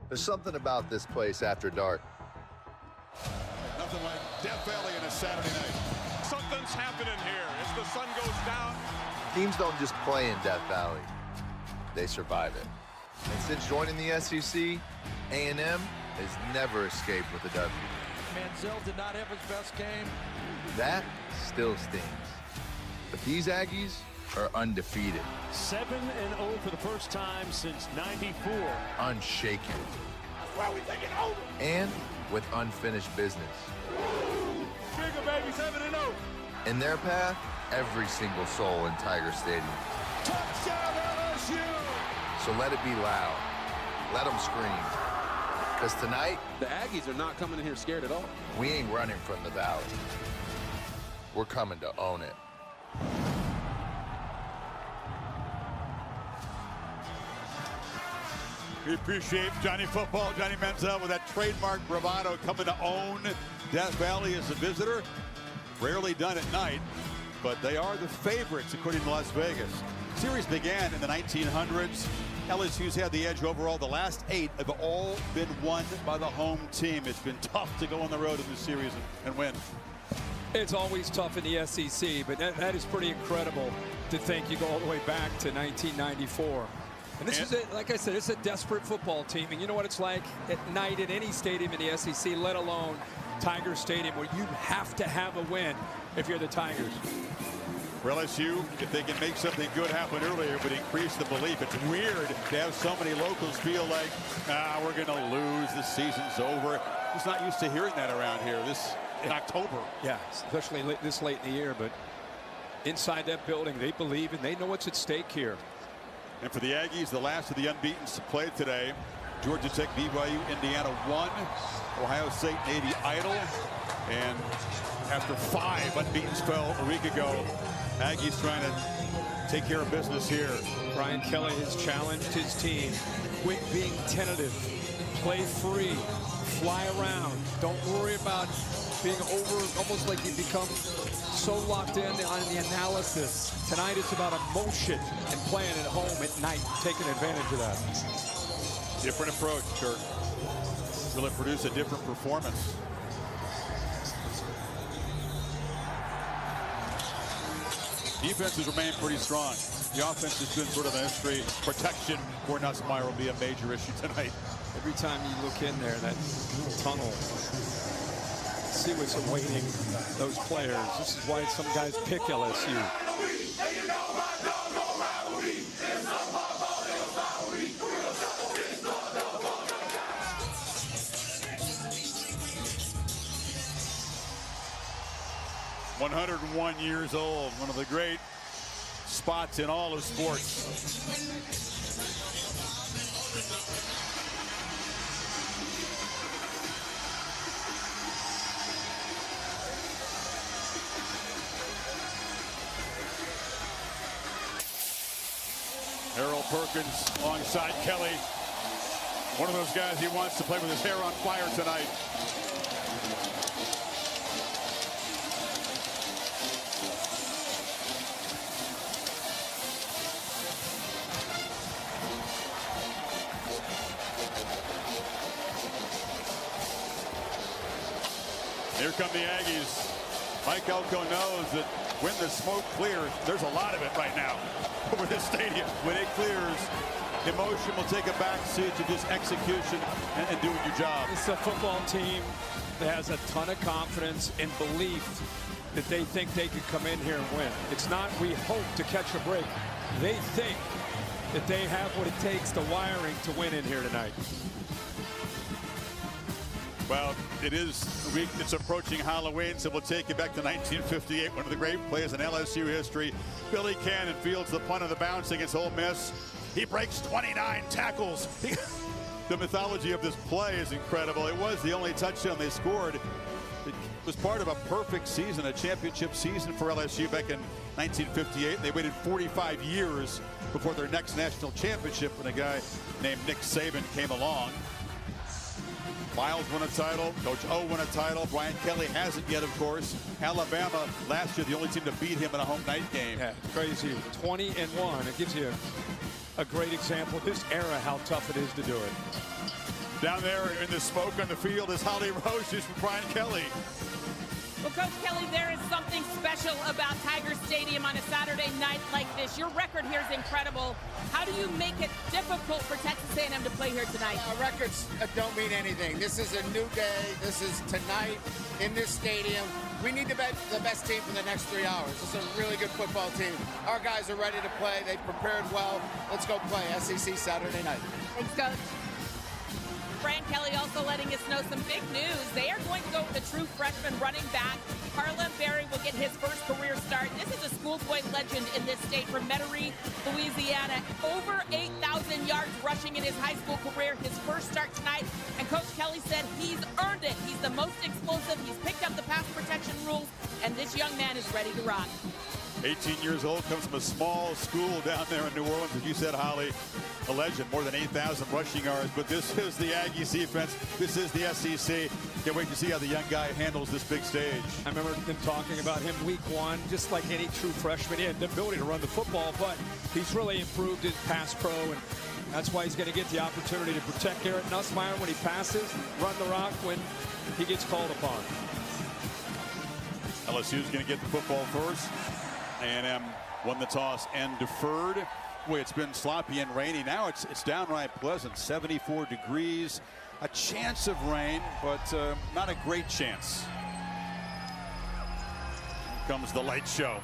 There's something about this place after dark. Nothing like Death Valley on a Saturday night. Something's happening here as the sun goes down. Teams don't just play in Death Valley. They survive it. And since joining the SEC, A&M has never escaped with a W. Manziel did not have his best game. That still stings. But these Aggies are undefeated. 7-0 for the first time since '94. Unshaken. That's why we take it over. And with unfinished business. Bigger, baby, 7-0. In their path, every single soul in Tiger Stadium. Touchdown, LSU. So let it be loud. Let them scream. Because tonight, The Aggies are not coming in here scared at all. we ain't running from the Valley. We're coming to own it. We appreciate Johnny Football, Johnny Manziel with that trademark bravado coming to own Death Valley as a visitor. Rarely done at night, but they are the favorites according to Las Vegas. Series began in the 1900s. LSU's had the edge overall. The last 8 have all been won by the home team. It's been tough to go on the road in this series and win. It's always tough in the SEC, but that is pretty incredible to think you go all the way back to 1994. And this is, like I said, it's a desperate football team. And you know what it's like at night at any stadium in the SEC, let alone Tiger Stadium, where you have to have a win if you're the Tigers. For LSU, if they can make something good happen earlier, it would increase the belief. It's weird to have so many locals feel like, we're going to lose, the season's over. Just not used to hearing that around here in October. Yeah, especially this late in the year. But inside that building, they believe and they know what's at stake here. And for the Aggies, the last of the unbeatens to play today. Georgia Tech, BYU, Indiana 1. Ohio State, Navy idle. And after 5 unbeatens fell a week ago, Aggies trying to take care of business here. Brian Kelly has challenged his team. Quit being tentative. Play free. Fly around. Don't worry about being almost like you become so locked in on the analysis. Tonight it's about emotion and playing at home at night, taking advantage of that. Different approach, Kirk. Will it produce a different performance? Defenses remain pretty strong. The offense has been sort of a mystery. Protection for Nussmeier will be a major issue tonight. Every time you look in there, that tunnel, see what's awaiting those players. This is why some guys pick LSU. 101 years old, one of the great spots in all of sports. Harold Perkins alongside Kelly. One of those guys he wants to play with his hair on fire tonight. Here come the Aggies. Mike Elko knows that when the smoke clears, there's a lot of it right now over this stadium. When it clears, emotion will take a backseat to just execution and doing your job. It's a football team that has a ton of confidence and belief that they think they could come in here and win. It's not we hope to catch a break. They think that they have what it takes, the wiring, to win in here tonight. Well, it is a week that's approaching Halloween, so we'll take you back to 1958, one of the great plays in LSU history. Billy Cannon fields the punt of the bounce against Ole Miss. He breaks 29 tackles. The mythology of this play is incredible. It was the only touchdown they scored. It was part of a perfect season, a championship season for LSU back in 1958. They waited 45 years before their next national championship when a guy named Nick Saban came along. Miles won a title. Coach O won a title. Brian Kelly hasn't yet, of course. Alabama last year, the only team to beat him in a home night game. Yeah, crazy. 20-1. It gives you a great example, this era, how tough it is to do it. Down there in the smoke on the field is Holly Roses from Brian Kelly. Well, Coach Kelly, there is something special about Tiger Stadium on a Saturday night like this. Your record here is incredible. How do you make it difficult for Texas A&M to play here tonight? Records don't mean anything. This is a new day. This is tonight in this stadium. We need the best team for the next 3 hours. This is a really good football team. Our guys are ready to play. They prepared well. Let's go play SEC Saturday night. Thanks, Coach. Brian Kelly also letting us know some big news. They are going to go with a true freshman running back. Harlem Berry will get his first career start. This is a schoolboy legend in this state from Metairie, Louisiana. Over 8,000 yards rushing in his high school career. His first start tonight. And Coach Kelly said he's earned it. He's the most explosive. He's picked up the pass protection rules. And this young man is ready to rock. 18 years old, comes from a small school down there in New Orleans. As you said, Holly, a legend, more than 8,000 rushing yards. But this is the Aggies defense. This is the SEC. Can't wait to see how the young guy handles this big stage. I remember them talking about him week one, just like any true freshman. He had the ability to run the football, but he's really improved his pass pro, and that's why he's going to get the opportunity to protect Garrett Nussmeier when he passes, run the rock when he gets called upon. LSU's going to get the football first. A&M won the toss and deferred. Boy, it's been sloppy and rainy. Now it's downright pleasant, 74 degrees. A chance of rain, but not a great chance. Here comes the light show.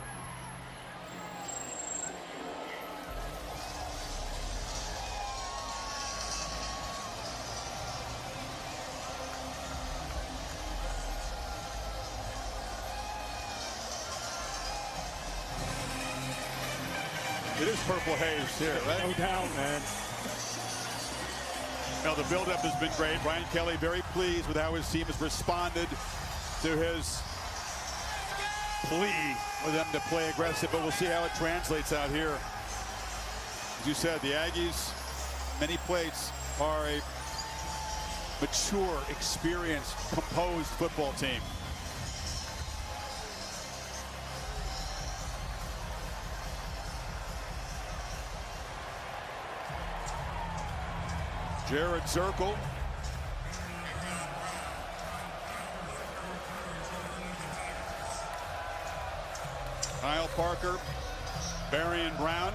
It is purple haze here, right? No doubt, man. Now, the buildup has been great. Brian Kelly very pleased with how his team has responded to his plea for them to play aggressive, but we'll see how it translates out here. As you said, the Aggies, many plates, are a mature, experienced, composed football team. Jared Zirkle. Kyle Parker, Barry and Brown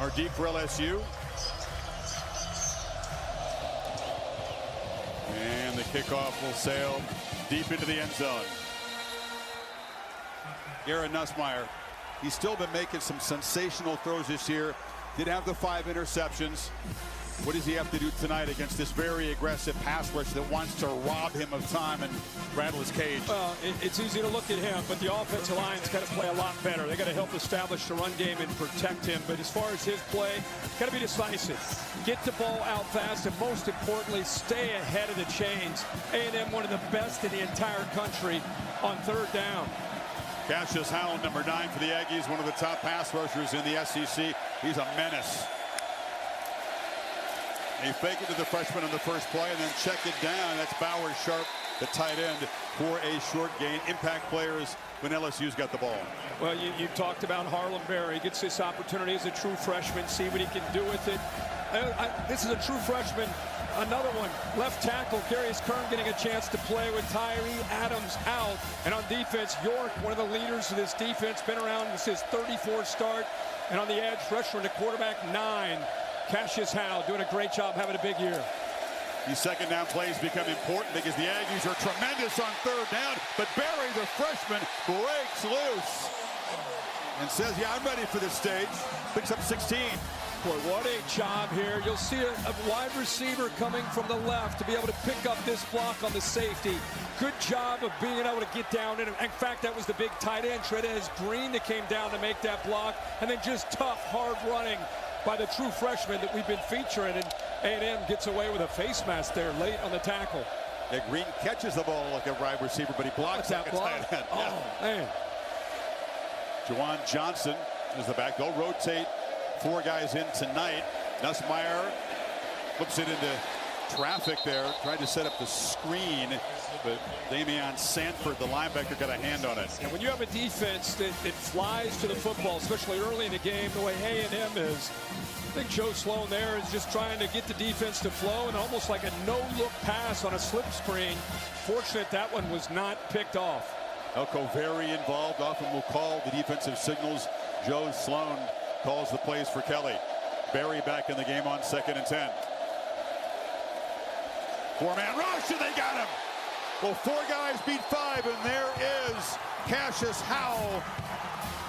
are deep for LSU. And the kickoff will sail deep into the end zone. Garrett Nussmeier, he's still been making some sensational throws this year. Did have the 5 interceptions. What does he have to do tonight against this very aggressive pass rush that wants to rob him of time and rattle his cage? Well, it's easy to look at him, but the offensive line's got to play a lot better. They got to help establish the run game and protect him. But as far as his play, got to be decisive. Get the ball out fast, and most importantly, stay ahead of the chains. A&M, one of the best in the entire country on 3rd down. Cassius Howell, number 9 for the Aggies, one of the top pass rushers in the SEC. He's a menace. He faked it to the freshman on the first play and then checked it down. That's Bauer Sharp, the tight end, for a short gain. Impact players when LSU's got the ball. Well, you talked about Harlem Berry. He gets this opportunity as a true freshman, see what he can do with it. This is a true freshman. Another one, left tackle, Darius Kern getting a chance to play with Tyree Adams out. And on defense, York, one of the leaders of this defense, been around, this is his 34th start. And on the edge, rusher to quarterback 9. Cassius Howell doing a great job, having a big year. These second down plays become important because the Aggies are tremendous on 3rd down. But Barry, the freshman, breaks loose and says, yeah, I'm ready for this stage. Picks up 16. Boy, what a job here. You'll see a wide receiver coming from the left to be able to pick up this block on the safety. Good job of being able to get down in it. In fact, that was the big tight end, Trez Green, that came down to make that block. And then just tough, hard running by the true freshman that we've been featuring. And A&M gets away with a face mask there late on the tackle. Yeah, Green catches the ball like a wide receiver, but he blocks that block. Tight end. Oh, man. Juwan Johnson is the back. They'll rotate 4 guys in tonight. Nussmeier flips it into traffic there, tried to set up the screen, but Damian Sanford, the linebacker, got a hand on it. And when you have a defense that flies to the football, especially early in the game, the way A&M is, I think Joe Sloan there is just trying to get the defense to flow, and almost like a no-look pass on a slip screen. Fortunate that one was not picked off. Elko very involved, often will call the defensive signals. Joe Sloan calls the plays for Kelly. Berry back in the game on 2nd and 10. 4-man rush, and they got him. Well, 4 guys beat 5, and there is Cassius Howell,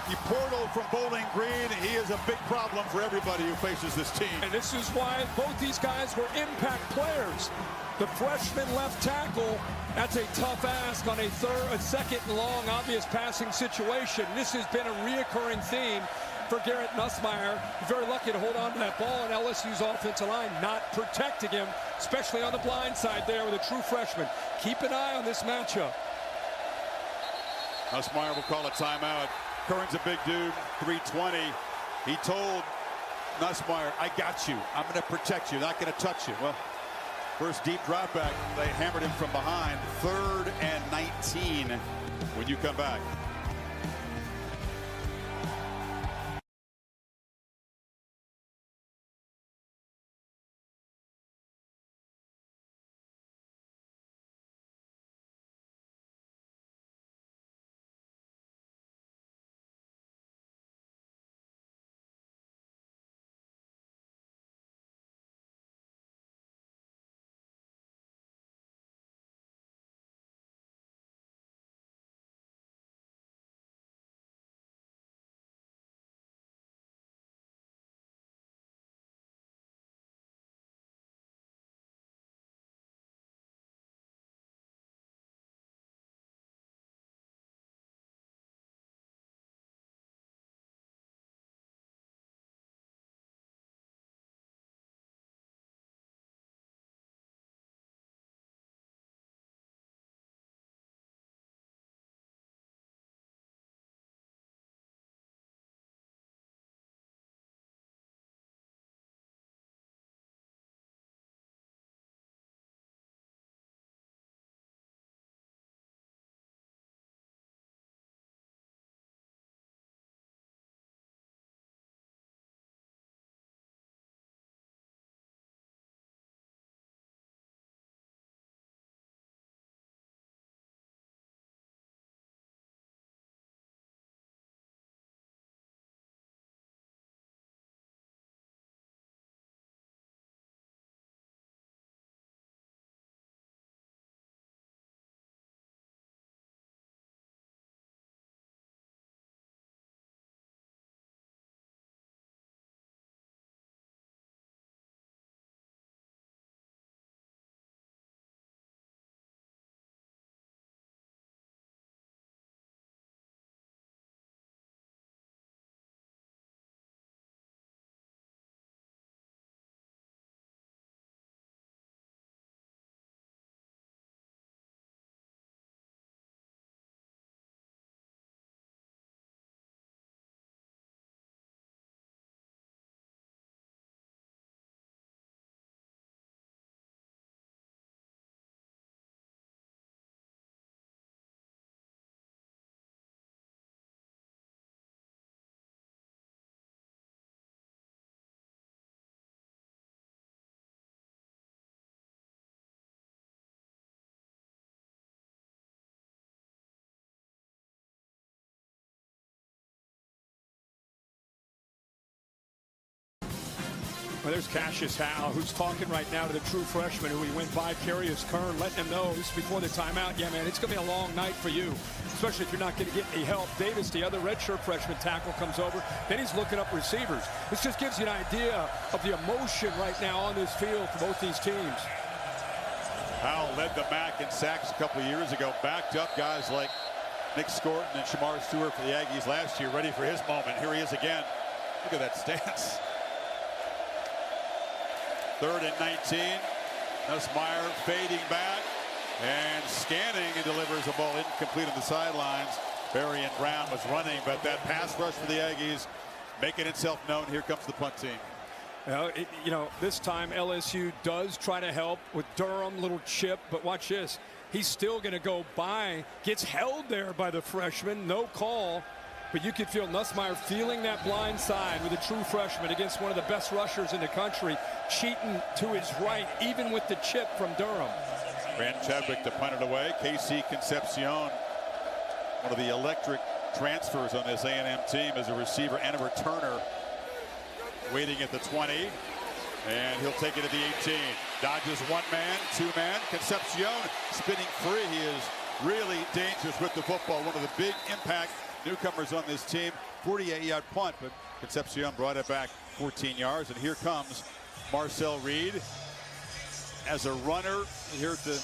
the portal from Bowling Green. He is a big problem for everybody who faces this team. And this is why both these guys were impact players. The freshman left tackle, that's a tough ask on a second and long, obvious passing situation. This has been a reoccurring theme for Garrett Nussmeier. Very lucky to hold on to that ball, and LSU's offensive line not protecting him, especially on the blind side there with a true freshman. Keep an eye on this matchup. Nussmeier will call a timeout. Curran's a big dude, 320. He told Nussmeier, I got you. I'm going to protect you, not going to touch you. Well, first deep drop back, they hammered him from behind. 3rd and 19 when you come back. Well, there's Cassius Howell, who's talking right now to the true freshman who he went vicarious Kern, letting him know this before the timeout, yeah, man, it's going to be a long night for you, especially if you're not going to get any help. Davis, the other redshirt freshman tackle, comes over. Then he's looking up receivers. This just gives you an idea of the emotion right now on this field for both these teams. Howell led the MAC in sacks a couple of years ago, backed up guys like Nick Scorton and Shamar Stewart for the Aggies last year, ready for his moment. Here he is again. Look at that stance. 3rd and 19. Nussmeier fading back and scanning and delivers a ball incomplete on the sidelines. Berry and Brown was running, but that pass rush for the Aggies making itself known. Here comes the punt team. Well, this time LSU does try to help with Durham, little chip, but watch this. He's still going to go by, gets held there by the freshman, no call. But you could feel Nussmeier feeling that blind side with a true freshman against one of the best rushers in the country, cheating to his right, even with the chip from Durham. Brandon Chadwick to punt it away. Casey Concepcion, one of the electric transfers on this A&M team as a receiver and a returner, waiting at the 20. And he'll take it to the 18. Dodges one man, two man. Concepcion spinning free. He is really dangerous with the football. One of the big impact newcomers on this team. 48-yard punt, but Concepcion brought it back 14 yards. And here comes Marcel Reed as a runner here at the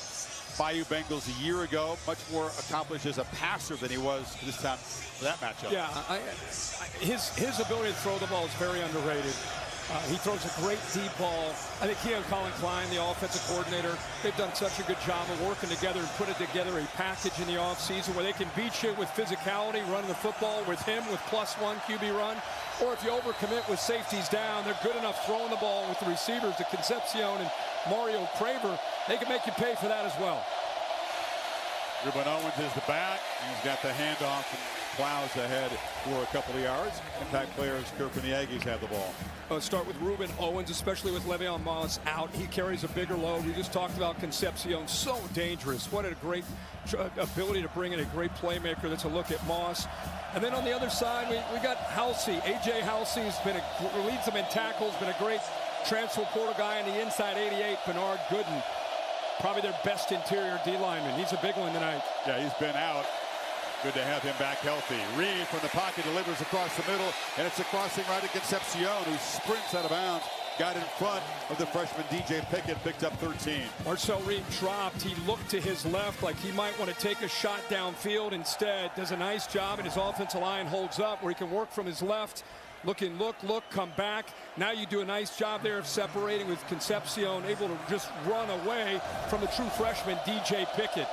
Bayou Bengals a year ago. Much more accomplished as a passer than he was this time for that matchup. Yeah, his ability to throw the ball is very underrated. He throws a great deep ball. I think he and Colin Klein, the offensive coordinator, they've done such a good job of working together and putting together a package in the offseason where they can beat you with physicality, running the football with him with +1 QB run. Or if you overcommit with safeties down, they're good enough throwing the ball with the receivers, the Concepcion and Mario Craver. They can make you pay for that as well. Ruben Owens is the back. He's got the handoff and plows ahead for a couple of yards. Impact players, Kirk and the Aggies have the ball. Let's start with Ruben Owens, especially with Le'Veon Moss out. He carries a bigger load. We just talked about Concepcion, so dangerous. What a great ability to bring in a great playmaker. That's a look at Moss. And then on the other side, we got Halsey. A.J. Halsey's leads them in tackles, been a great transfer portal guy on the inside 88, Bernard Gooden. Probably their best interior D lineman. He's a big one tonight. Yeah, he's been out. Good to have him back healthy. Reed from the pocket delivers across the middle, and it's a crossing right to Concepcion, who sprints out of bounds. Got in front of the freshman DJ Pickett, picked up 13. Marcel Reed dropped. He looked to his left like he might want to take a shot downfield. Instead, does a nice job, and his offensive line holds up where he can work from his left. Looking, look, come back. Now you do a nice job there of separating with Concepcion, able to just run away from the true freshman, DJ Pickett.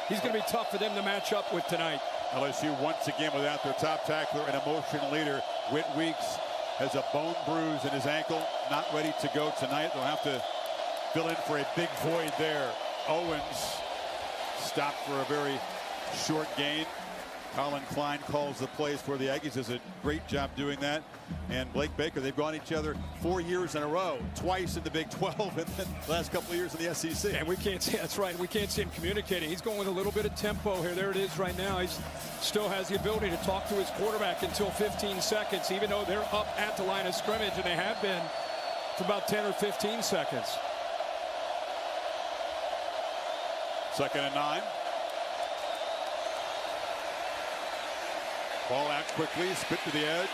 He's going to be tough for them to match up with tonight. LSU once again without their top tackler and emotional leader. Whit Weeks has a bone bruise in his ankle, not ready to go tonight. They'll have to fill in for a big void there. Owens stopped for a very short gain. Colin Klein calls the plays for the Aggies. Does a great job doing that. And Blake Baker, they've gone each other 4 years in a row, twice in the Big 12 and then the last couple of years in the SEC. And we can't see, that's right, we can't see him communicating. He's going with a little bit of tempo here. There it is right now. He still has the ability to talk to his quarterback until 15 seconds, even though they're up at the line of scrimmage, and they have been for about 10 or 15 seconds. 2nd and 9. Ball out quickly, spit to the edge.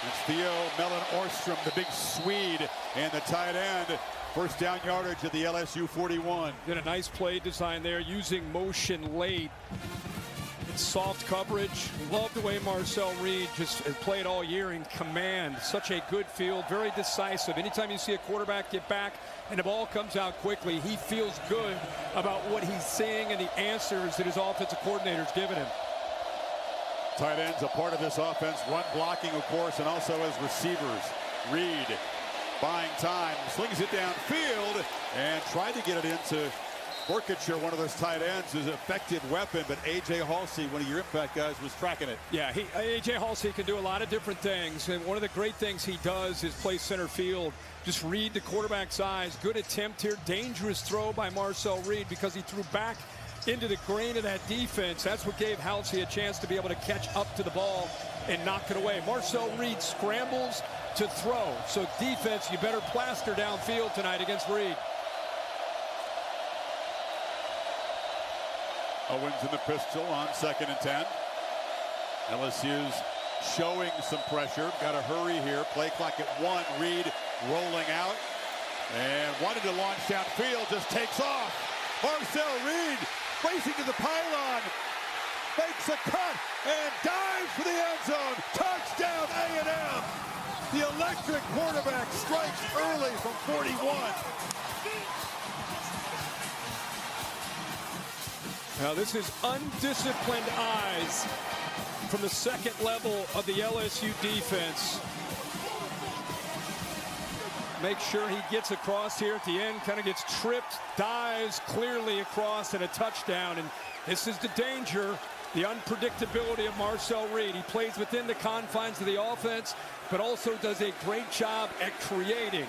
It's Theo Mellon-Orstrom, the big Swede, and the tight end. First down yardage at the LSU 41. Did a nice play design there, using motion late. It's soft coverage. Love the way Marcel Reed just played all year in command. Such a good field, very decisive. Anytime you see a quarterback get back and the ball comes out quickly, he feels good about what he's seeing and the answers that his offensive coordinator's given him. Tight ends a part of this offense, run blocking, of course, and also as receivers. Reed buying time, slings it downfield, and tried to get it into Borkacher, one of those tight ends, is an effective weapon, but A.J. Halsey, one of your impact guys, was tracking it. Yeah, A.J. Halsey can do a lot of different things, and one of the great things he does is play center field. Just read the quarterback's eyes. Good attempt here, dangerous throw by Marcel Reed because he threw back into the grain of that defense. That's what gave Halsey a chance to be able to catch up to the ball and knock it away. Marcel Reed scrambles to throw. So defense, you better plaster downfield tonight against Reed. Owens in the pistol on 2nd and 10. LSU's showing some pressure. Got to hurry here. Play clock at 1. Reed rolling out and wanted to launch downfield. Just takes off. Marcel Reed racing to the pylon, makes a cut, and dives for the end zone. Touchdown A&M. The electric quarterback strikes early from 41. Now this is undisciplined eyes from the second level of the LSU defense. make sure he gets across here at the end, kind of gets tripped, dives clearly across, and a touchdown. And this is the danger, the unpredictability of Marcel Reed. He plays within the confines of the offense, but also does a great job at creating.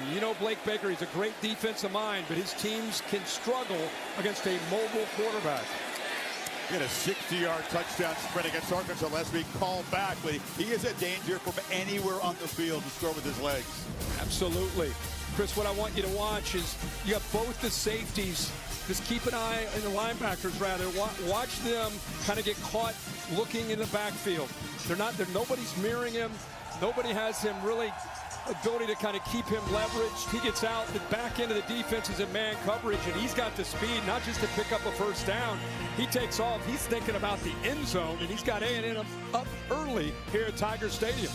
And you know Blake Baker, he's a great defensive mind, but his teams can struggle against a mobile quarterback. He had a 60-yard touchdown sprint against Arkansas last week, called back, but he is a danger from anywhere on the field to score with his legs. Absolutely. Chris, what I want you to watch is you have both the safeties. Just keep an eye on the linebackers, rather. Watch them kind of get caught looking in the backfield. Nobody's mirroring him. Nobody has him really ability to kind of keep him leveraged. He gets out, the back end of the defense is in man coverage, and he's got the speed not just to pick up a first down. He takes off. He's thinking about the end zone, and he's got A&M up early here at Tiger Stadium.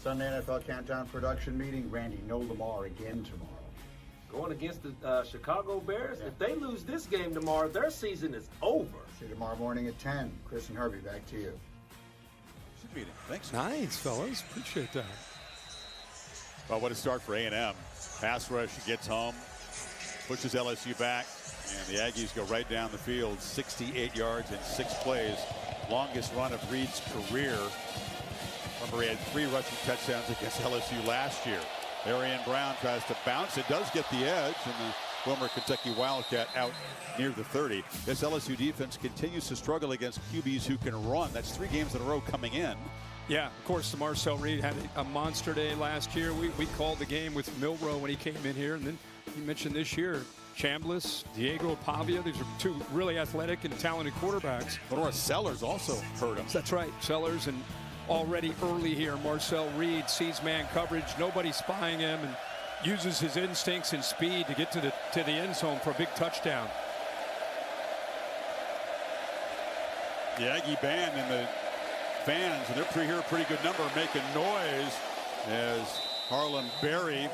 Sunday NFL Countdown production meeting. Randy, no Lamar again tomorrow. Going against the Chicago Bears. Yeah. If they lose this game tomorrow, their season is over. See you tomorrow morning at 10. Chris and Herbie, back to you. Good meeting. Thanks. Nice, fellas. Appreciate that. Well, what a start for A&M. Pass rush gets home, pushes LSU back, and the Aggies go right down the field. 68 yards in 6 plays. Longest run of Reed's career. Remember, he had 3 rushing touchdowns against LSU last year. Arian Brown tries to bounce. It does get the edge, and the former Kentucky Wildcat out near the 30. This LSU defense continues to struggle against QBs who can run. That's 3 games in a row coming in. Yeah, of course, Marcel Reed had a monster day last year. We called the game with Milroe when he came in here, and then you mentioned this year, Chambliss, Diego Pavia. These are 2 really athletic and talented quarterbacks. Lenora Sellers also hurt him. That's right, Sellers, and already early here, Marcel Reed sees man coverage, nobody spying him, and uses his instincts and speed to get to the end zone for a big touchdown. The Aggie band and the fans, and they're here a pretty good number, making noise as Harlan Berry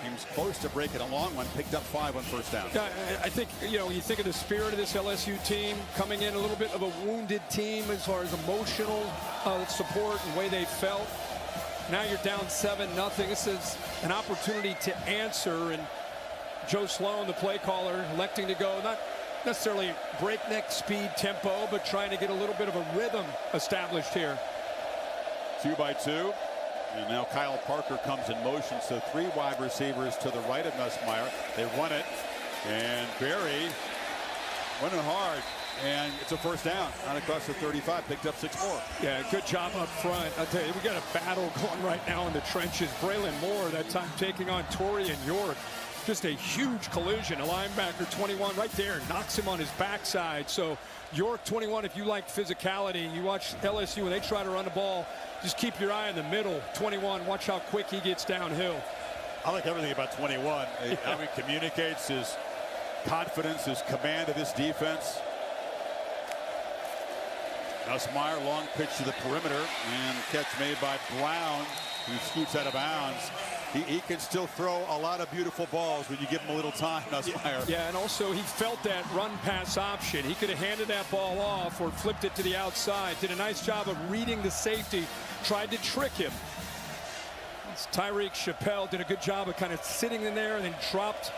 seems close to breaking a long one, picked up 5 on first down. Yeah, I think, you know, when you think of the spirit of this LSU team, coming in a little bit of a wounded team as far as emotional support and way they felt. Now you're down 7-0. This is an opportunity to answer, and Joe Sloan, the play caller, electing to go not necessarily breakneck speed tempo, but trying to get a little bit of a rhythm established here. 2 by 2. And now Kyle Parker comes in motion, so 3 wide receivers to the right of Nussmeier. They run it, and Berry running hard, and it's a first down. Right across the 35, picked up 6 more. Yeah, good job up front. I'll tell you, we got a battle going right now in the trenches. Braylon Moore, that time taking on Torian York. Just a huge collision. A linebacker, 21, right there, knocks him on his backside. So York, 21, if you like physicality, you watch LSU when they try to run the ball, just keep your eye in the middle. 21, watch how quick he gets downhill. I like everything about 21. Yeah. How he communicates, his confidence, his command of this defense. Nussmeier, long pitch to the perimeter, and catch made by Brown, who scoots out of bounds. He can still throw a lot of beautiful balls when you give him a little time, Nussmeier. Yeah, and also he felt that run-pass option. He could have handed that ball off or flipped it to the outside. Did a nice job of reading the safety, tried to trick him. Tyreek Chappelle did a good job of kind of sitting in there and then dropped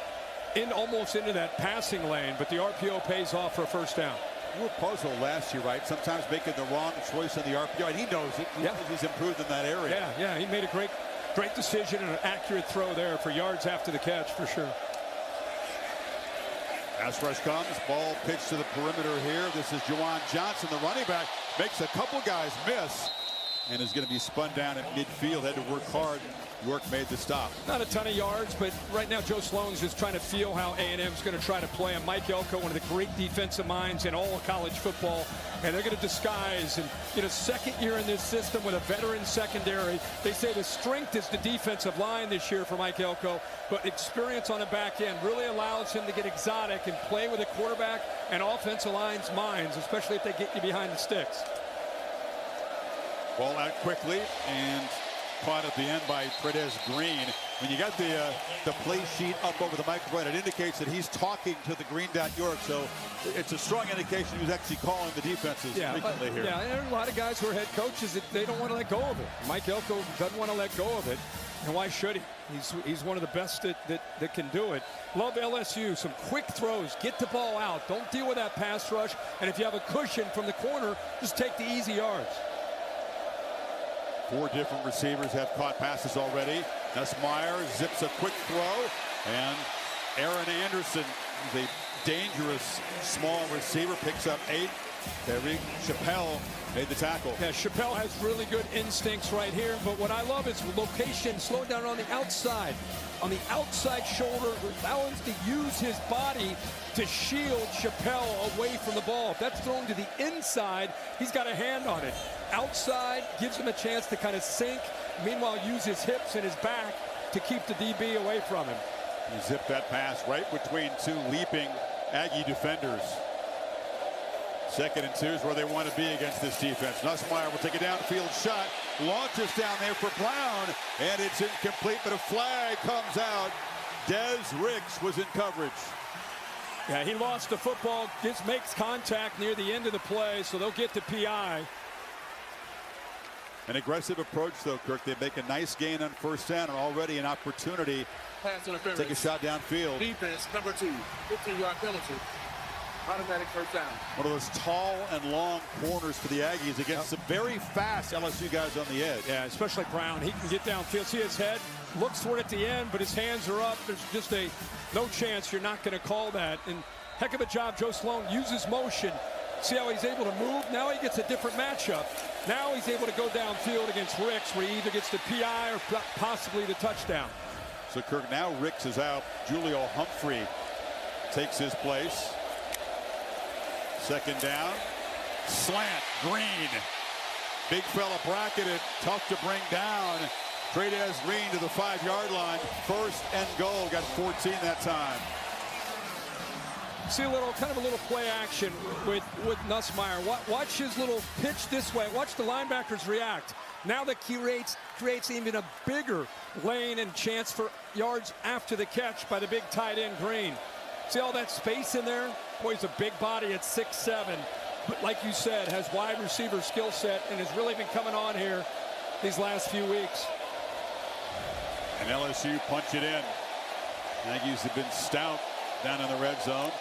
in almost into that passing lane, but the RPO pays off for a first down. You were puzzled last year, right? Sometimes making the wrong choice on the RPO, and he knows it. He knows he's improved in that area. Yeah, he made a great decision and an accurate throw there for yards after the catch, for sure. Pass rush comes, ball pitched to the perimeter here. This is Juwan Johnson, the running back, makes a couple guys miss and is going to be spun down at midfield. Had to work hard. York made the stop. Not a ton of yards, but right now Joe Sloan's just trying to feel how A&M's going to try to play him. Mike Elko, one of the great defensive minds in all of college football, and they're going to disguise. And, you know, second year in this system with a veteran secondary. They say the strength is the defensive line this year for Mike Elko, but experience on the back end really allows him to get exotic and play with the quarterback and offensive line's minds, especially if they get you behind the sticks. Ball out quickly and caught at the end by Tredez Green. When you got the play sheet up over the microphone, it indicates that he's talking to the Green Dot York, so it's a strong indication he's actually calling the defenses frequently here. Yeah, there are a lot of guys who are head coaches that they don't want to let go of it. Mike Elko doesn't want to let go of it, and why should he? He's one of the best that can do it. Love LSU, some quick throws, get the ball out, don't deal with that pass rush, and if you have a cushion from the corner, just take the easy yards. 4 different receivers have caught passes already. Nussmeier zips a quick throw, and Aaron Anderson, the dangerous small receiver, picks up 8. Tyreek Chappelle made the tackle. Yeah, Chappelle has really good instincts right here, but what I love is location, slowing down on the outside. On the outside shoulder, allowing him to use his body to shield Chappelle away from the ball. If that's thrown to the inside, he's got a hand on it. Outside gives him a chance to kind of sink, meanwhile use his hips and his back to keep the DB away from him. He zipped that pass right between 2 leaping Aggie defenders. 2nd and 2 is where they want to be against this defense. Nussmeier will take a downfield shot, launches down there for Brown, and it's incomplete, but a flag comes out. Des Ricks was in coverage. Yeah, he lost the football, makes contact near the end of the play, so they'll get the PI. An aggressive approach, though, Kirk. They make a nice gain on first down and already an opportunity to take a shot downfield. Defense, number 2, 15-yard penalty. Automatic first down. One of those tall and long corners for the Aggies against some very fast LSU guys on the edge. Yeah, especially Brown. He can get downfield. See his head? Looks for it at the end, but his hands are up. There's just no chance you're not going to call that. And heck of a job, Joe Sloan uses motion. See how he's able to move? Now he gets a different matchup. Now he's able to go downfield against Ricks, where he either gets the PI or possibly the touchdown. So, Kirk, now Ricks is out. Julio Humphrey takes his place. 2nd down. Slant. Green. Big fella bracketed. Tough to bring down. Tredez Green to the 5-yard line. 1st and goal. Got 14 that time. See a little, kind of a little play action with Nussmeier. Watch his little pitch this way. Watch the linebackers react. Now that creates even a bigger lane and chance for yards after the catch by the big tight end Green. See all that space in there? Boy, he's a big body at 6'7", but like you said, has wide receiver skill set and has really been coming on here these last few weeks. And LSU punch it in. Aggies have been stout down in the red zone.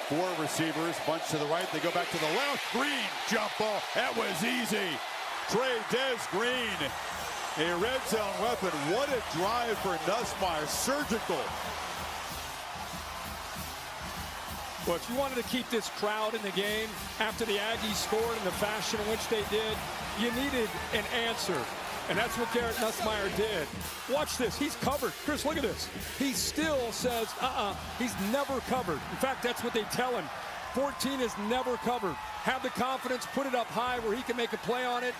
4 receivers, bunch to the right. They go back to the left. Green, jump ball. That was easy. Des Green, a red zone weapon. What a drive for Nussmeier. Surgical. Well, if you wanted to keep this crowd in the game after the Aggies scored in the fashion in which they did, you needed an answer. And that's what Garrett Nussmeier did. Watch this. He's covered. Chris, look at this. He still says, he's never covered. In fact, that's what they tell him. 14 is never covered. Have the confidence, put it up high where he can make a play on it.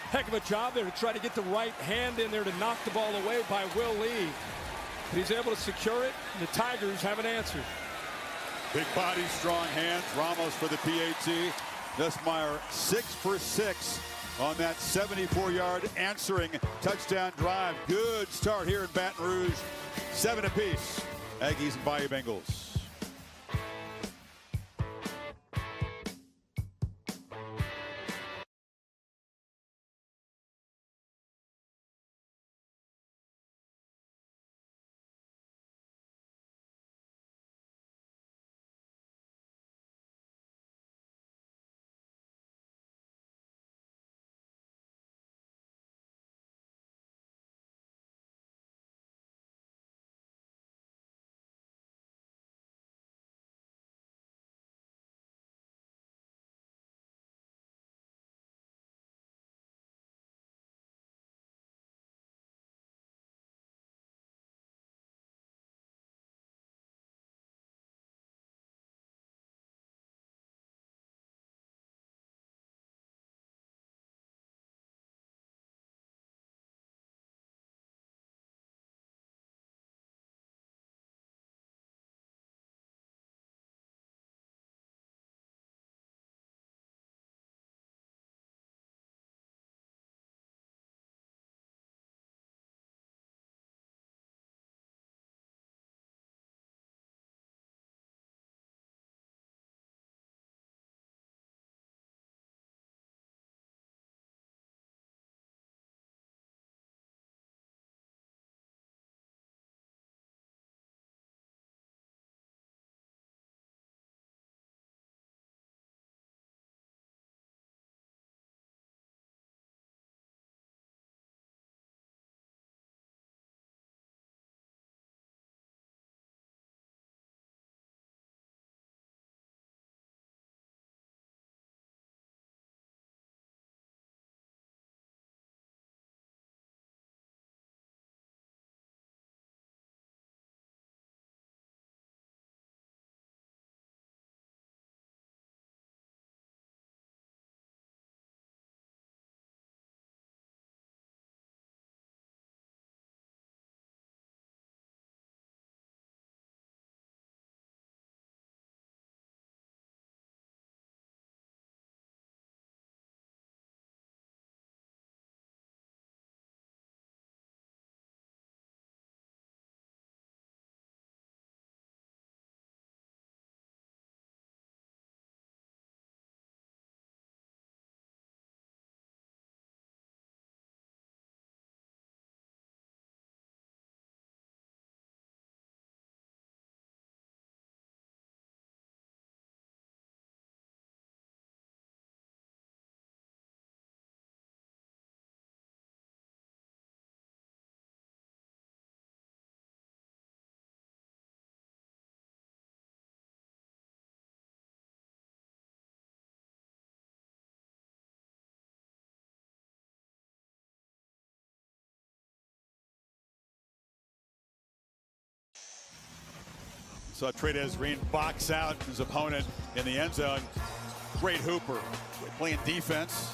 Heck of a job there to try to get the right hand in there to knock the ball away by Will Lee. But he's able to secure it, and the Tigers have an answer. Big body, strong hands. Ramos for the PAT. Nussmeier 6 for 6 on that 74-yard answering touchdown drive. Good start here in Baton Rouge. 7 apiece. Aggies and Bayou Bengals. Saw Des Green box out his opponent in the end zone. Great hooper, playing defense.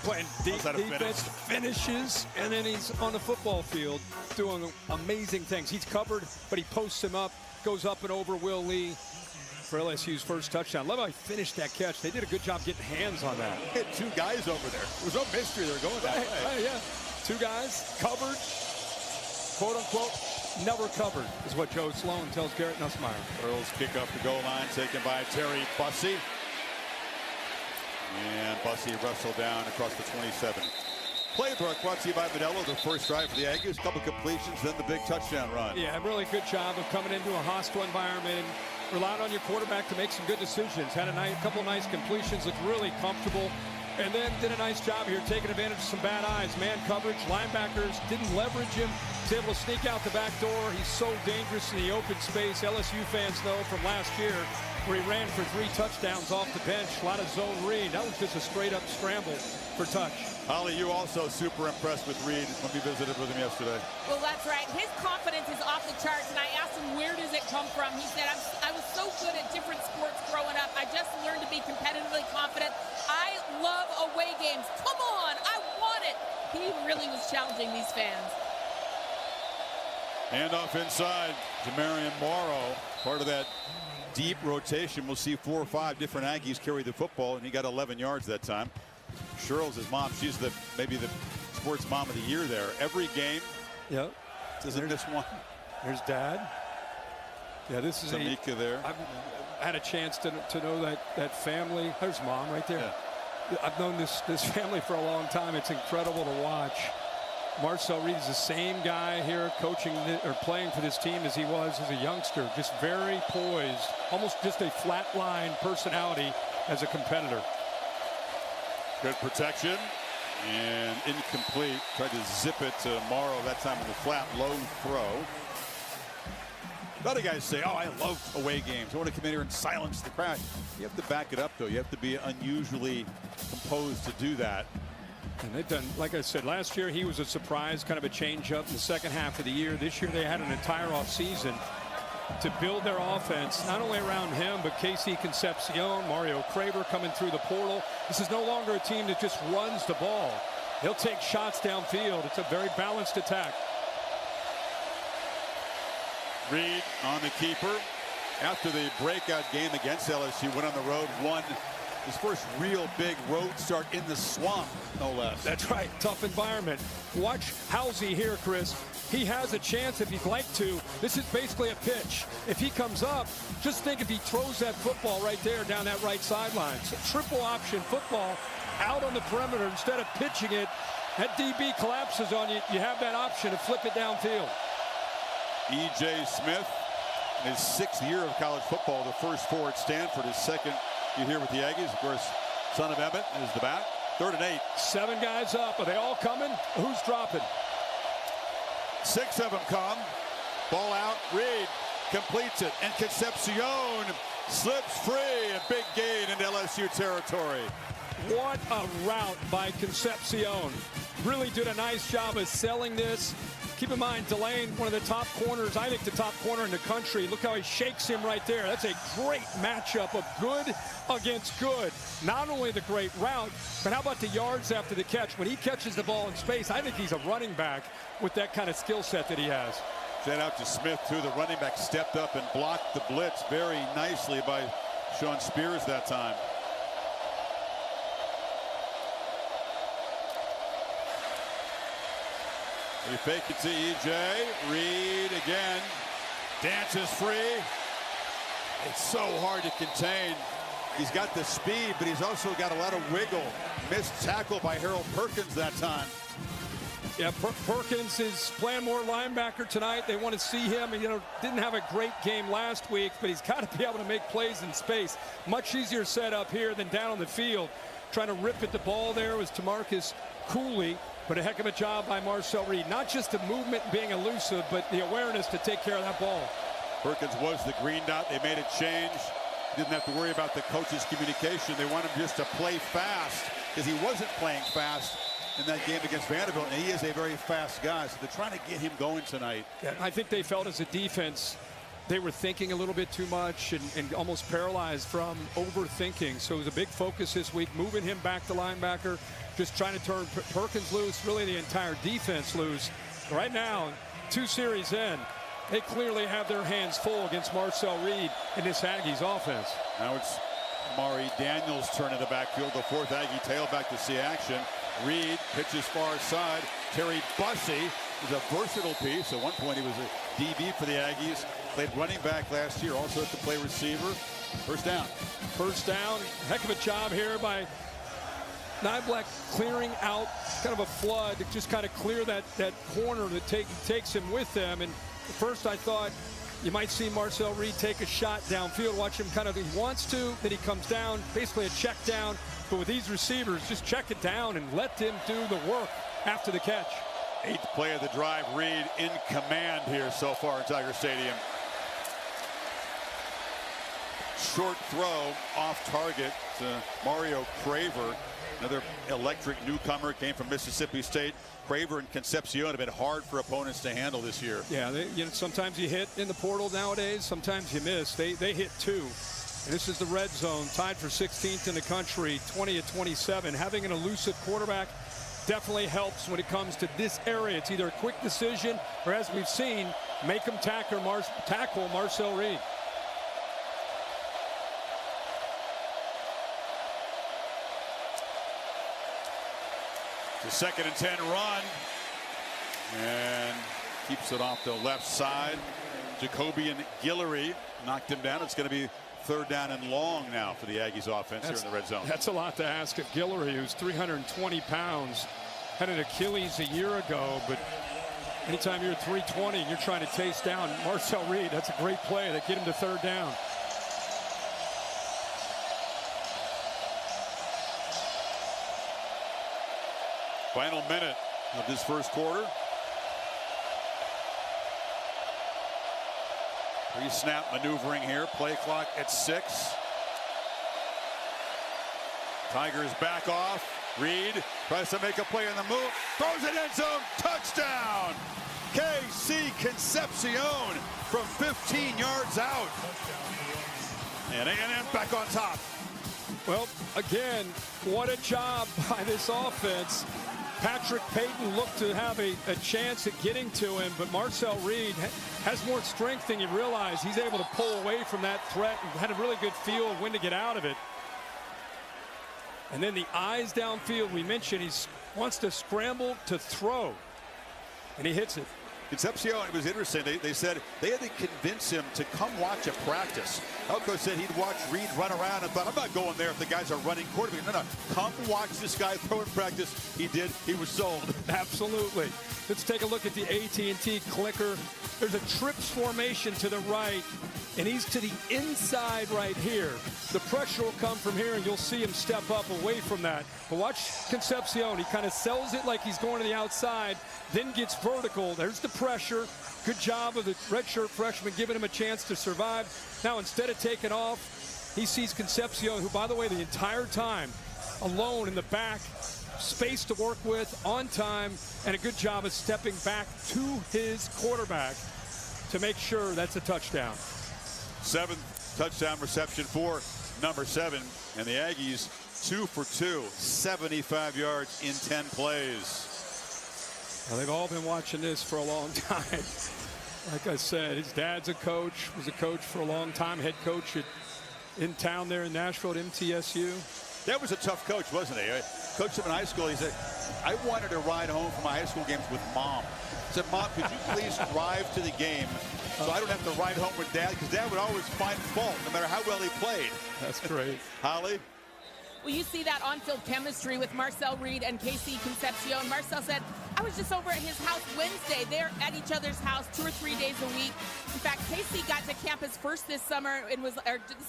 Playing defense, finishes, and then he's on the football field doing amazing things. He's covered, but he posts him up, goes up and over Will Lee. for LSU's first touchdown. Love how he finished that catch. They did a good job getting hands on that. Hit two guys over there. There was no mystery. They're going that way. Yeah. Two guys covered, quote unquote, never covered, is what Joe Sloan tells Garrett Nussmeier. Earls kick up the goal line, taken by Terry Bussey. And Bussey wrestled down across the 27. Playbook brought to you by Modelo, the first drive for the Aggies. A couple completions, then the big touchdown run. Yeah, really good job of coming into a hostile environment and relied on your quarterback to make some good decisions. Had a couple nice completions, looked really comfortable. And then did a nice job here taking advantage of some bad eyes. Man coverage, linebackers didn't leverage him. Was able to sneak out the back door. He's so dangerous in the open space. LSU fans know from last year where he ran for 3 touchdowns off the bench. A lot of zone read. That was just a straight up scramble for touch. Holly, you also super impressed with Reed when we visited with him yesterday. Well, that's right. His confidence is off the charts, and I asked him, where does it come from? He said, I was so good at different sports growing up. I just learned to be competitively confident. I love away games. Come on, I want it. He really was challenging these fans. Handoff inside to Marion Morrow. Part of that deep rotation. We'll see 4 or 5 different Aggies carry the football, and he got 11 yards that time. Cheryl's his mom. She's maybe the sports mom of the year there. Every game. Yep. Doesn't miss one. There's Dad. Yeah, this is Tamika there. I've had a chance to know that family. There's Mom right there. Yeah. I've known this family for a long time. It's incredible to watch. Marcel Reed is the same guy here coaching or playing for this team as he was as a youngster. Just very poised, almost just a flatline personality as a competitor. Good protection and incomplete. Tried to zip it to Morrow that time with a flat low throw. A lot of guys say, oh, I love away games. I want to come in here and silence the crowd. You have to back it up, though. You have to be unusually composed to do that. And they've done, like I said, last year he was a surprise, kind of a change up in the second half of the year. This year they had an entire offseason to build their offense, not only around him, but Casey Concepcion, Mario Craver coming through the portal. This is no longer a team that just runs the ball. They'll take shots downfield. It's a very balanced attack. Reed on the keeper. After the breakout game against LSU, went on the road, won his first real big road start in the swamp, no less. That's right, tough environment. Watch Halsey here, Chris. He has a chance if he'd like to. This is basically a pitch. If he comes up, just think if he throws that football right there down that right sideline. So triple option football out on the perimeter instead of pitching it. That DB collapses on you. You have that option to flip it downfield. E.J. Smith, in his 6th year of college football, the first 4 at Stanford, his second year here with the Aggies. Of course, son of Emmett is the back. 3rd and 8. 7 guys up. Are they all coming? Who's dropping? 6 of them come. Ball out. Reed completes it. And Concepcion slips free. A big gain into LSU territory. What a route by Concepcion. Really did a nice job of selling this. Keep in mind, Delane, one of the top corners, I think the top corner in the country. Look how he shakes him right there. That's a great matchup of good against good. Not only the great route, but how about the yards after the catch? When he catches the ball in space, I think he's a running back with that kind of skill set that he has. Shout out to Smith, too. The running back stepped up and blocked the blitz very nicely by Sean Spears that time. We fake it to E.J. Reed again. Dances free. It's so hard to contain. He's got the speed, but he's also got a lot of wiggle. Missed tackle by Harold Perkins that time. Yeah, Perkins is playing more linebacker tonight. They want to see him. You know, didn't have a great game last week, but he's got to be able to make plays in space. Much easier set up here than down on the field. Trying to rip at the ball there was Tamarcus Cooley. But a heck of a job by Marcel Reed. Not just the movement being elusive, but the awareness to take care of that ball. Perkins was the green dot. They made a change. Didn't have to worry about the coach's communication. They want him just to play fast because he wasn't playing fast in that game against Vanderbilt. And he is a very fast guy, so they're trying to get him going tonight. Yeah, I think they felt as a defense they were thinking a little bit too much and almost paralyzed from overthinking. So it was a big focus this week, moving him back to linebacker, just trying to turn Perkins loose, really the entire defense loose. Right now, 2 series in, they clearly have their hands full against Marcel Reed in this Aggies offense. Now it's Mari Daniels' turn in the backfield. The fourth Aggie tailback to see action. Reed pitches far side. Terry Bussey is a versatile piece. At one point he was a DB for the Aggies. Played running back last year. Also had to play receiver. First down. First down. Heck of a job here by Niblack, clearing out kind of a flood to just kind of clear that corner that takes him with them. And at first I thought you might see Marcel Reed take a shot downfield. Watch him kind of, he wants to, then he comes down, basically a check down. But with these receivers, just check it down and let them do the work after the catch. 8th play of the drive. Reed in command here so far in Tiger Stadium. Short throw off target to Mario Craver, another electric newcomer, came from Mississippi State. Craver and Concepcion have been hard for opponents to handle this year. Yeah, sometimes you hit in the portal nowadays, sometimes you miss. They hit 2. And this is the red zone, tied for 16th in the country, 20-27. Having an elusive quarterback definitely helps when it comes to this area. It's either a quick decision or, as we've seen, make them tackle Marcel Reed. The 2nd and 10 run, and keeps it off the left side. Jacobian Guillory knocked him down. It's going to be 3rd down and long now for the Aggies offense here in the red zone. That's a lot to ask of Guillory, who's 320 pounds. Had an Achilles a year ago, but anytime you're 320 and you're trying to chase down Marcel Reed, that's a great play that get him to 3rd down. Final minute of this first quarter. Pre-snap maneuvering here. Play clock at 6. Tigers back off. Reed tries to make a play in the move. Throws it end zone. Touchdown! KC Concepcion from 15 yards out. And A&M back on top. Well, again, what a job by this offense. Patrick Payton looked to have a chance at getting to him, but Marcel Reed has more strength than you realize. He's able to pull away from that threat and had a really good feel of when to get out of it. And then the eyes downfield, we mentioned he wants to scramble to throw, and he hits it. Concepcion, it was interesting. They said they had to convince him to come watch a practice. Elko said he'd watch Reed run around and thought, I'm not going there if the guys are running quarterback. No, come watch this guy throw in practice. He did. He was sold. Absolutely. Let's take a look at the AT&T clicker. There's a trips formation to the right, and he's to the inside right here. The pressure will come from here, and you'll see him step up away from that. But watch Concepcion. He kind of sells it like he's going to the outside, then gets vertical. There's the pressure. Good job of the redshirt freshman giving him a chance to survive. Now, instead of taking off, he sees Concepcion, who, by the way, the entire time, alone in the back, space to work with, on time, and a good job of stepping back to his quarterback to make sure that's a touchdown. 7th touchdown reception for number 7. And the Aggies 2 for 2, 75 yards in 10 plays. Well, they've all been watching this for a long time. Like I said, his dad's a coach, was a coach for a long time, head coach in town there in Nashville at MTSU. That was a tough coach, wasn't he? I coached him in high school. He said, I wanted to ride home from my high school games with Mom. I said, Mom, could you please drive to the game so I don't have to ride home with Dad? Because Dad would always find fault, no matter how well he played. That's great. Holly? Well, you see that on-field chemistry with Marcel Reed and KC Concepcion. Marcel said, I was just over at his house Wednesday. They're at each other's house 2 or 3 days a week. In fact, KC got to campus first this summer and this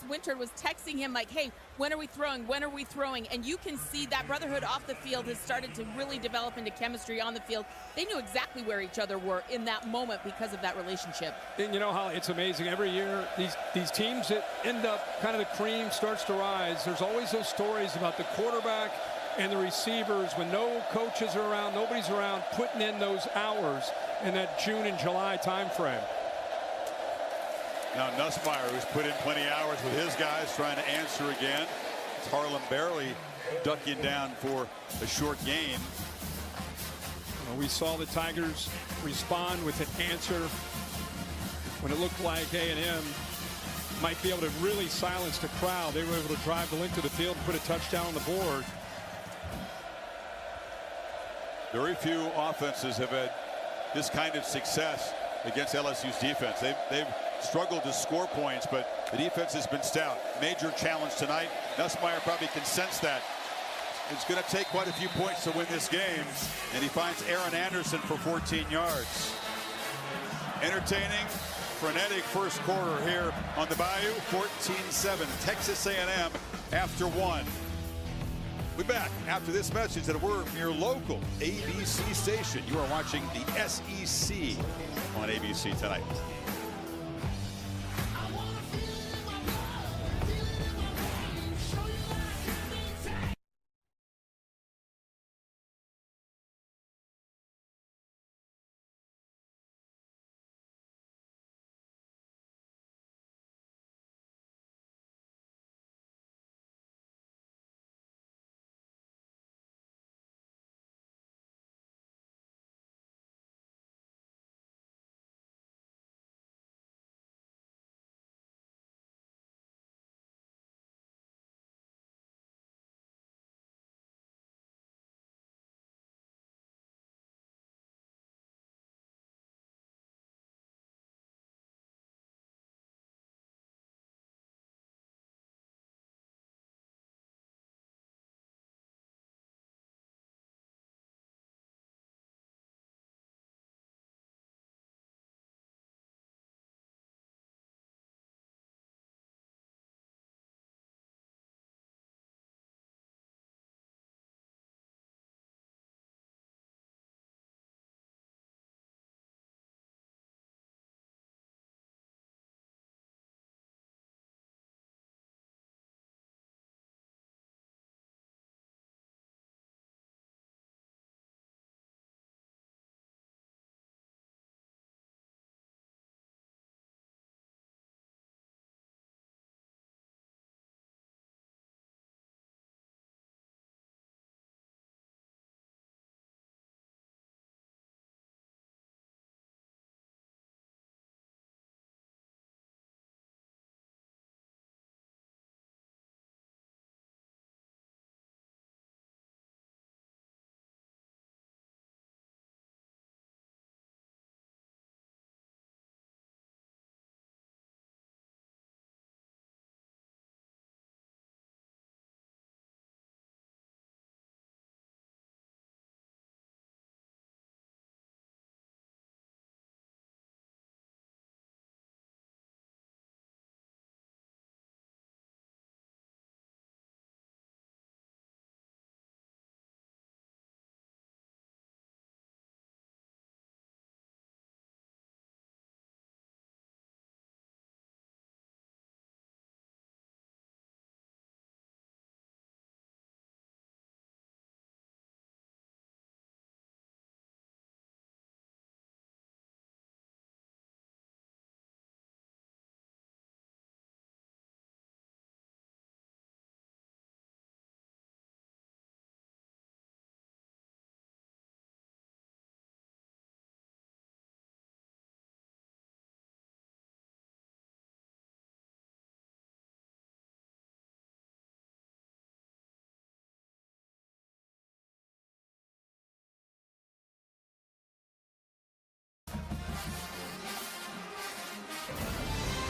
winter was texting him like, hey, when are we throwing? When are we throwing? And you can see that brotherhood off the field has started to really develop into chemistry on the field. They knew exactly where each other were in that moment because of that relationship. And you know, Holly, it's amazing. Every year, these teams that end up kind of the cream starts to rise. There's always those stories about the quarterback and the receivers when no coaches are around, nobody's around, putting in those hours in that June and July time frame. Now Nussmeier, who's put in plenty of hours with his guys, trying to answer again. It's Harlan barely ducking down for a short gain. Well, we saw the Tigers respond with an answer when it looked like A&M might be able to really silence the crowd, they were able to drive the length of the field and put a touchdown on the board. Very few offenses have had this kind of success against LSU's defense. They've struggled to score points, but the defense has been stout. Major challenge tonight. Nussmeier probably can sense that. It's going to take quite a few points to win this game, and he finds Aaron Anderson for 14 yards. Entertaining, frenetic first quarter here on the Bayou. 14-7, Texas A&M after one. We're back after this message that we're from your local ABC station. You are watching the SEC on ABC tonight.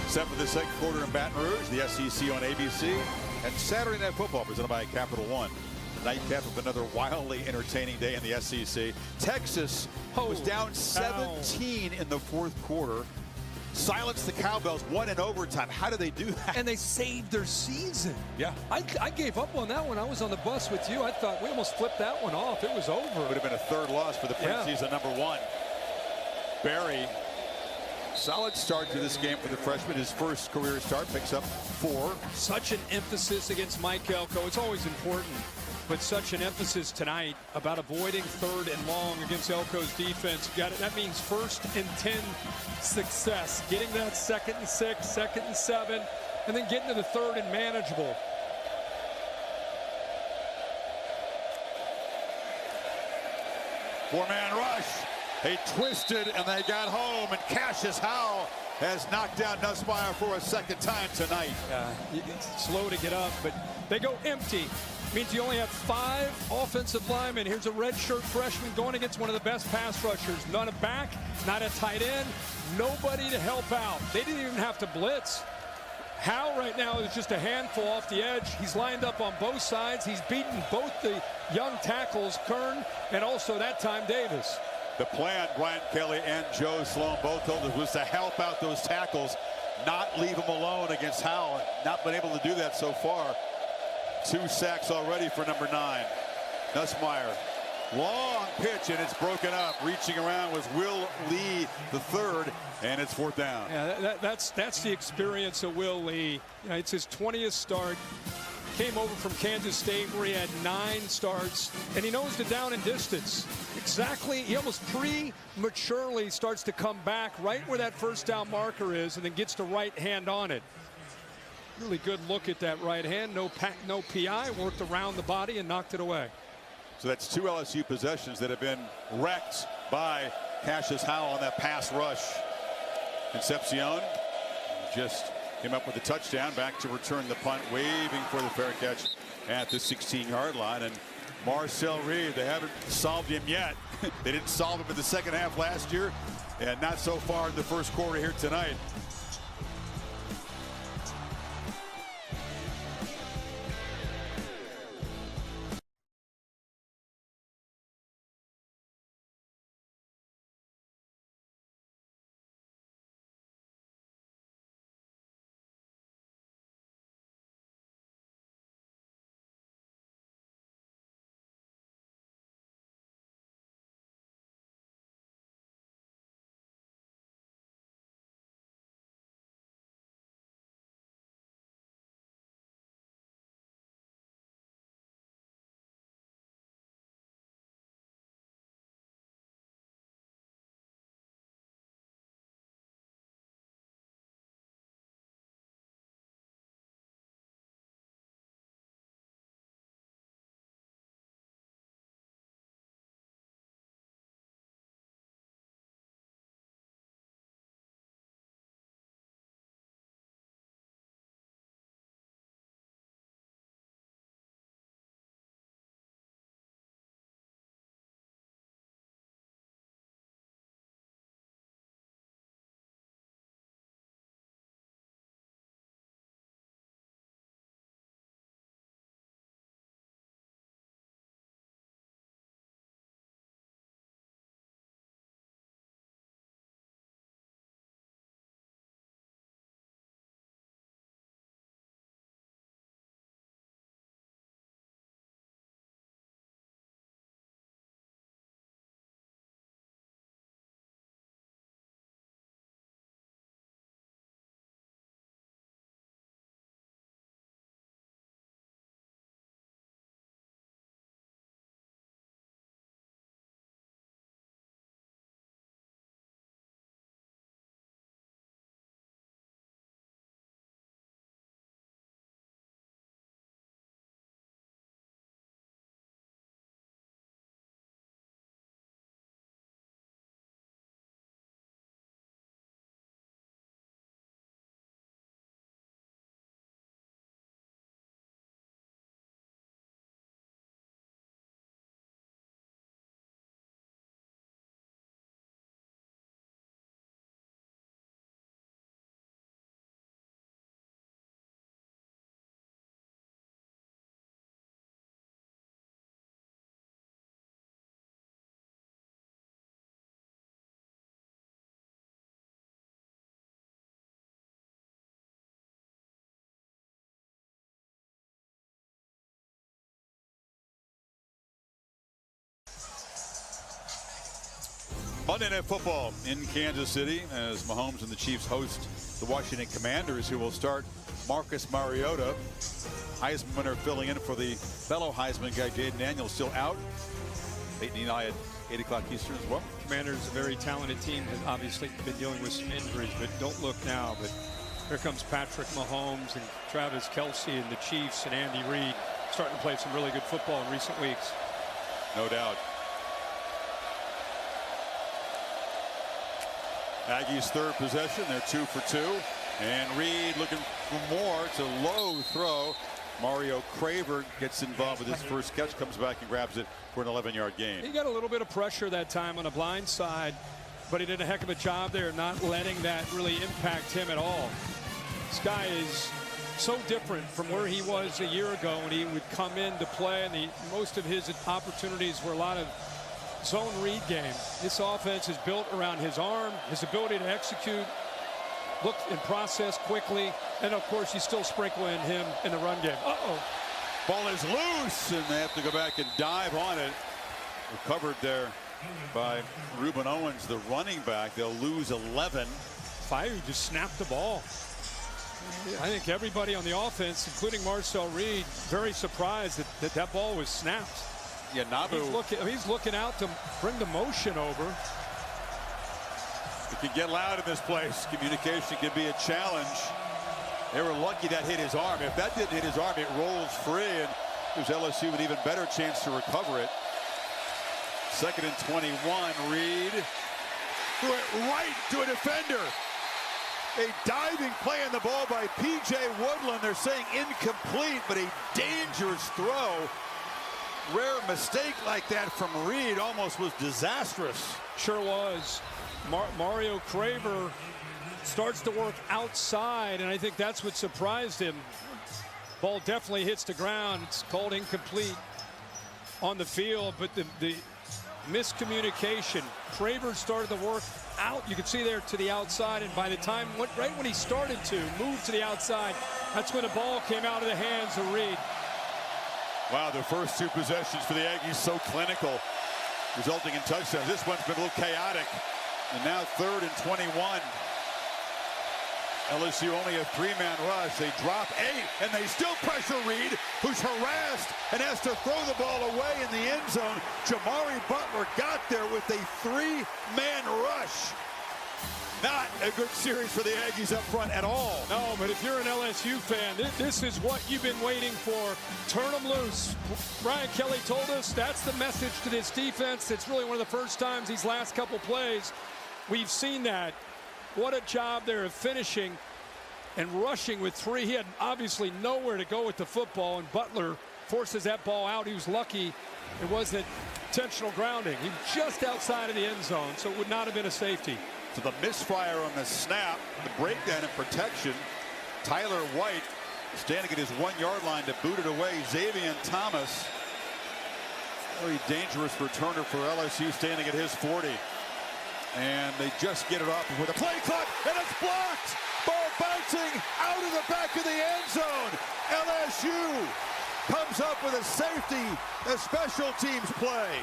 Set for the second quarter in Baton Rouge, the SEC on ABC, and Saturday Night Football presented by Capital One. Nightcap of another wildly entertaining day in the SEC. Texas was down 17 in the fourth quarter. Silenced the Cowbells, won in overtime. How do they do that? And they saved their season. Yeah. I gave up on that one. I was on the bus with you. I thought we almost flipped that one off. It was over. Would have been a third loss for the preseason number one. Barry, solid start to this game for the freshman. His first career start, picks up 4. Such an emphasis against Mike Elko. It's always important, but such an emphasis tonight about avoiding 3rd and long against Elko's defense. Got it. That means 1st and 10 success. Getting that 2nd and 6, 2nd and 7, and then getting to the 3rd and manageable. Four-man rush. They twisted and they got home, and Cassius Howell has knocked down Nussmeier for a second time tonight. It's slow to get up, but they go empty. Means you only have 5 offensive linemen. Here's a redshirt freshman going against one of the best pass rushers. Not a back, not a tight end, nobody to help out. They didn't even have to blitz. Howe right now is just a handful off the edge. He's lined up on both sides. He's beaten both the young tackles, Kern, and also that time Davis. The plan, Brian Kelly and Joe Sloan both told us, was to help out those tackles, not leave them alone against Howe. Not been able to do that so far. 2 sacks already for number 9. Nussmeier. Long pitch, and it's broken up. Reaching around was Will Lee, the third, and it's 4th down. Yeah, that's the experience of Will Lee. It's his 20th start. Came over from Kansas State where he had 9 starts, and he knows the down and distance. Exactly, he almost prematurely starts to come back right where that first down marker is, and then gets the right hand on it. Really good look at that right hand. No PI, worked around the body and knocked it away. So that's 2 LSU possessions that have been wrecked by Cassius Howe on that pass rush. Concepcion just came up with a touchdown, back to return the punt, waving for the fair catch at the 16-yard line. And Marcel Reed, they haven't solved him yet. They didn't solve him in the second half last year, and not so far in the first quarter here tonight. Monday Night Football in Kansas City as Mahomes and the Chiefs host the Washington Commanders, who will start Marcus Mariota. Heisman winner filling in for the fellow Heisman guy, Jaden Daniels, still out. Late Eli at 8 o'clock Eastern as well. Commanders, a very talented team, has obviously been dealing with some injuries, but don't look now. But here comes Patrick Mahomes and Travis Kelce and the Chiefs and Andy Reid starting to play some really good football in recent weeks. No doubt. Aggies' third possession. They're 2 for 2. And Reed looking for more. It's a low throw. Mario Craver gets involved with his first catch, comes back and grabs it for an 11-yard gain. He got a little bit of pressure that time on the blind side, but he did a heck of a job there not letting that really impact him at all. This guy is so different from where he was a year ago when he would come in to play, and most of his opportunities were a lot of zone read game. This offense is built around his arm, his ability to execute, look and process quickly, and of course you still sprinkle in him in the run game. Ball is loose, and they have to go back and dive on it. Recovered there by Reuben Owens, the running back. They'll lose 11. Fire just snapped the ball. I think everybody on the offense, including Marcel Reed, very surprised that that ball was snapped. Yeah, Nabu. He's looking out to bring the motion over. It can get loud in this place. Communication can be a challenge. They were lucky that hit his arm. If that didn't hit his arm, it rolls free, and gives LSU an even better chance to recover it. 2nd and 21. Reed threw it right to a defender. A diving play on the ball by P.J. Woodland. They're saying incomplete, but a dangerous throw. Rare mistake like that from Reed almost was disastrous. Sure was. Mario Craver starts to work outside, and I think that's what surprised him. Ball definitely hits the ground. It's called incomplete on the field, but the miscommunication. Craver started to work out. You can see there to the outside, and by the time, right when he started to move to the outside, that's when the ball came out of the hands of Reed. Wow, the first 2 possessions for the Aggies so clinical, resulting in touchdowns. This one's been a little chaotic. And now 3rd and 21. LSU only a 3-man rush. They drop 8, and they still pressure Reed, who's harassed and has to throw the ball away in the end zone. Jamari Butler got there with a 3-man rush. Not a good series for the Aggies up front at all. No, but if you're an LSU fan, this is what you've been waiting for. Turn them loose. Brian Kelly told us that's the message to this defense. It's really one of the first times these last couple plays we've seen that. What a job there of finishing and rushing with 3. He had obviously nowhere to go with the football, and Butler forces that ball out. He was lucky it wasn't intentional grounding. He was just outside of the end zone, so it would not have been a safety. So the misfire on the snap, the breakdown in protection. Tyler White standing at his 1-yard line to boot it away. Xavier Thomas, very dangerous returner for LSU, standing at his 40. And they just get it off with a play clock, and it's blocked. Ball bouncing out of the back of the end zone. LSU comes up with a safety, a special teams play.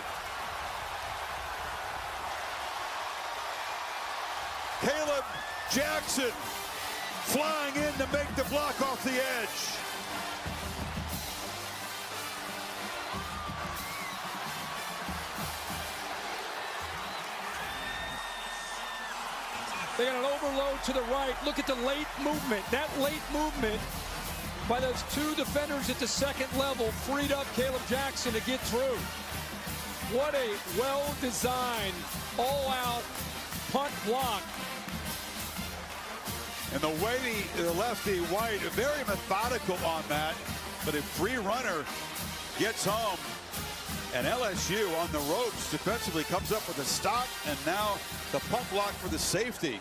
Caleb Jackson flying in to make the block off the edge. They got an overload to the right. Look at the late movement. That late movement by those 2 defenders at the 2nd level freed up Caleb Jackson to get through. What a well-designed, all-out punt block. And the way the lefty White, very methodical on that, but a free runner gets home. And LSU on the ropes defensively comes up with a stop, and now the punt block for the safety.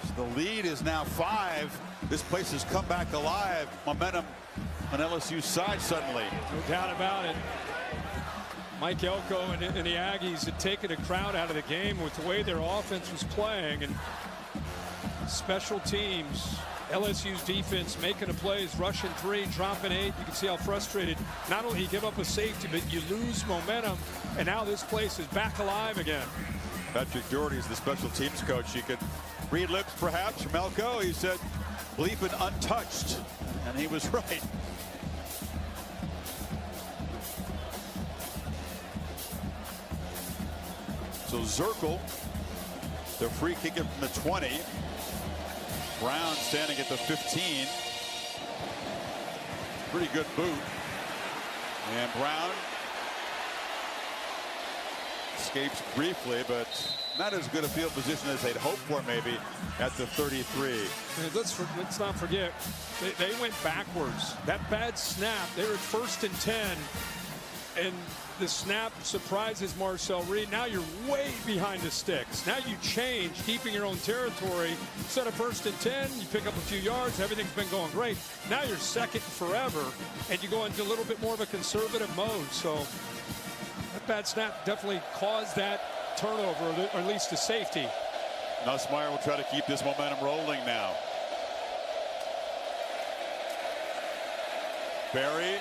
So the lead is now 5. This place has come back alive. Momentum on LSU's side suddenly. No doubt about it. Mike Elko and the Aggies had taken a crowd out of the game with the way their offense was playing, and special teams. LSU's defense making the plays, rushing 3, dropping 8. You can see how frustrated. Not only you give up a safety, but you lose momentum, and now this place is back alive again. Patrick Doherty is the special teams coach. You could read lips perhaps from Elko. He said, bleeping untouched, and he was right. So Zirkle, the free kick from the 20. Brown standing at the 15. Pretty good boot. And Brown escapes briefly, but not as good a field position as they'd hoped for maybe at the 33. And let's not forget, they went backwards. That bad snap, they were at 1st and 10, and the snap surprises Marcel Reed. Now you're way behind the sticks. Now you change, keeping your own territory. Instead of 1st and 10, you pick up a few yards. Everything's been going great. Now you're 2nd and forever, and you go into a little bit more of a conservative mode. So that bad snap definitely caused that turnover, or at least a safety. Nussmeier will try to keep this momentum rolling now. Barry,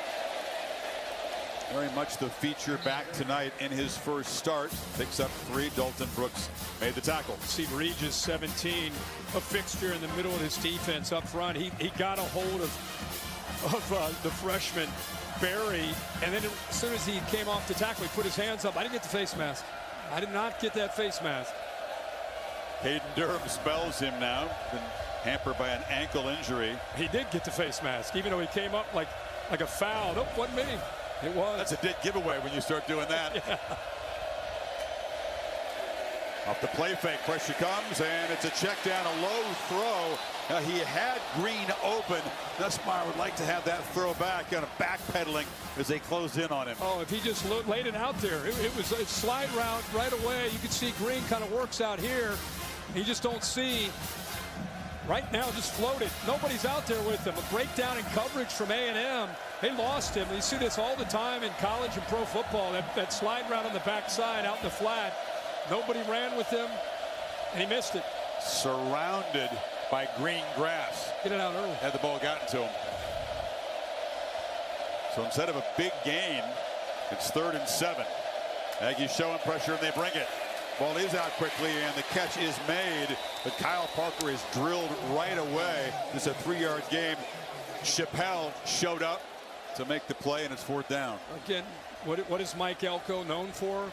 very much the feature back tonight in his first start. Picks up 3. Dalton Brooks made the tackle. See Regis, 17, a fixture in the middle of his defense up front. He got a hold of the freshman Barry, and then as soon as he came off the tackle, he put his hands up. I didn't get the face mask. I did not get that face mask. Hayden Durham spells him now. Been hampered by an ankle injury. He did get the face mask, even though he came up like a foul. Nope, wasn't me. It was. That's a dead giveaway when you start doing that. Yeah. Off the play fake, pressure comes, and it's a check down, a low throw. Now he had Green open. Nussmeier would like to have that throw back, kind of backpedaling as they closed in on him. Oh, if he just laid it out there, it was a slide route right away. You could see Green kind of works out here. You just don't see. Right now, just floated. Nobody's out there with him. A breakdown in coverage from A&M. They lost him. You see this all the time in college and pro football. That slide route on the backside out in the flat. Nobody ran with him, and he missed it. Surrounded by green grass. Get it out early. Had the ball gotten to him. So instead of a big gain, it's 3rd and 7. Aggies showing pressure, and they bring it. Ball is out quickly, and the catch is made, but Kyle Parker is drilled right away. It's a 3-yard game. Chappelle showed up to make the play, and it's 4th down. Again, what is Mike Elko known for?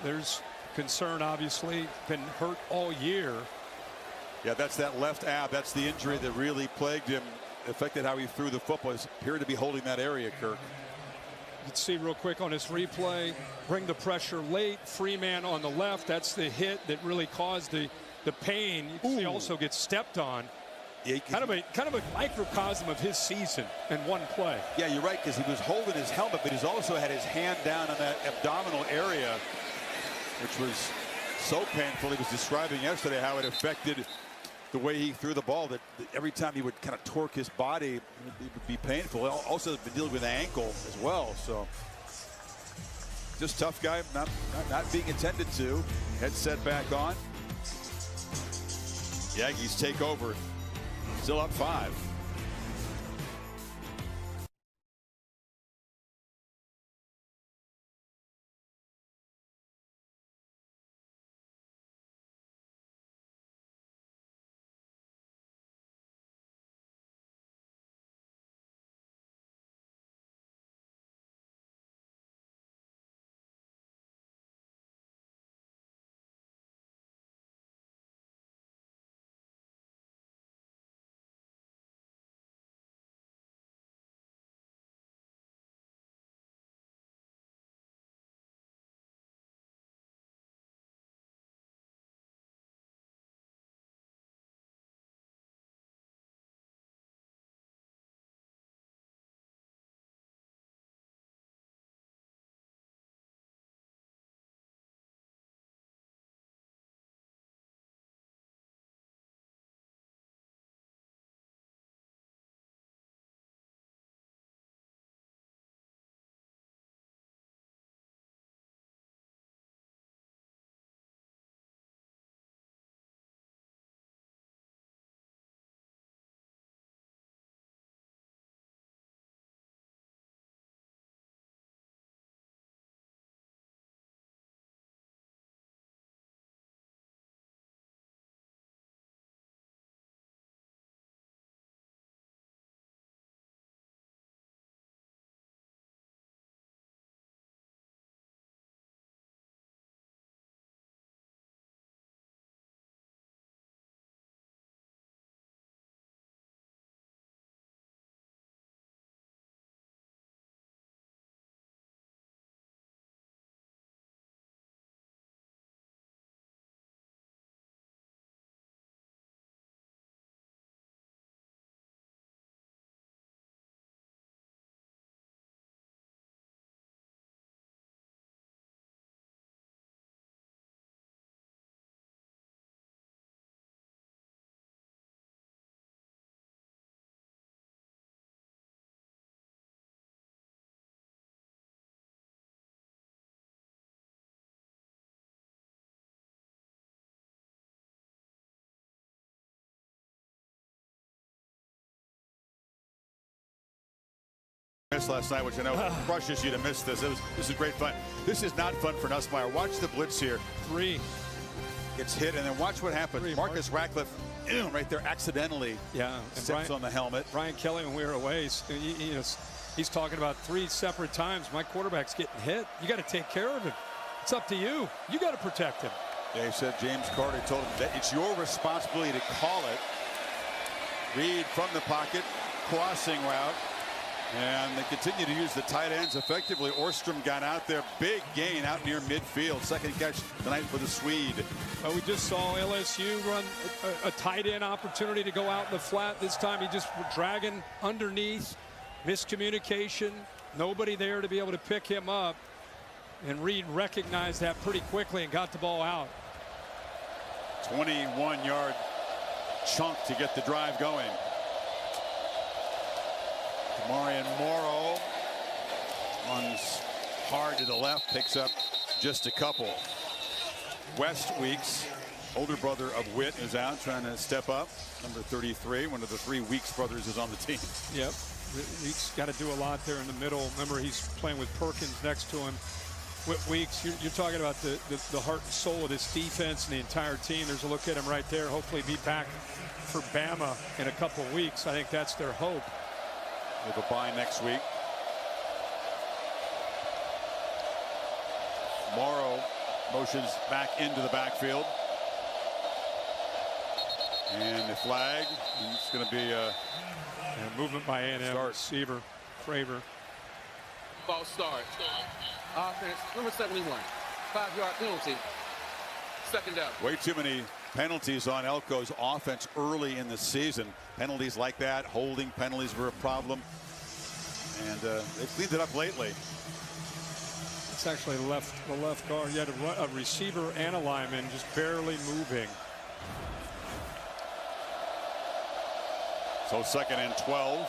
There's concern, obviously. Been hurt all year. Yeah, that's that left ab. That's the injury that really plagued him, affected how he threw the football. He appeared to be holding that area, Kirk. You can see real quick on his replay, bring the pressure late. Freeman on the left. That's the hit that really caused the pain. You can see also gets stepped on. Yeah, kind of a microcosm of his season in one play. Yeah, you're right, because he was holding his helmet, but he's also had his hand down on that abdominal area, which was so painful. He was describing yesterday how it affected the way he threw the ball, that every time he would kind of torque his body, it would be painful. Also been dealing with an ankle as well, so just tough guy, not being attended to. Headset back on. The Aggies take over, still up 5. twice last night, which I know crushes you to miss this. This is great fun. This is not fun for Nussmeier. Watch the blitz here. 3. Gets hit, and then watch what happens. Marcus Ratcliffe, right there, accidentally steps on the helmet. Brian Kelly, when we were away, he's talking about 3 separate times. My quarterback's getting hit. You got to take care of him. It's up to you. You got to protect him. Yeah, he said James Carter told him that it's your responsibility to call it. Reed from the pocket, crossing route. And they continue to use the tight ends effectively. Orstrom got out there, big gain out near midfield. Second catch tonight for the Swede. We just saw LSU run a tight end opportunity to go out in the flat. This time he just dragging underneath. Miscommunication. Nobody there to be able to pick him up. And Reed recognized that pretty quickly and got the ball out. 21-yard chunk to get the drive going. Marion Morrow runs hard to the left, picks up just a couple. West Weeks, older brother of Witt, is out trying to step up. Number 33, one of the 3 Weeks brothers, is on the team. Yep, Weeks got to do a lot there in the middle. Remember, he's playing with Perkins next to him. Weeks, you're talking about the heart and soul of this defense and the entire team. There's a look at him right there. Hopefully be back for Bama in a couple of weeks. I think that's their hope. With a bye next week. Morrow motions back into the backfield. And the flag. It's going to be a movement by A&M receiver, Craver. Ball start. Offense, number 71. 5-yard penalty. Second down. Way too many penalties on Elko's offense early in the season. Penalties like that, holding penalties were a problem. And they've cleaned it up lately. It's actually the left guard. You had a receiver and a lineman just barely moving. So 2nd and 12.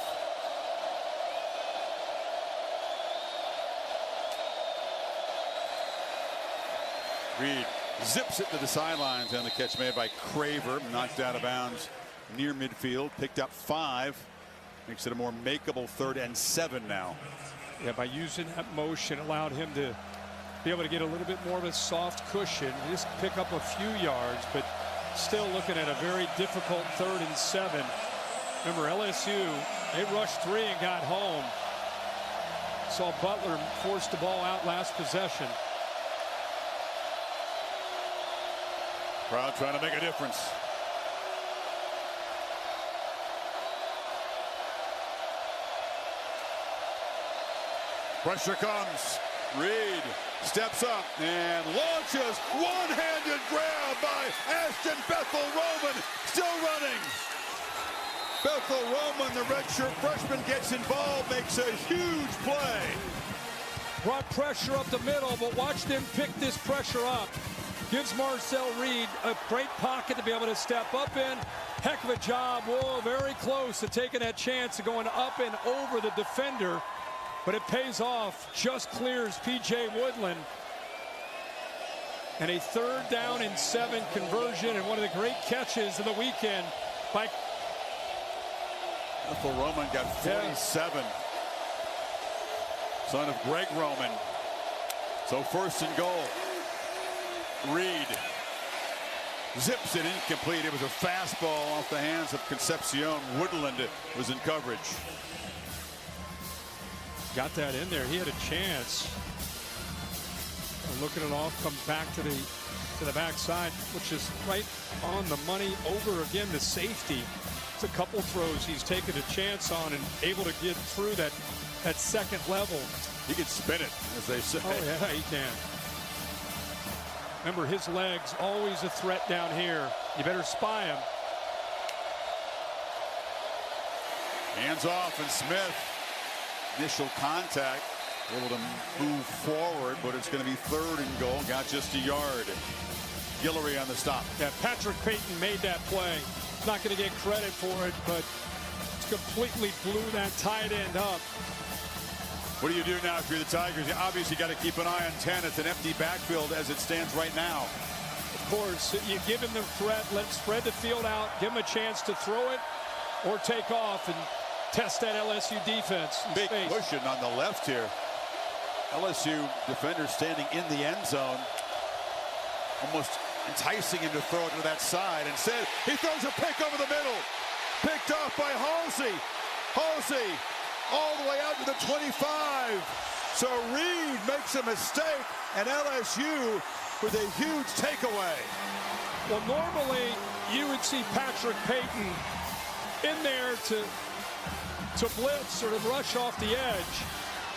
Reed zips it to the sidelines, and the catch made by Craver, knocked out of bounds near midfield, picked up 5, makes it a more makeable 3rd and 7 now. Yeah, by using that motion allowed him to be able to get a little bit more of a soft cushion, just pick up a few yards, but still looking at a very difficult 3rd and 7. Remember, LSU, they rushed 3 and got home. Saw Butler force the ball out last possession. Crowd trying to make a difference. Pressure comes. Reed steps up and launches. One-handed grab by Ashton Bethel-Roman. Still running. Bethel-Roman, the redshirt freshman, gets involved, makes a huge play. Brought pressure up the middle, but watch them pick this pressure up. Gives Marcel Reed a great pocket to be able to step up in. Heck of a job. Whoa, very close to taking that chance of going up and over the defender. But it pays off. Just clears P.J. Woodland. And a 3rd down and 7 conversion, and one of the great catches of the weekend by Bethel-Roman got 47. Son of Greg Roman. So 1st and goal. Reed zips it incomplete. It was a fastball off the hands of Concepcion. Woodland was in coverage. Got that in there. He had a chance. Looking it off, comes back to the backside, which is right on the money. Over again, the safety. It's a couple throws he's taken a chance on and able to get through that 2nd level. He can spin it, as they say. Oh yeah, he can. Remember, his legs always a threat down here. You better spy him. Hands off, and Smith, initial contact, able to move forward, but it's going to be 3rd and goal. Got just a yard. Guillory on the stop. Yeah, Patrick Payton made that play. Not going to get credit for it, but completely blew that tight end up. What do you do now if you're the Tigers? You obviously got to keep an eye on 10. It's an empty backfield as it stands right now. Of course, you give him the threat, let him spread the field out, give him a chance to throw it or take off. And test that LSU defense. Big cushion on the left here. LSU defender standing in the end zone, almost enticing him to throw it to that side. Instead, he throws a pick over the middle. Picked off by Halsey. Halsey all the way out to the 25. So Reed makes a mistake, and LSU with a huge takeaway. Well, normally you would see Patrick Payton in there to blitz or to rush off the edge.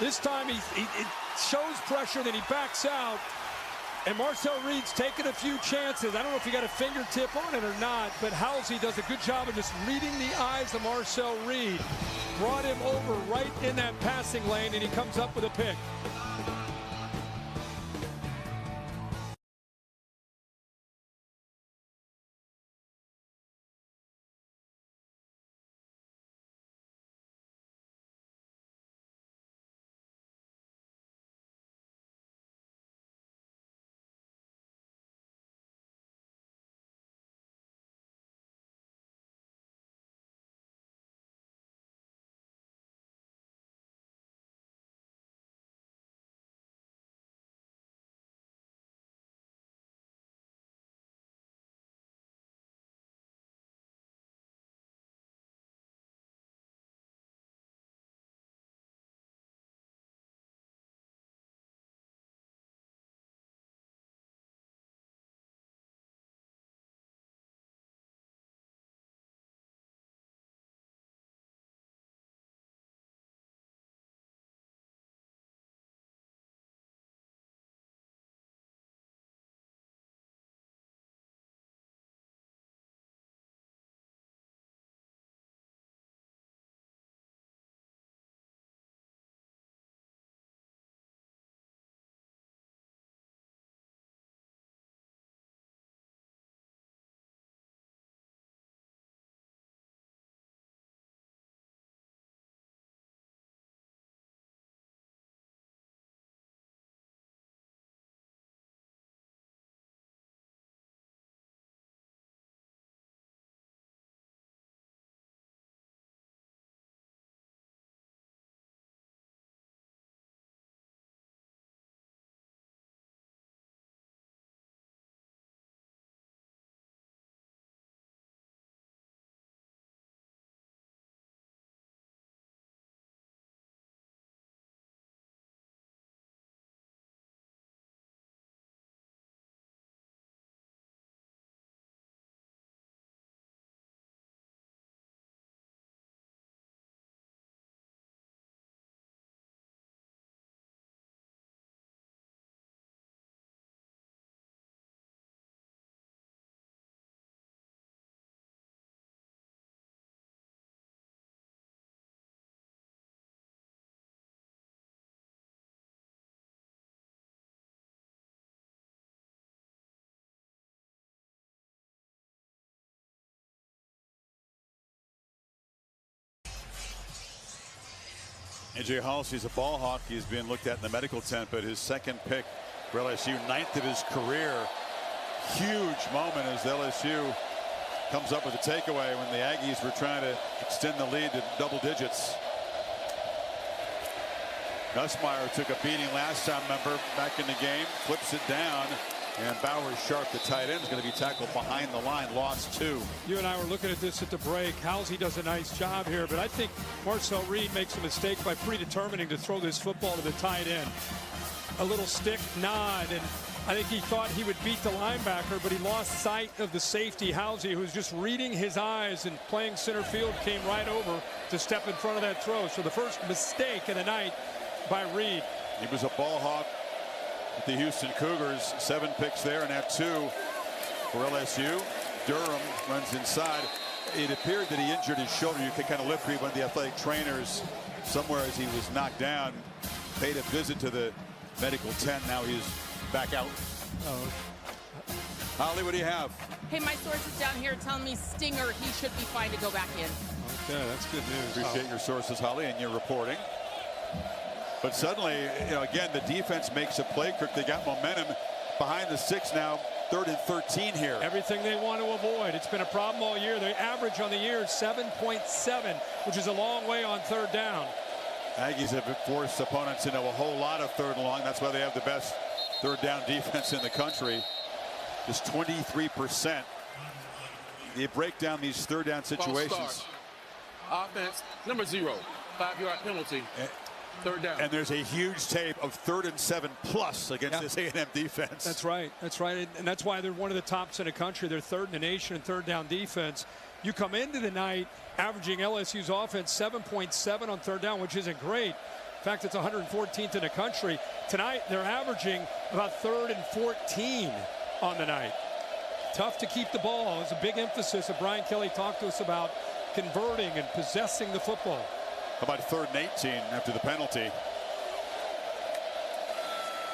This time he shows pressure, then he backs out. And Marcel Reed's taking a few chances. I don't know if he got a fingertip on it or not, but Halsey does a good job of just reading the eyes of Marcel Reed. Brought him over right in that passing lane, and he comes up with a pick. A.J. Halsey's a ball hawk. He's been looked at in the medical tent, but his second pick for LSU, 9th of his career. Huge moment as LSU comes up with a takeaway when the Aggies were trying to extend the lead to double digits. Nussmeier took a beating last time, remember, back in the game, flips it down, and Bowers Sharp, the tight end, is going to be tackled behind the line, lost 2. You and I were looking at this at the break. Halsey does a nice job here, but I think Marcel Reed makes a mistake by predetermining to throw this football to the tight end. A little stick nod, and I think he thought he would beat the linebacker, but he lost sight of the safety, Halsey, who was just reading his eyes and playing center field, came right over to step in front of that throw. So the first mistake of the night by Reed. He was a ball hawk with the Houston Cougars, 7 picks there, and that 2 for LSU. Durham runs inside. It appeared that he injured his shoulder. You could kind of lip read one of the athletic trainers somewhere as he was knocked down. Paid a visit to the medical tent. Now he's back out. Holly, what do you have? Hey, my sources down here telling me Stinger, he should be fine to go back in. Okay, that's good news. Appreciate your sources, Holly, and your reporting. But suddenly, again, the defense makes a play. Kirk, they got momentum behind the 6 now. 3rd and 13 here. Everything they want to avoid. It's been a problem all year. They average on the year 7.7, which is a long way on 3rd down. Aggies have forced opponents into a whole lot of 3rd and long. That's why they have the best 3rd down defense in the country. Just 23%. They break down these 3rd down situations. Offense, number 0, 5-yard penalty. 3rd down. And there's a huge tape of 3rd and 7 plus against this A&M defense. That's right. That's right. And that's why they're one of the tops in the country. They're 3rd in the nation in 3rd down defense. You come into the night averaging LSU's offense 7.7 on 3rd down, which isn't great. In fact, it's 114th in the country. Tonight, they're averaging about 3rd and 14 on the night. Tough to keep the ball. It's a big emphasis that Brian Kelly talked to us about, converting and possessing the football. How about 3rd and 18 after the penalty?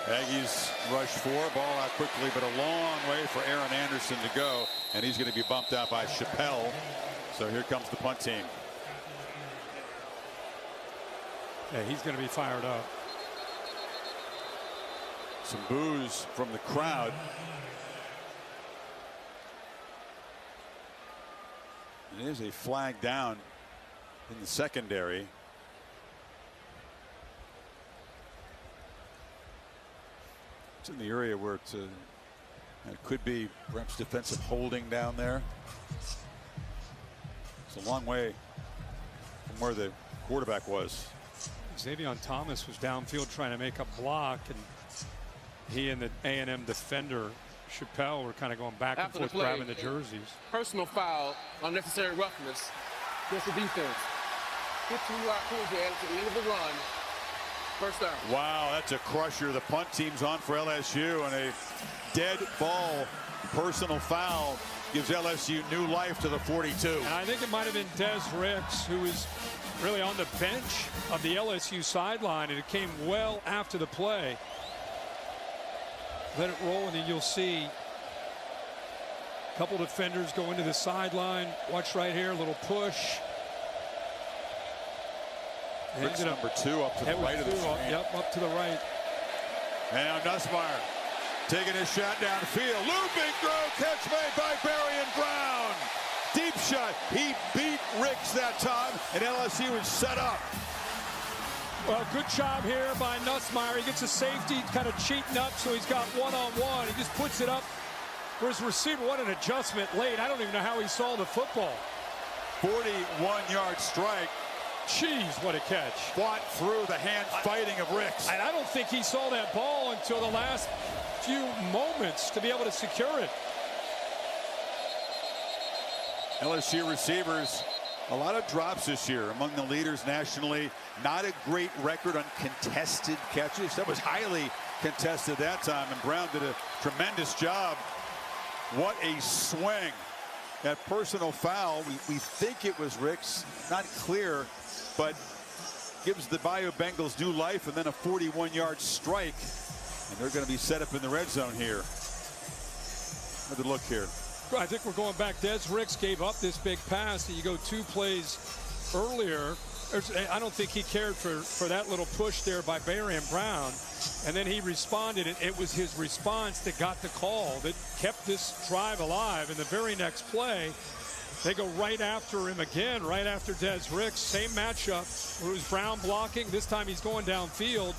Aggies rush 4, ball out quickly, but a long way for Aaron Anderson to go, and he's going to be bumped out by Chappelle. So here comes the punt team. Yeah, he's going to be fired up. Some boos from the crowd. It is a flag down in the secondary. It's in the area where it could be perhaps defensive holding down there. It's a long way from where the quarterback was. Xavier Thomas was downfield trying to make a block, and he and the A&M defender Chappelle were kind of going back and forth, grabbing the jerseys. Personal foul, unnecessary roughness against the defense. 15-yard penalty added to the end of the run. 1st down. Wow, that's a crusher. The punt team's on for LSU, and a dead ball personal foul gives LSU new life to the 42. And I think it might have been Des Ricks, who was really on the bench of the LSU sideline, and it came well after the play. Let it roll, and then you'll see a couple defenders go into the sideline. Watch right here, a little push. Ricks number 2 up to the right of the screen. Yep, up to the right. And now Nussmeier taking a shot downfield. Looping throw, catch made by Berrien Brown. Deep shot. He beat Ricks that time, and LSU is set up. Well, good job here by Nussmeier. He gets a safety, kind of cheating up, so he's got one-on-one. He just puts it up for his receiver. What an adjustment late. I don't even know how he saw the football. 41-yard strike. Jeez, what a catch. Fought through the hand fighting of Ricks. And I don't think he saw that ball until the last few moments to be able to secure it. LSU receivers, a lot of drops this year, among the leaders nationally. Not a great record on contested catches. That was highly contested that time, and Brown did a tremendous job. What a swing. That personal foul, we think it was Ricks, not clear, but gives the Bayou Bengals new life, and then a 41-yard strike, and they're going to be set up in the red zone here. Another look here. I think we're going back. Des Ricks gave up this big pass, and you go 2 plays earlier. I don't think he cared for that little push there by Berrien Brown, and then he responded, and it was his response that got the call that kept this drive alive. In the very next play, they go right after him again, right after Des Ricks. Same matchup. It was Brown blocking. This time he's going downfield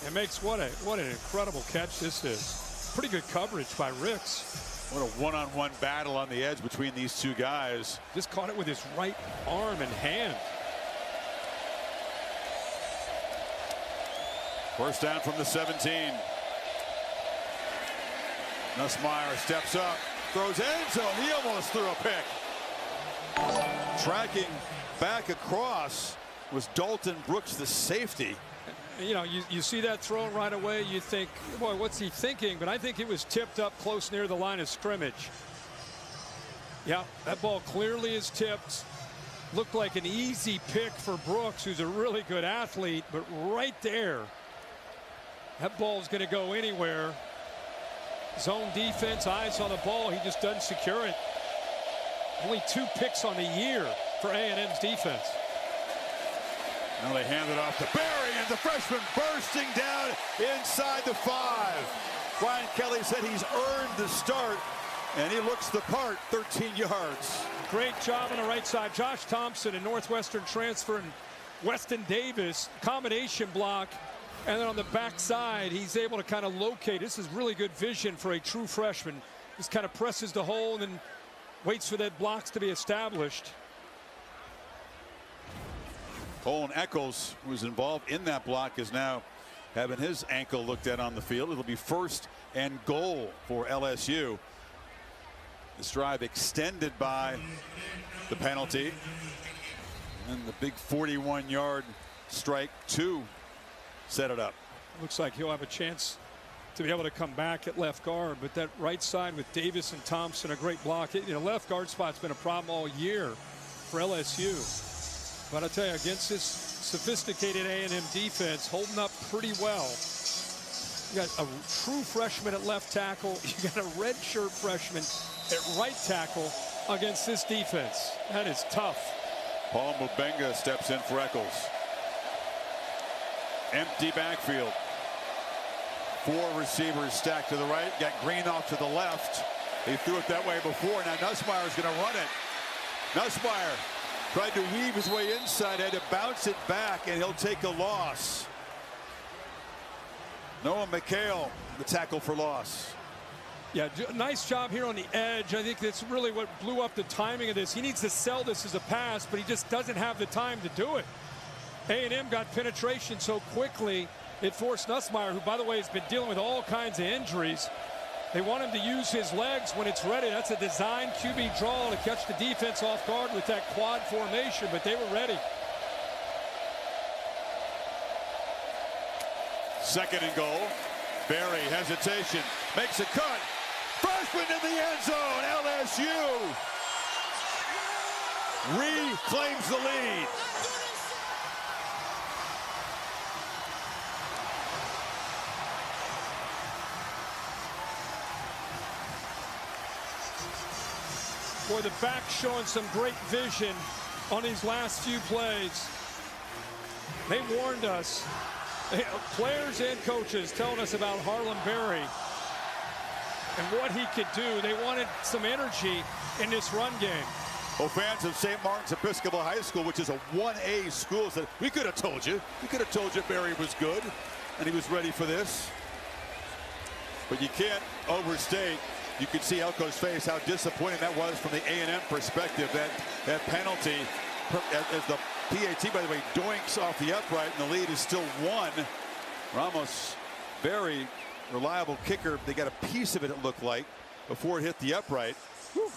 and makes what an incredible catch this is. Pretty good coverage by Ricks. What a one-on-one battle on the edge between these two guys. Just caught it with his right arm and hand. First down from the 17. Nussmeier steps up, throws end zone. He almost threw a pick. Tracking back across was Dalton Brooks, the safety. You know, you see that thrown right away, you think, boy, what's he thinking? But I think it was tipped up close near the line of scrimmage. Yeah, that ball clearly is tipped. Looked like an easy pick for Brooks, who's a really good athlete, but right there, that ball's going to go anywhere. Zone defense, eyes on the ball. He just doesn't secure it. Only 2 picks on the year for A&M's defense. Now they hand it off to Berrien, the freshman bursting down inside the 5. Brian Kelly said he's earned the start, and he looks the part, 13 yards. Great job on the right side. Josh Thompson, a Northwestern transfer, and Weston Davis, combination block. And then on the backside, he's able to kind of locate. This is really good vision for a true freshman. Just kind of presses the hole and then waits for that blocks to be established. Colin Eccles, who's involved in that block, is now having his ankle looked at on the field. It'll be 1st and goal for LSU. This drive extended by the penalty. And the big 41-yard strike to set it up. Looks like he'll have a chance to be able to come back at left guard, but that right side with Davis and Thompson, a great block. Left guard spot's been a problem all year for LSU. But I tell you, against this sophisticated A&M defense, holding up pretty well. You got a true freshman at left tackle. You got a redshirt freshman at right tackle against this defense. That is tough. Paul Mubenga steps in for Eccles. Empty backfield. 4 receivers stacked to the right. Got Green off to the left. He threw it that way before. Now Nussmeier's going to run it. Nussmeier tried to weave his way inside, had to bounce it back, and he'll take a loss. Noah McHale, the tackle for loss. Yeah, nice job here on the edge. I think that's really what blew up the timing of this. He needs to sell this as a pass, but he just doesn't have the time to do it. A&M got penetration so quickly, it forced Nussmeier, who, by the way, has been dealing with all kinds of injuries. They want him to use his legs when it's ready. That's a design QB draw to catch the defense off guard with that quad formation, but they were ready. 2nd and goal. Berry, hesitation, makes a cut. Freshman in the end zone. LSU reclaims the lead. Boy, the back showing some great vision on these last few plays. They warned us, players and coaches telling us about Harlem Berry and what he could do. They wanted some energy in this run game. Well, fans of St. Martin's Episcopal High School, which is a 1A school, said, we could have told you. We could have told you Berry was good, and he was ready for this. But you can't overstate. You could see Elko's face, how disappointing that was from the A&M perspective. That penalty, as the PAT, by the way, doinks off the upright, and the lead is still 1. Ramos, very reliable kicker. They got a piece of it, it looked like, before it hit the upright. Whew.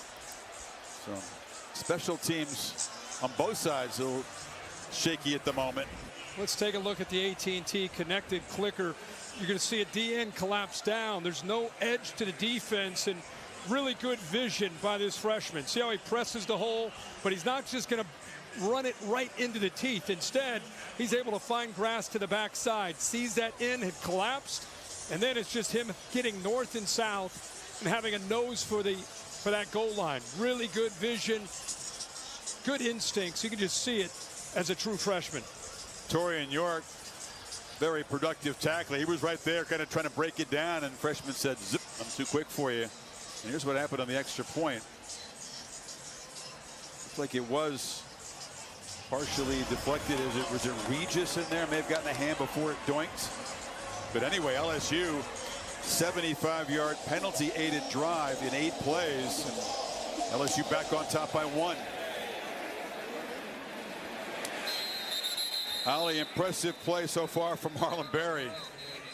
So special teams on both sides a little shaky at the moment. Let's take a look at the AT&T connected clicker. You're going to see a DN collapse down. There's no edge to the defense, and really good vision by this freshman. See how he presses the hole, but he's not just going to run it right into the teeth. Instead, he's able to find grass to the backside, sees that in, had collapsed, and then it's just him getting north and south and having a nose for that goal line. Really good vision, good instincts. You can just see it as a true freshman. Torian York, very productive tackler. He was right there kind of trying to break it down, and freshman said, zip, I'm too quick for you. And here's what happened on the extra point. Looks like it was partially deflected. Was it Regis in there? May have gotten a hand before it doinked. But anyway, LSU, 75-yard penalty-aided drive in 8 plays. And LSU back on top by 1. Holly, impressive play so far from Harlem Berry.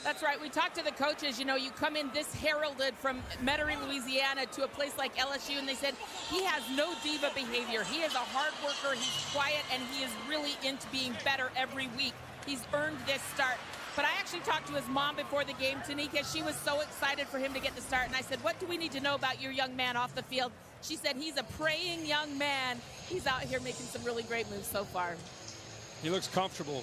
That's right. We talked to the coaches. You know, you come in this heralded from Metairie, Louisiana to a place like LSU, and they said he has no diva behavior. He is a hard worker. He's quiet, and he is really into being better every week. He's earned this start. But I actually talked to his mom before the game, Tanika. She was so excited for him to get the start, and I said, what do we need to know about your young man off the field? She said he's a praying young man. He's out here making some really great moves so far. He looks comfortable.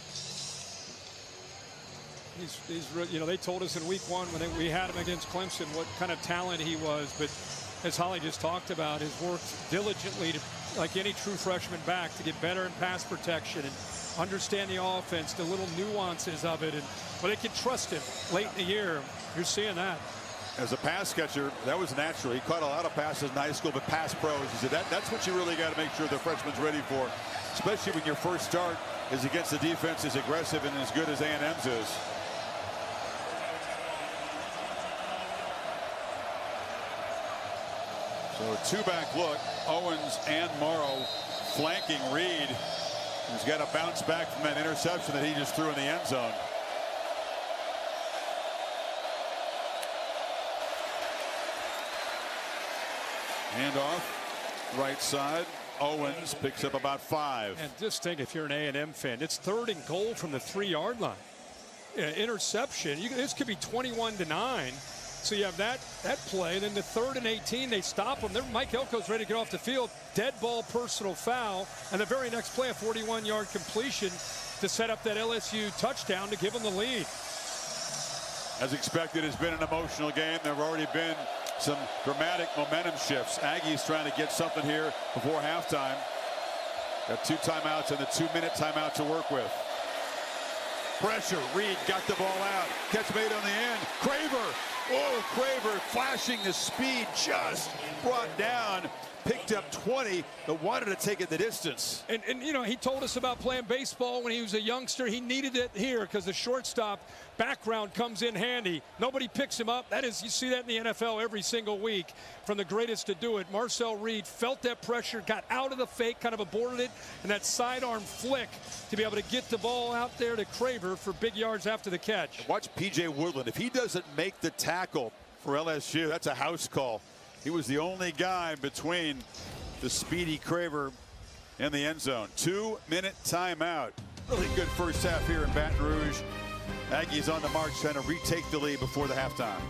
You know, they told us in week 1 when we had him against Clemson what kind of talent he was. But as Holly just talked about, has worked diligently, like any true freshman back, to get better in pass protection and understand the offense, the little nuances of it. And well, they can trust him late in the year. You're seeing that. As a pass catcher, that was natural. He caught a lot of passes in high school, but pass pros, he said that's what you really got to make sure the freshman's ready for, especially when your first start is against a defense as aggressive and as good as A&M's is. So a two-back look, Owens and Morrow flanking Reed, who's got to bounce back from that interception that he just threw in the end zone. Handoff, right side. Owens picks up about 5. And just think, if you're an A&M fan, it's 3rd and goal from the 3-yard line. Interception. This could be 21-9. So you have that play, and then the 3rd and 18, they stop him. Mike Elko's ready to get off the field. Dead ball, personal foul, and the very next play, a 41-yard completion to set up that LSU touchdown to give them the lead. As expected, it's been an emotional game. There have already been some dramatic momentum shifts. Aggies trying to get something here before halftime. Got 2 timeouts and the 2-minute timeout to work with. Pressure. Reed got the ball out. Catch made on the end. Craver. Oh, Craver flashing the speed, just brought down. Picked up 20, but wanted to take it the distance. And you know, he told us about playing baseball when he was a youngster. He needed it here because the shortstop background comes in handy. Nobody picks him up. That is, you see that in the NFL every single week from the greatest to do it. Marcel Reed felt that pressure, got out of the fake, kind of aborted it, and that sidearm flick to be able to get the ball out there to Craver for big yards after the catch. Watch P.J. Woodland. If he doesn't make the tackle for LSU, that's a house call. He was the only guy between the speedy Craver and the end zone. 2-minute timeout. Really good first half here in Baton Rouge. Aggies on the march, trying to retake the lead before the halftime.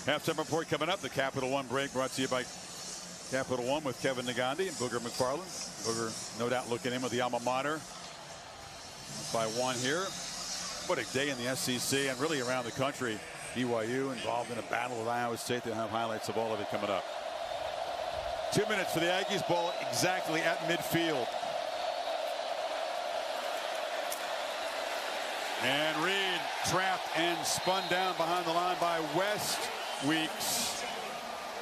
Halftime report coming up. The Capital One break brought to you by Capital One with Kevin Nagandi and Booger McFarland. Booger, no doubt, looking in with the alma mater. By one here. What a day in the SEC and really around the country. BYU involved in a battle with Iowa State. They'll have highlights of all of it coming up. 2 minutes for the Aggies. Ball exactly at midfield. And Reed trapped and spun down behind the line by West Weeks.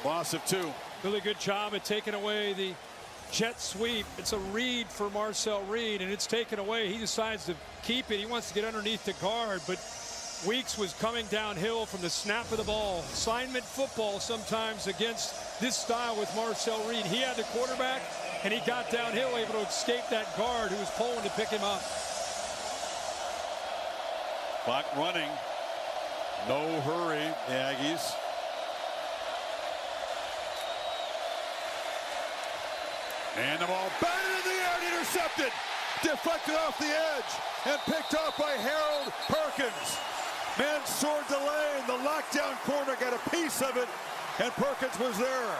Loss of 2. Really good job at taking away the jet sweep. It's a read for Marcel Reed, and it's taken away. He decides to keep it. He wants to get underneath the guard, but Weeks was coming downhill from the snap of the ball. Assignment football sometimes against this style with Marcel Reed. He had the quarterback, and he got downhill, able to escape that guard who was pulling to pick him up. Clock running. No hurry, the Aggies. And the ball batted in the air and intercepted. Deflected off the edge and picked off by Harold Perkins. Mansour Delane, the lockdown corner, got a piece of it, and Perkins was there.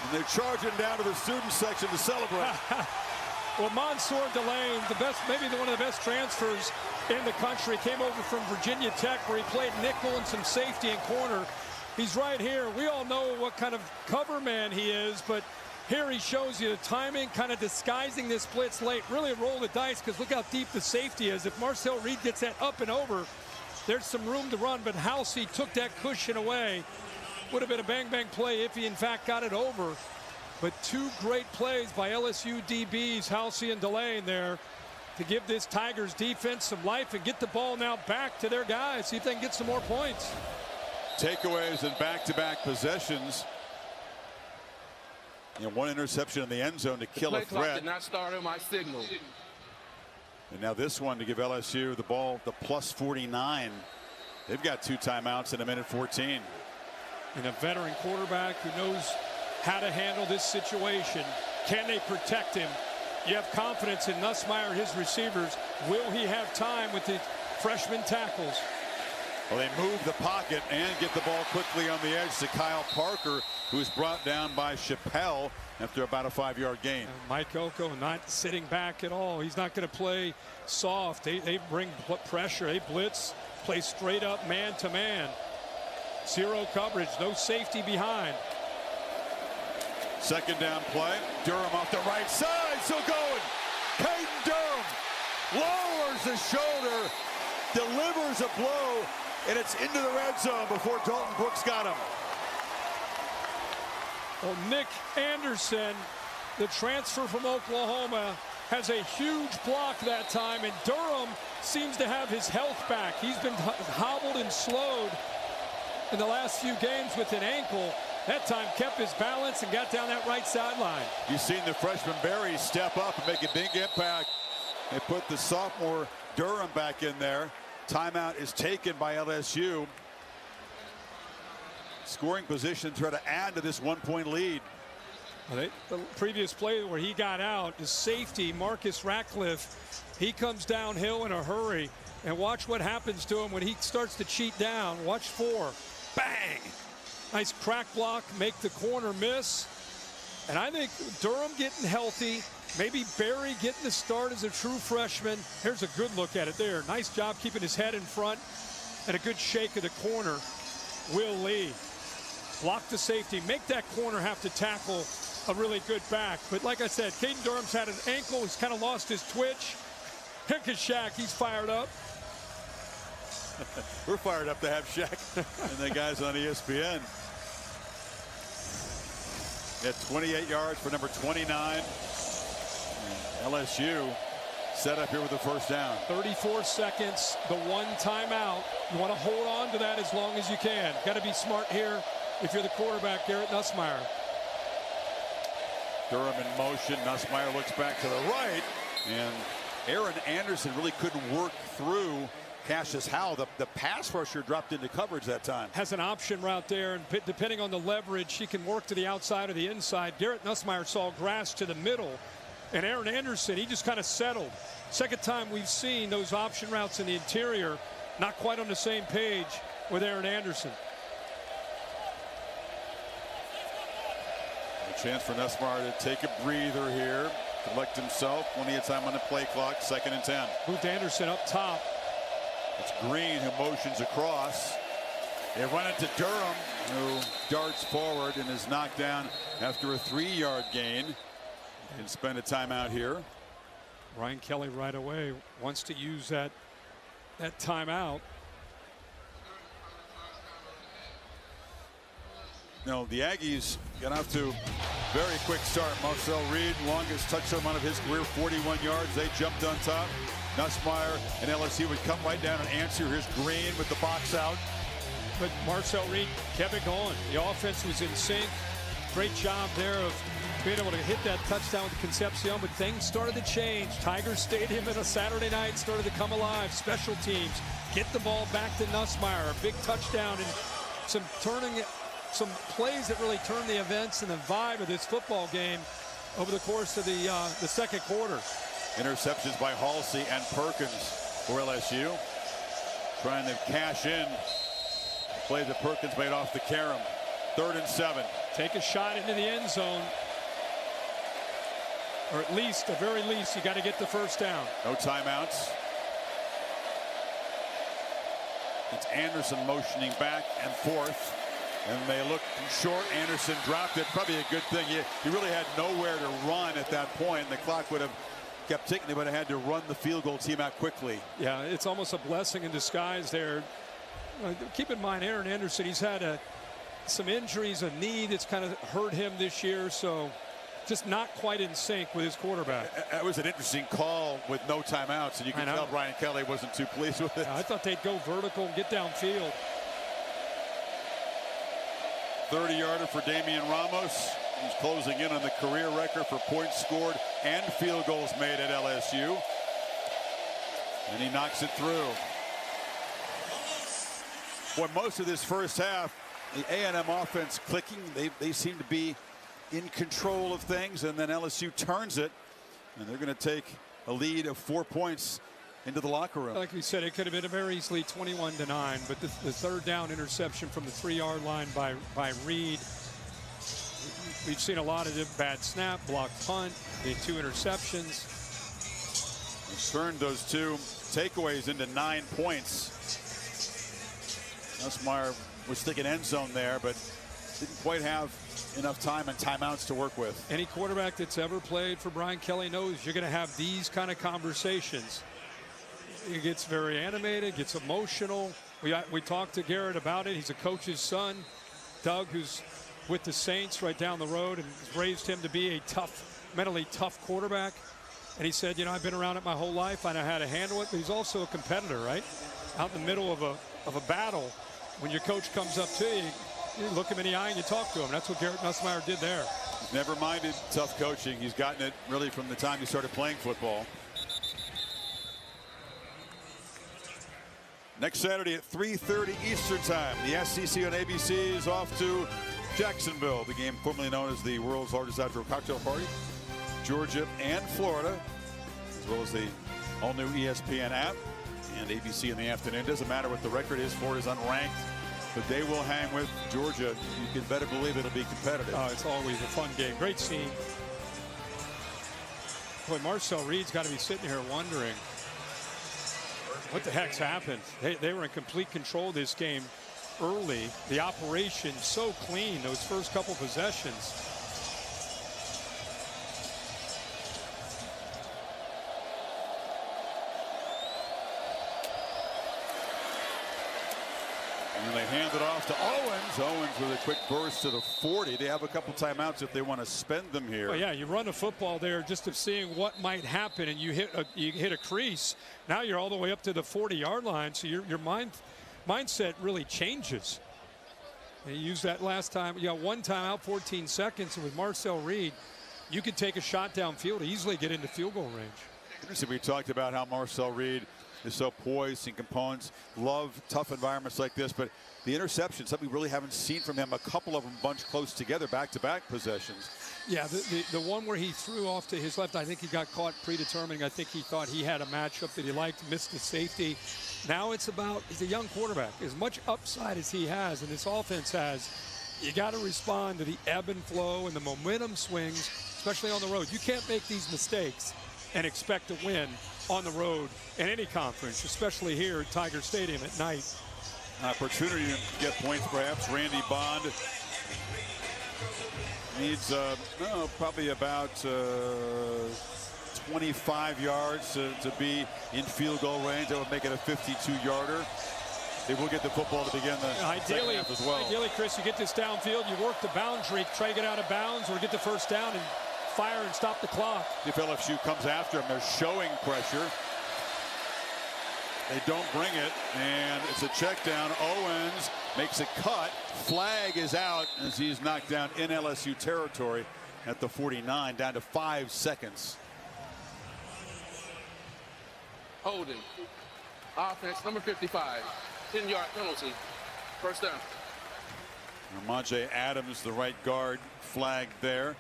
And they're charging down to the student section to celebrate. Well, Mansour Delane, maybe one of the best transfers in the country, came over from Virginia Tech where he played nickel and some safety and corner. He's right here. We all know what kind of cover man he is, but here he shows you the timing, kind of disguising this blitz late. Really a roll the dice because look how deep the safety is. If Marcel Reed gets that up and over, there's some room to run, but Halsey took that cushion away. Would have been a bang-bang play if he, in fact, got it over. But 2 great plays by LSU DBs, Halsey and Delane there, to give this Tigers defense some life and get the ball now back to their guys, see if they can get some more points. Takeaways and back-to-back possessions. One interception in the end zone to kill a threat. Play clock did not start on my signal. And now this one to give LSU the ball, the plus 49. They've got 2 timeouts in 1:14. And a veteran quarterback who knows how to handle this situation. Can they protect him? You have confidence in Nussmeier and his receivers. Will he have time with the freshman tackles? Well, they move the pocket and get the ball quickly on the edge to Kyle Parker, who's brought down by Chappelle after about a 5-yard gain. Mike Elko not sitting back at all. He's not going to play soft. They bring pressure. They blitz, play straight up man-to-man. 0 coverage, no safety behind. Second down play. Durham off the right side, still going. Caden Durham lowers the shoulder, delivers a blow, and it's into the red zone before Dalton Brooks got him. Well, Nick Anderson, the transfer from Oklahoma, has a huge block that time, and Durham seems to have his health back. He's been hobbled and slowed in the last few games with an ankle. That time kept his balance and got down that right sideline. You've seen the freshman Berry step up and make a big impact. They put the sophomore Durham back in there. Timeout is taken by LSU. Scoring position to try to add to this 1-point lead. The previous play where he got out, the safety, Marcus Ratcliffe, he comes downhill in a hurry. And watch what happens to him when he starts to cheat down. Watch 4. Bang! Nice crack block, make the corner miss. And I think Durham getting healthy, maybe Berry getting the start as a true freshman. Here's a good look at it there. Nice job keeping his head in front and a good shake of the corner. Will Lee block the safety, make that corner have to tackle a really good back. But like I said, Caden Durham's had an ankle. He's kind of lost his twitch. Heck is Shaq, he's fired up. We're fired up to have Shaq and the guys on ESPN. At 28 yards for number 29. And LSU set up here with the first down. 34 seconds, the 1 timeout. You want to hold on to that as long as you can. Got to be smart here if you're the quarterback, Garrett Nussmeier. Durham in motion. Nussmeier looks back to the right. And Aaron Anderson really couldn't work through Cassius Howell. The pass rusher dropped into coverage that time. Has an option route there, and depending on the leverage, he can work to the outside or the inside. Garrett Nussmeier saw grass to the middle, and Aaron Anderson, he just kind of settled. Second time we've seen those option routes in the interior. not quite on the same page with Aaron Anderson. A chance for Nussmeier to take a breather here, collect himself. Plenty of time on the play clock. 2nd and 10. Moved Anderson up top. It's Green who motions across. They run it to Durham, who darts forward and is knocked down after a 3-yard gain. Can spend a timeout here. Brian Kelly right away wants to use that timeout. No, the Aggies got off to a very quick start. Marcel Reed, longest touchdown run of his career, 41 yards. They jumped on top. Nussmeier and LSU would come right down and answer. Here's Green with the box out. But Marcel Reed kept it going. The offense was in sync. Great job there of being able to hit that touchdown with Concepcion, but things started to change. Tiger Stadium on a Saturday night started to come alive. Special teams get the ball back to Nussmeier. A big touchdown and some plays that really turned the events and the vibe of this football game over the course of the second quarter. Interceptions by Halsey and Perkins for LSU. Trying to cash in. Play that Perkins made off the carom. 3rd and 7. Take a shot into the end zone. Or at least, at very least, you got to get the first down. No timeouts. It's Anderson motioning back and forth. And they look short. Anderson dropped it. Probably a good thing. He really had nowhere to run at that point. The clock would have kept ticking. They would have had to run the field goal team out quickly. Yeah, it's almost a blessing in disguise there. Keep in mind, Aaron Anderson, he's had some injuries, a knee that's kind of hurt him this year, so just not quite in sync with his quarterback. That was an interesting call with no timeouts, and you can tell Brian Kelly wasn't too pleased with it. I thought they'd go vertical and get downfield. 30-yarder for Damian Ramos. He's closing in on the career record for points scored and field goals made at LSU. And he knocks it through. Boy, most of this first half, the A&M offense clicking. They seem to be in control of things, and then LSU turns it, and they're going to take a lead of 4 points into the locker room. Like we said, it could have been very easily 21-9, but the 3rd down interception from the 3-yard line by Reed. We've seen a lot of bad snap, blocked punt, the 2 interceptions. He's turned those 2 takeaways into 9 points. Nussmeier was thinking end zone there, but didn't quite have enough time and timeouts to work with. Any quarterback that's ever played for Brian Kelly knows you're going to have these kind of conversations. He gets very animated, gets emotional. We talked to Garrett about it. He's a coach's son, Doug, who's with the Saints right down the road and has raised him to be a mentally tough quarterback. And he said, I've been around it my whole life. I know how to handle it. But he's also a competitor, right? Out in the middle of a battle, when your coach comes up to you, you look him in the eye and you talk to him. That's what Garrett Nussmeier did there. He's never minded tough coaching. He's gotten it really from the time he started playing football. Next Saturday at 3:30 Eastern Time, the SEC on ABC is off to Jacksonville, the game formerly known as the world's largest outdoor cocktail party. Georgia and Florida, as well as the all-new ESPN app and ABC in the afternoon. Doesn't matter what the record is. Florida's unranked, but they will hang with Georgia. You can better believe it'll be competitive. It's always a fun game. Great scene. Boy, Marcel Reed's got to be sitting here wondering what the heck's happened. They were in complete control of this game early. The operation so clean, those first couple possessions. And they hand it off to Owens. Owens with a quick burst to the 40. They have a couple timeouts if they want to spend them here. Well, yeah, you run a football there just of seeing what might happen, and you hit a crease. Now you're all the way up to the 40-yard line, so your mindset really changes. They used that last time. You got one time out, 14 seconds, and with Marcel Reed, you could take a shot downfield, easily get into field goal range. Interesting. We talked about how Marcel Reed is so poised and components. Love tough environments like this, but the interception, something we really haven't seen from him. A couple of them bunched close together, back-to-back possessions. Yeah, the one where he threw off to his left, I think he got caught predetermining. I think he thought he had a matchup that he liked, missed the safety. Now it's about, he's a young quarterback. As much upside as he has and this offense has, you got to respond to the ebb and flow and the momentum swings, especially on the road. You can't make these mistakes and expect to win on the road in any conference, especially here at Tiger Stadium at night. Opportunity to get points, perhaps. Randy Bond needs probably about 25 yards to be in field goal range. That would make it a 52-yarder. They will get the football to begin the second half as well. Ideally, Chris, you get this downfield, you work the boundary, try to get out of bounds or get the first down and fire and stop the clock. If LSU comes after them, they're showing pressure. They don't bring it, and it's a check down. Owens makes a cut. Flag is out as he's knocked down in LSU territory at the 49, down to 5 seconds. Holding. Offense, number 55. 10-yard penalty. First down. Ramondre Adams, the right guard, flagged there.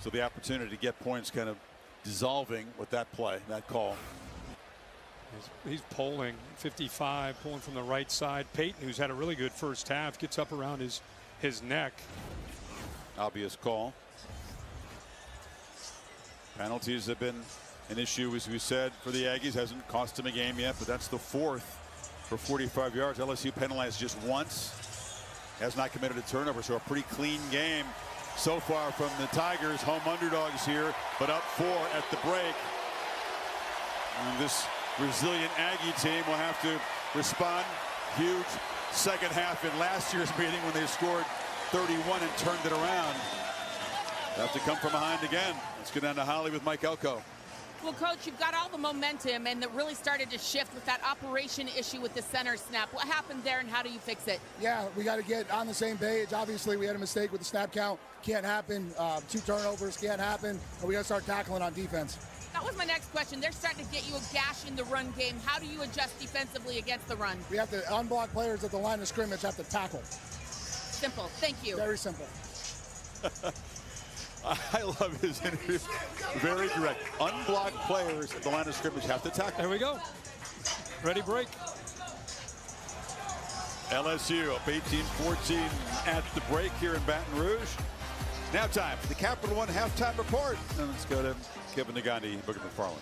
So the opportunity to get points kind of dissolving with that play, that call. He's pulling 55, pulling from the right side. Peyton, who's had a really good first half, gets up around his neck. Obvious call. Penalties have been an issue, as we said, for the Aggies. Hasn't cost them a game yet, but that's the fourth for 45 yards. LSU penalized just once. Has not committed a turnover, so a pretty clean game so far from the Tigers. Home underdogs here, but up 4 at the break. And this resilient Aggie team will have to respond. Huge second half in last year's meeting when they scored 31 and turned it around. They'll have to come from behind again. Let's go down to Holly with Mike Elko. Well, Coach, you've got all the momentum, and it really started to shift with that operation issue with the center snap. What happened there, and how do you fix it? Yeah, we got to get on the same page. Obviously, we had a mistake with the snap count. Can't happen. 2 turnovers can't happen. And we got to start tackling on defense. That was my next question. They're starting to get you a gash in the run game. How do you adjust defensively against the run? We have to unblock players at the line of scrimmage, have to tackle. Simple. Thank you. Very simple. I love his interview. Very direct. Unblocked players at the line of scrimmage have to tackle. There we go. Ready, break. LSU up 18-14 at the break here in Baton Rouge. Now time for the Capital One halftime report. And let's go to Kevin Nagandi, Booker McFarland.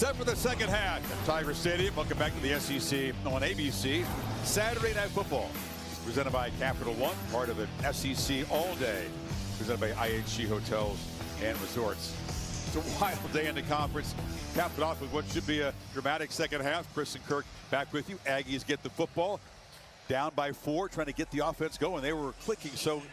Set for the second half at Tiger Stadium. Welcome back to the SEC on ABC. Saturday Night Football, presented by Capital One, part of the SEC All Day, presented by IHG Hotels and Resorts. It's a wild day in the conference. Capped it off with what should be a dramatic second half. Chris and Kirk back with you. Aggies get the football. Down by 4, trying to get the offense going. They were clicking so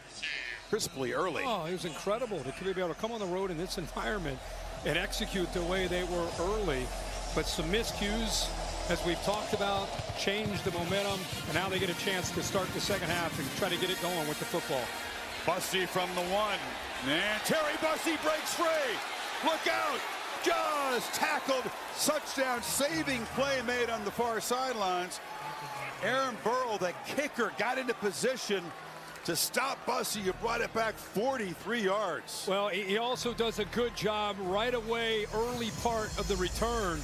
crisply early. Oh, it was incredible to be able to come on the road in this environment and execute the way they were early. But some miscues, as we've talked about, changed the momentum, and now they get a chance to start the second half and try to get it going with the football. Bussey from the 1, and Terry Bussey breaks free. Look out! Just tackled, touchdown, saving play made on the far sidelines. Aaron Burrow, the kicker, got into position to stop Bussey. You brought it back 43 yards. Well, he also does a good job right away, early part of the return,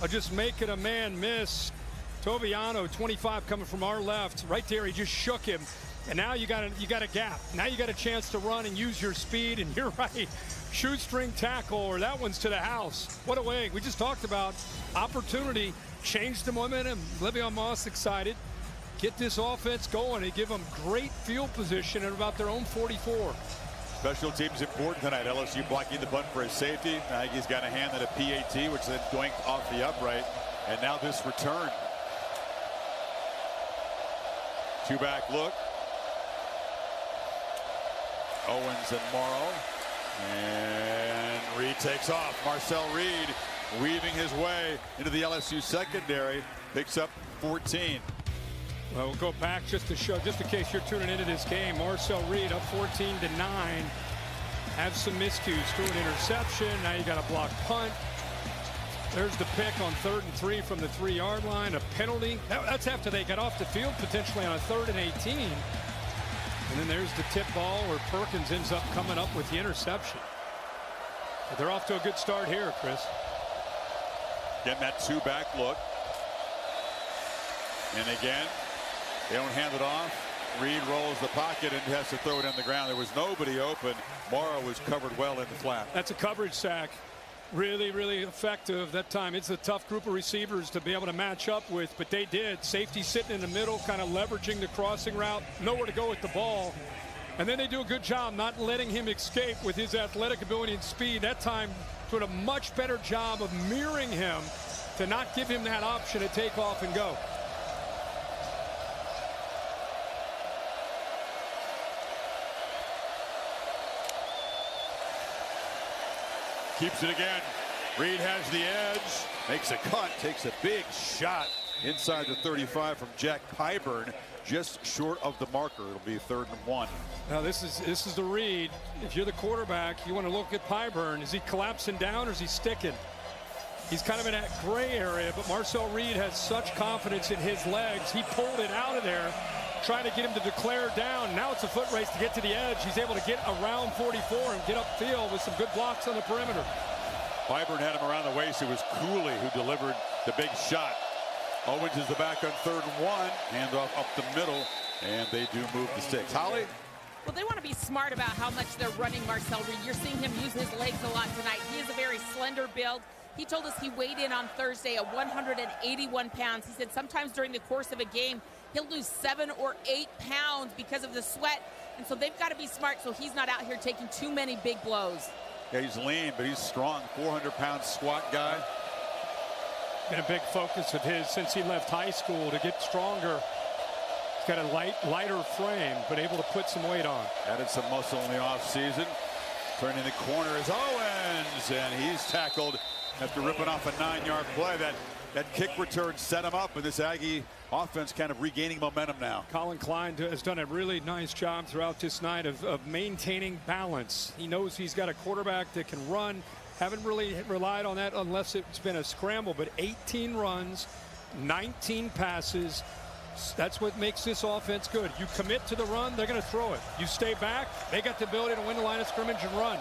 of just making a man miss. Toviano, 25, coming from our left. Right there, he just shook him. And now you got a gap. Now you got a chance to run and use your speed. And you're right, shoestring tackle, or that one's to the house. What a way. We just talked about opportunity, change the momentum. Le'Veon Moss excited. Get this offense going and give them great field position at about their own 44. Special teams important tonight. LSU blocking the punt for his safety. He's got a hand at a PAT, which then doinked off the upright. And now this return. Two-back look. Owens and Morrow. And Reed takes off. Marcel Reed weaving his way into the LSU secondary. Picks up 14. Well, we'll go back just to show, just in case you're tuning into this game. Marcel Reed up 14-9. Have some miscues. Threw an interception. Now you got a blocked punt. There's the pick on 3rd and 3 from the 3-yard line. A penalty. That's after they got off the field potentially on a 3rd and 18. And then there's the tip ball where Perkins ends up coming up with the interception. But they're off to a good start here, Chris. Getting that two-back look. And again, they don't hand it off. Reed rolls the pocket and has to throw it on the ground. There was nobody open. Morrow was covered well in the flat. That's a coverage sack. Really, really effective that time. It's a tough group of receivers to be able to match up with, but they did. Safety sitting in the middle, kind of leveraging the crossing route, nowhere to go with the ball. And then they do a good job not letting him escape with his athletic ability and speed. That time, doing a much better job of mirroring him to not give him that option to take off and go. Keeps it again. Reed has the edge, makes a cut, takes a big shot inside the 35 from Jack Pyburn, just short of the marker. It'll be 3rd and 1. Now this is the read. If you're the quarterback, you want to look at Pyburn. Is he collapsing down or is he sticking? He's kind of in that gray area, but Marcel Reed has such confidence in his legs. He pulled it out of there, trying to get him to declare down. Now it's a foot race to get to the edge. He's able to get around 44 and get upfield with some good blocks on the perimeter. Pyburn had him around the waist. It was Cooley who delivered the big shot. Owens is the back on 3rd and 1. Handoff up the middle, and they do move the sticks. Holly? Well, they want to be smart about how much they're running Marcel Reed. You're seeing him use his legs a lot tonight. He is a very slender build. He told us he weighed in on Thursday at 181 pounds. He said sometimes during the course of a game, he'll lose 7 or 8 pounds because of the sweat. And so they've got to be smart so he's not out here taking too many big blows. Yeah, he's lean, but he's strong. 400-pound squat guy. Been a big focus of his since he left high school to get stronger. He's got a lighter frame, but able to put some weight on. Added some muscle in the offseason. Turning the corner is Owens, and he's tackled after ripping off a 9-yard play. That kick return set him up, and this Aggie offense kind of regaining momentum now. Colin Klein has done a really nice job throughout this night of maintaining balance. He knows he's got a quarterback that can run. Haven't really relied on that unless it's been a scramble, but 18 runs, 19 passes. That's what makes this offense good. You commit to the run, they're going to throw it. You stay back, they got the ability to win the line of scrimmage and run.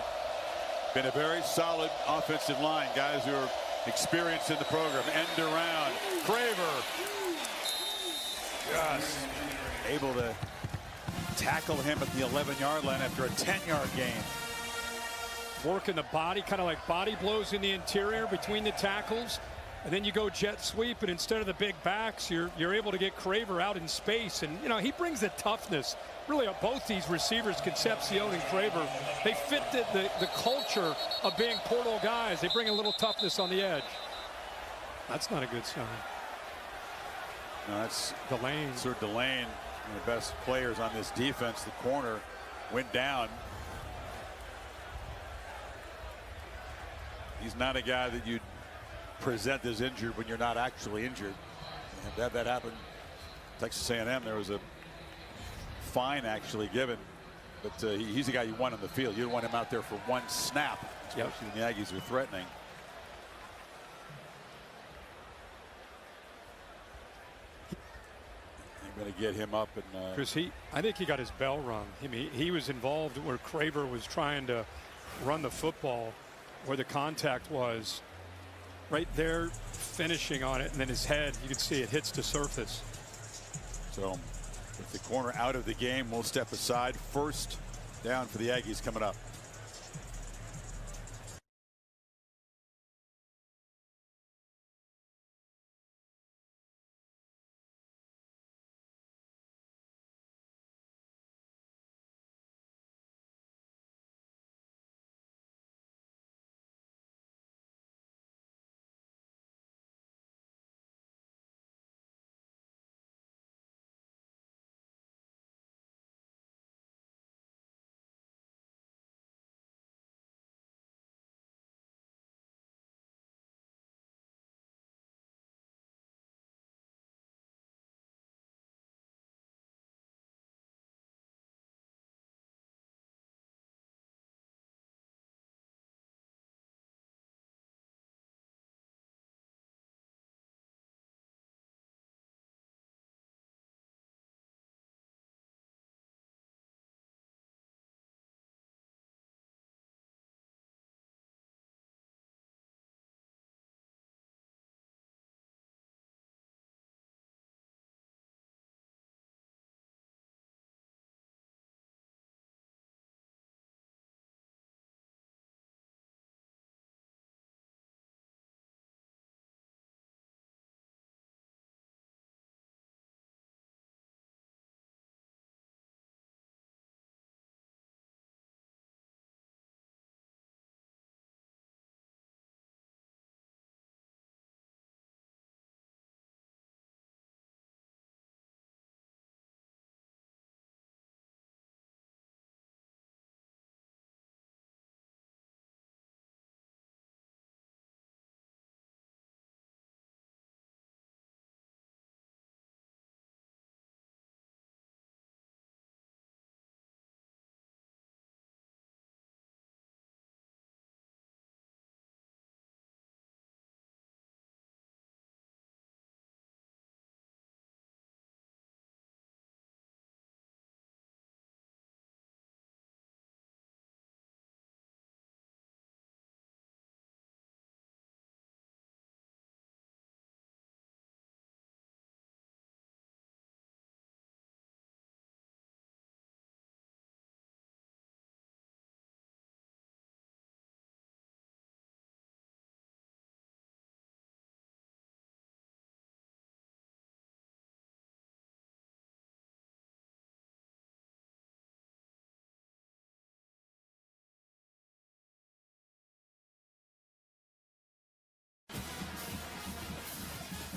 Been a very solid offensive line. Guys who are experienced in the program. End around. Craver. Just able to tackle him at the 11-yard line after a 10-yard gain. working the body, kind of like body blows in the interior between the tackles. And then you go jet sweep, and instead of the big backs, you're able to get Craver out in space. And, you know, he brings the toughness. Really, both these receivers, Concepcion and Craver, they fit the culture of being portal guys. They bring a little toughness on the edge. That's not a good sign. No, that's Delane. Sir Delane, one of the best players on this defense. The corner went down. He's not a guy that you'd present as injured when you're not actually injured. And to have that happen, Texas A&M, there was a fine actually given, but he's the guy you want on the field. You don't want him out there for one snap, especially when the Aggies are threatening. I'm going to get him up, and because I think he got his bell rung. I mean, he was involved where Craver was trying to run the football, where the contact was right there, finishing on it, and then his head, you can see it hits the surface. So with the corner out of the game, we'll step aside. First down for the Aggies coming up.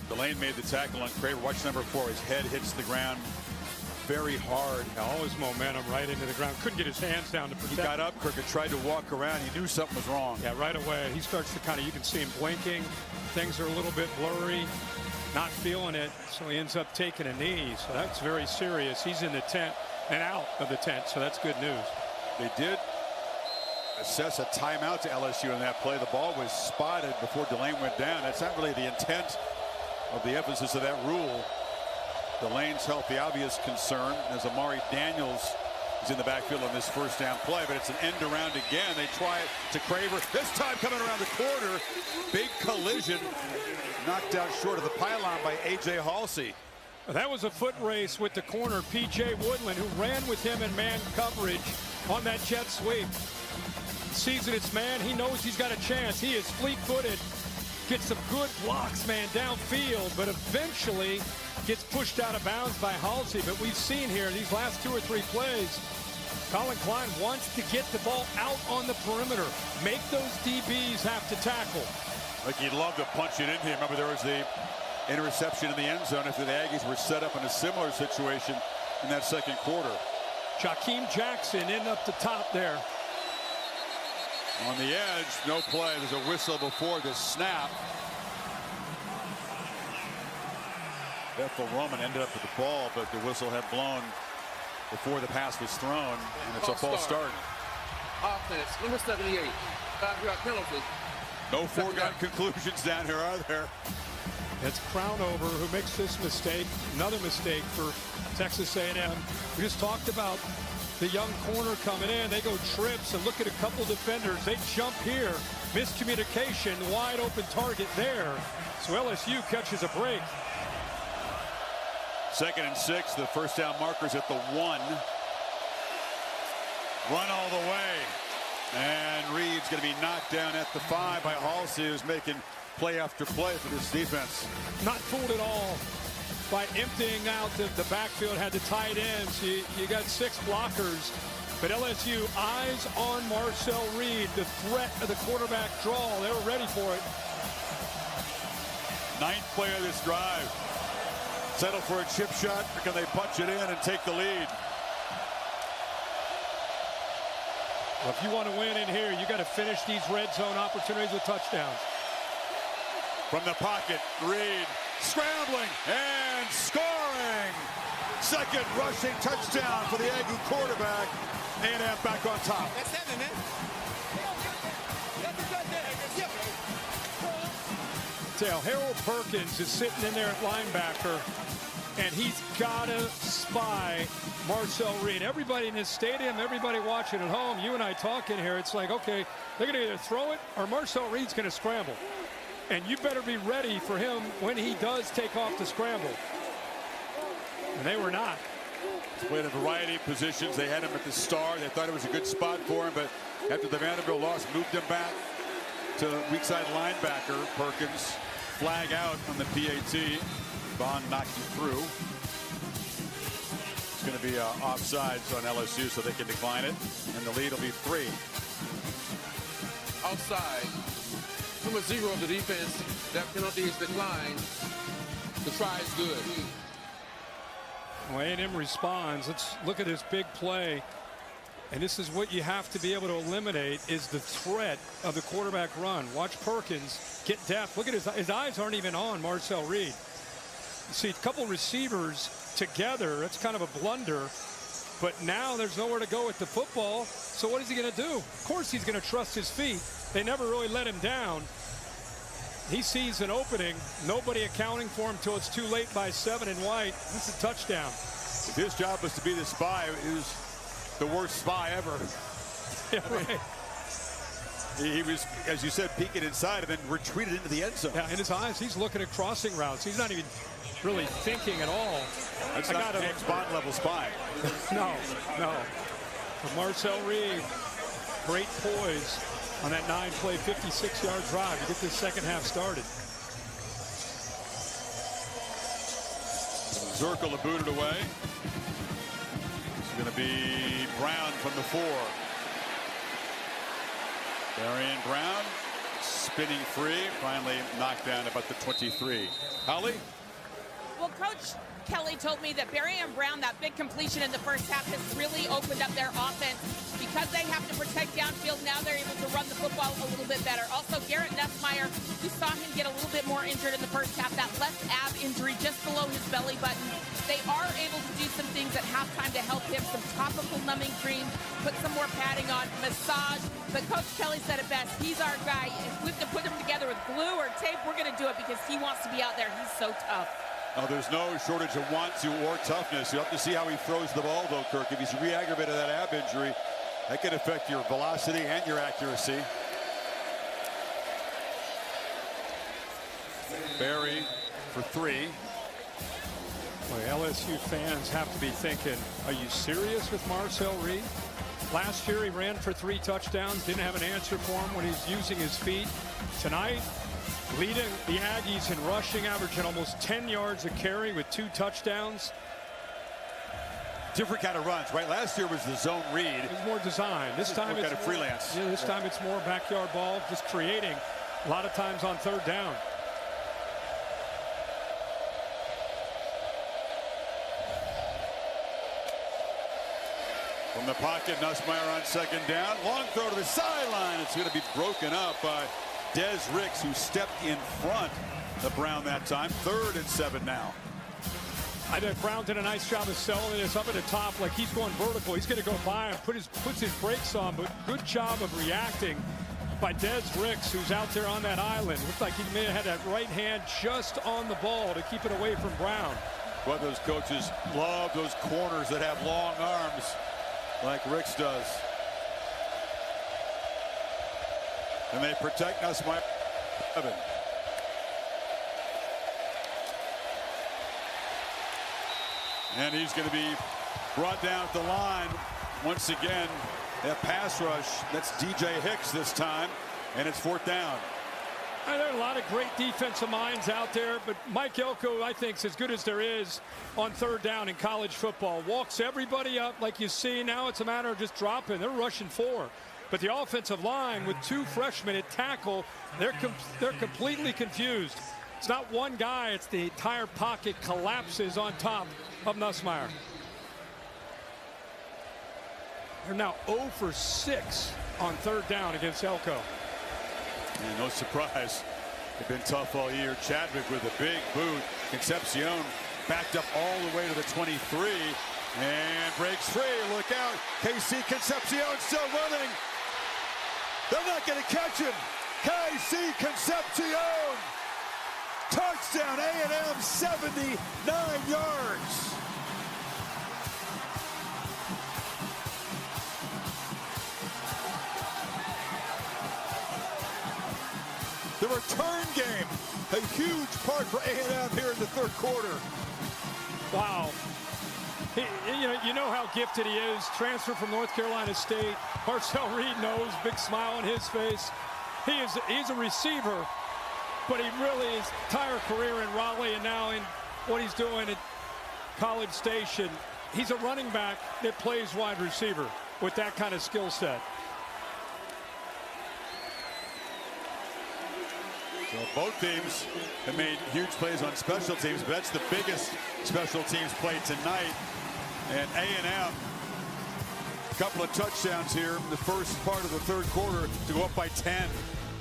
Delane made the tackle on Craver. Watch number 4. His head hits the ground very hard. All his momentum right into the ground. Couldn't get his hands down to protect. He got up, Kirk, and tried to walk around. He knew something was wrong. Yeah, right away. He starts to kind of, you can see him blinking. Things are a little bit blurry. Not feeling it, so he ends up taking a knee. So that's very serious. He's in the tent and out of the tent, so that's good news. They did assess a timeout to LSU in that play. The ball was spotted before Delane went down. That's not really the intent of the emphasis of that rule. Delane's health, the obvious concern, as Amari Daniels is in the backfield on this first down play, but it's an end around again. They try it to Craver. This time coming around the corner. Big collision. Knocked out short of the pylon by A.J. Halsey. That was a foot race with the corner, P.J. Woodland, who ran with him in man coverage on that jet sweep. sees its man. He knows he's got a chance. He is fleet-footed. Gets some good blocks, man, downfield, but eventually gets pushed out of bounds by Halsey. But we've seen here these last 2 or 3 plays, Colin Klein wants to get the ball out on the perimeter, make those DBs have to tackle. Like he'd love to punch it in here. Remember, there was the interception in the end zone after the Aggies were set up in a similar situation in that second quarter. Jakeem Jackson in up the top there. On the edge, no play. There's a whistle before the snap. Bethel Roman ended up with the ball, but the whistle had blown before the pass was thrown, and it's a false start. Offense, number 78. 5-yard penalty. No foregone conclusions down here, are there? It's Crownover who makes this mistake. Another mistake for Texas A&M. We just talked about the young corner coming in. They go trips and look at a couple defenders. They jump here. Miscommunication, wide open target there. So LSU catches a break. 2nd and 6. The first down markers at the 1. Run all the way. And Reed's going to be knocked down at the 5 by Halsey, who's making play after play for this defense. Not fooled at all by emptying out the backfield, had the tight ends. You got 6 blockers, but LSU eyes on Marcel Reed, the threat of the quarterback draw. They were ready for it. 9th play of this drive. Settle for a chip shot, or can they punch it in and take the lead? Well, if you want to win in here, you got to finish these red zone opportunities with touchdowns. From the pocket, Reed scrambling and scoring. 2nd rushing touchdown for the Aggie quarterback. A&M back on top. That's heaven, man. Tell Harold Perkins is sitting in there at linebacker, and he's got to spy Marcel Reed. Everybody in this stadium, everybody watching at home, you and I talking here, it's like, okay, they're going to either throw it or Marcel Reed's going to scramble. And you better be ready for him when he does take off the scramble. And they were not. He's played a variety of positions. They had him at the star. They thought it was a good spot for him, but after the Vanderbilt loss, moved him back to weak side linebacker. Perkins flag out on the PAT. Bond knocked him through. It's going to be offsides on LSU, so they can decline it, and the lead will be 3. Outside. Number 0 of the defense. That penalty is declined. The try is good. Well, A&M responds. Let's look at this big play. And this is what you have to be able to eliminate, is the threat of the quarterback run. Watch Perkins get depth. Look at his eyes aren't even on Marcel Reed. You see a couple receivers together. That's kind of a blunder. But now there's nowhere to go with the football. So what is he going to do? Of course he's going to trust his feet. They never really let him down. He sees an opening. Nobody accounting for him until it's too late by 7 and white. That's a touchdown. If his job was to be the spy, it was the worst spy ever. Yeah, right. He was, as you said, peeking inside and then retreated into the end zone. Yeah, in his eyes, he's looking at crossing routes. He's not even really thinking at all. That's not James Bond level spy. No. But Marcel Reed, great poise on that 9-play, 56-yard drive to get this second half started. Zirkle to boot it away. It's going to be Brown from the 4. Darian Brown spinning free, finally knocked down about the 23. Holly? Well, Coach Kelly told me that Barry and Brown, that big completion in the first half, has really opened up their offense. Because they have to protect downfield, now they're able to run the football a little bit better. Also, Garrett Nussmeier, we saw him get a little bit more injured in the first half. That left ab injury just below his belly button. They are able to do some things at halftime to help him. Some topical numbing cream, put some more padding on, massage. But Coach Kelly said it best. He's our guy. If we have to put him together with glue or tape, we're going to do it because he wants to be out there. He's so tough. Oh, there's no shortage of want to or toughness. You have to see how he throws the ball, though, Kirk. If he's re-aggravated that ab injury, that can affect your velocity and your accuracy. Barry for 3. Boy, LSU fans have to be thinking, are you serious with Marcel Reed? Last year he ran for 3 touchdowns, didn't have an answer for him when he's using his feet. Tonight, leading the Aggies in rushing, averaging almost 10 yards a carry with 2 touchdowns. Different kind of runs, right? Last year was the zone read. It was more design. This time it's kind of freelance. Yeah, this time it's more backyard ball, just creating a lot of times on 3rd down. From the pocket, Nussmeier on 2nd down. Long throw to the sideline. It's going to be broken up by Des Ricks, who stepped in front of Brown that time. 3rd and 7 now. I think Brown did a nice job of selling it. It's up at the top like he's going vertical. He's going to go by and puts his brakes on, but good job of reacting by Des Ricks, who's out there on that island. Looks like he may have had that right hand just on the ball to keep it away from Brown. Well, those coaches love those corners that have long arms like Ricks does. And they protect Nussmeier. And he's going to be brought down at the line once again. That pass rush, that's DJ Hicks this time, and it's 4th down. There are a lot of great defensive minds out there, but Mike Elko, I think, is as good as there is on 3rd down in college football. Walks everybody up like you see. Now it's a matter of just dropping. They're rushing 4. But the offensive line with 2 freshmen at tackle, they're completely confused. It's not one guy. It's the entire pocket collapses on top of Nussmeier. They're now 0 for 6 on 3rd down against Elko. And no surprise, they've been tough all year. Chadwick with a big boot. Concepcion backed up all the way to the 23 and breaks free. Look out. KC Concepcion still running. They're not going to catch him. KC Concepcion. Touchdown, A&M, 79 yards. The return game, a huge part for A&M here in the 3rd quarter. Wow. You know how gifted he is. Transfer from North Carolina State. Marcel Reed knows. Big smile on his face. He's a receiver, but he really his entire career in Raleigh and now in what he's doing at College Station. He's a running back that plays wide receiver with that kind of skill set. So both teams have made huge plays on special teams, but that's the biggest special teams play tonight. And A&M, a couple of touchdowns here in the first part of the 3rd quarter to go up by 10.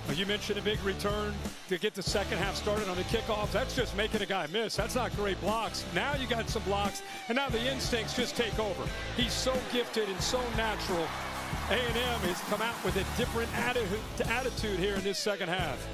Well, you mentioned a big return to get the 2nd half started on the kickoff. That's just making a guy miss. That's not great blocks. Now you got some blocks, and now the instincts just take over. He's so gifted and so natural. A&M has come out with a different attitude here in this 2nd half.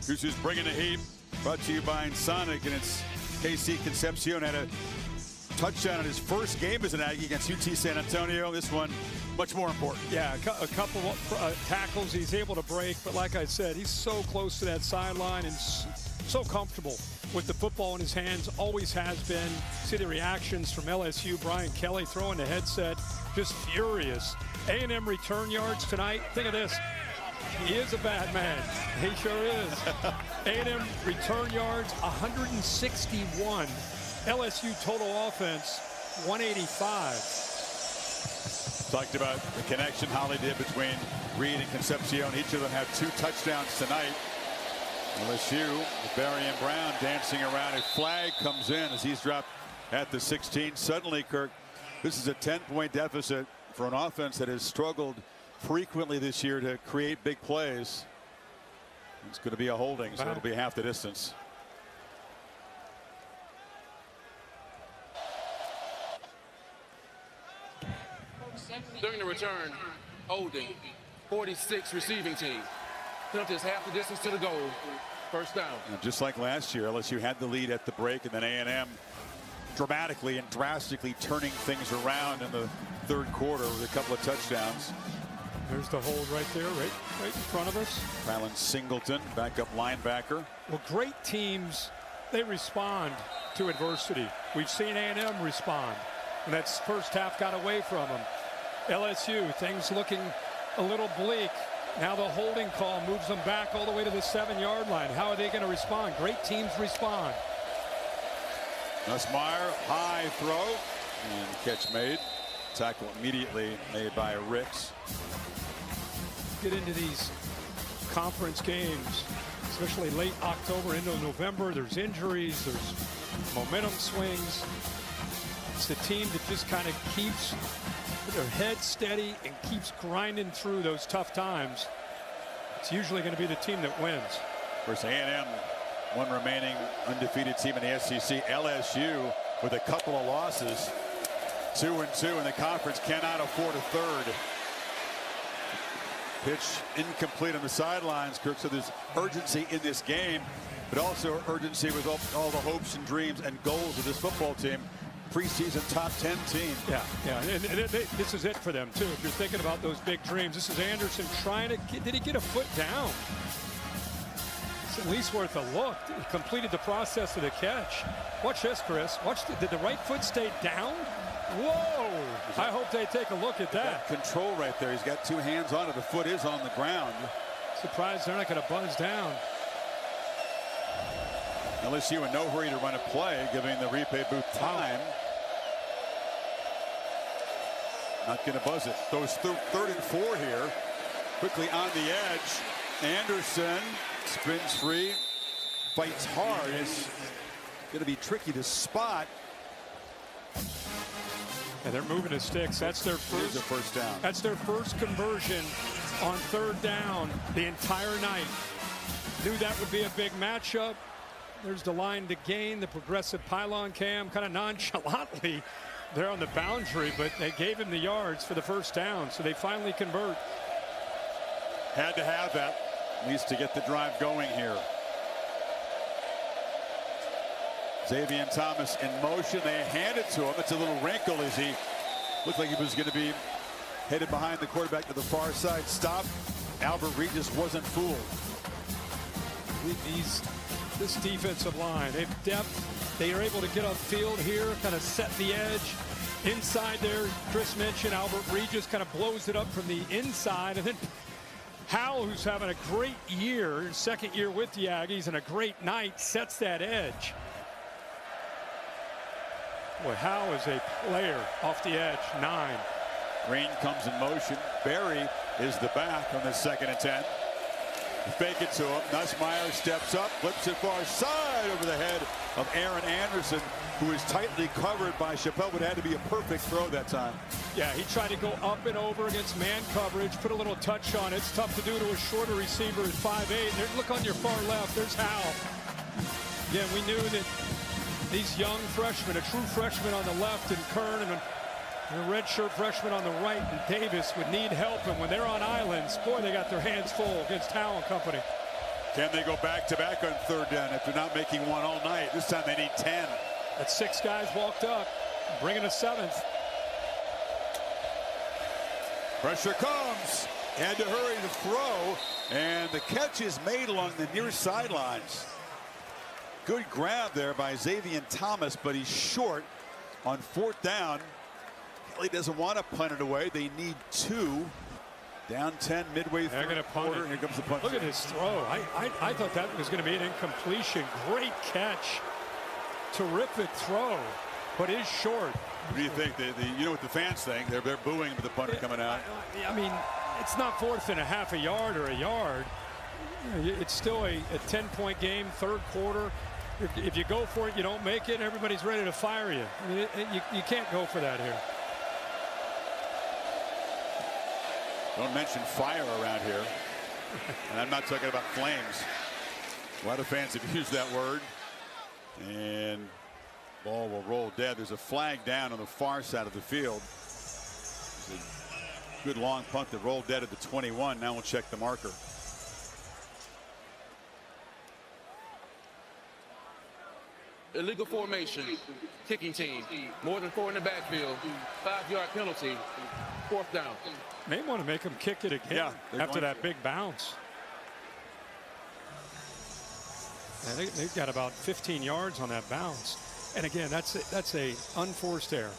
Here's who's bringing the heat. Brought to you by Sonic, and it's KC Concepcion had a touchdown in his first game as an Aggie against UT San Antonio. This one much more important. Yeah, a couple of tackles he's able to break, but like I said, he's so close to that sideline and so comfortable with the football in his hands, always has been. See the reactions from LSU. Brian Kelly throwing the headset, just furious. A&M return yards tonight. Think of this. He is a bad man. He sure is. A&M return yards, 161. LSU total offense, 185. Talked about the connection Holly did between Reed and Concepcion. Each of them had 2 touchdowns tonight. LSU with Barry and Brown dancing around. A flag comes in as he's dropped at the 16. Suddenly, Kirk, this is a 10-point deficit for an offense that has struggled frequently this year to create big plays. It's going to be a holding, so it'll be half the distance. During the return, holding, 46 receiving team. Just half the distance to the goal. First down. And just like last year, LSU had the lead at the break, and then A&M dramatically and drastically turning things around in the third quarter with a couple of touchdowns. There's the hold right there, right in front of us. Kylan Singleton, backup linebacker. Well, great teams, they respond to adversity. We've seen A&M respond, and that first half got away from them. LSU, things looking a little bleak. Now the holding call moves them back all the way to the 7-yard line. How are they going to respond? Great teams respond. Nussmeier, high throw, and catch made. Tackle immediately made by Ricks. Get into these conference games, especially late October into November. There's injuries, there's momentum swings. It's the team that just kind of keeps their head steady and keeps grinding through those tough times. It's usually going to be the team that wins. Of course, A&M, one remaining undefeated team in the SEC. LSU with a couple of losses, 2-2 in the conference, cannot afford a third. Pitch incomplete on the sidelines, Kirk. So there's urgency in this game, but also urgency with all the hopes and dreams and goals of this football team. Preseason top 10 team. Yeah. And this is it for them, too. If you're thinking about those big dreams, this is Anderson trying to did he get a foot down? It's at least worth a look. He completed the process of the catch. Watch this, Chris. Did the right foot stay down? Whoa! I hope they take a look at that. Control right there. He's got 2 hands on it. The foot is on the ground. Surprised they're not going to buzz down. LSU in no hurry to run a play, giving the replay booth time. Not going to buzz it. Those 3rd and 4 here. Quickly on the edge. Anderson spins free. Fights hard. It's going to be tricky to spot. And they're moving the sticks. That's their first down. That's their first conversion on 3rd down the entire night. Knew that would be a big matchup. There's the line to gain, the progressive pylon cam, kind of nonchalantly there on the boundary, but they gave him the yards for the first down, so they finally convert. Had to have that, at least to get the drive going here. Xavier Thomas in motion. They hand it to him. It's a little wrinkle as he looked like he was going to be headed behind the quarterback to the far side. Stop. Albert Regis wasn't fooled. This defensive line, they have depth. They are able to get upfield here, kind of set the edge. Inside there, Chris mentioned Albert Regis kind of blows it up from the inside. And then Howell, who's having a great year, his 2nd year with the Aggies, and a great night, sets that edge. Boy, Howell is a player off the edge, 9. Green comes in motion. Barry is the back on the 2nd and 10. Fake it to him. Nussmeier steps up, flips it far side over the head of Aaron Anderson, who is tightly covered by Chappelle, but had to be a perfect throw that time. Yeah, he tried to go up and over against man coverage, put a little touch on it. It's tough to do to a shorter receiver at 5'8". Look on your far left, there's Howell. Again, we knew that these young freshmen, a true freshman on the left and Kern, and a redshirt freshman on the right, and Davis would need help. And when they're on islands, boy, they got their hands full against Howell and company. Can they go back-to-back on third down after not making one all night? This time they need 10. That's 6 guys walked up, bringing a 7th. Pressure comes. Had to hurry to throw, and the catch is made along the near sidelines. Good grab there by Xavier Thomas, but he's short on 4th down. Kelly doesn't want to punt it away. They need 2. Down 10 midway through. They're going to punt it. Here comes the punt. Look at his throw. I thought that was going to be an incompletion. Great catch. Terrific throw, but is short. What do you think? You know what the fans think? They're booing the punter coming out. I mean, it's not 4th and a half a yard or a yard. It's still a 10-point game, 3rd quarter. If you go for it, you don't make it, and everybody's ready to fire you. I mean, you can't go for that here. Don't mention fire around here. And I'm not talking about flames. A lot of fans have used that word. And ball will roll dead. There's a flag down on the far side of the field. Good long punt that rolled dead at the 21. Now we'll check the marker. Illegal formation, kicking team, more than 4 in the backfield, 5-yard penalty, 4th down. May want to make him kick it again after that big bounce. And they've got about 15 yards on that bounce. And again, that's a unforced error.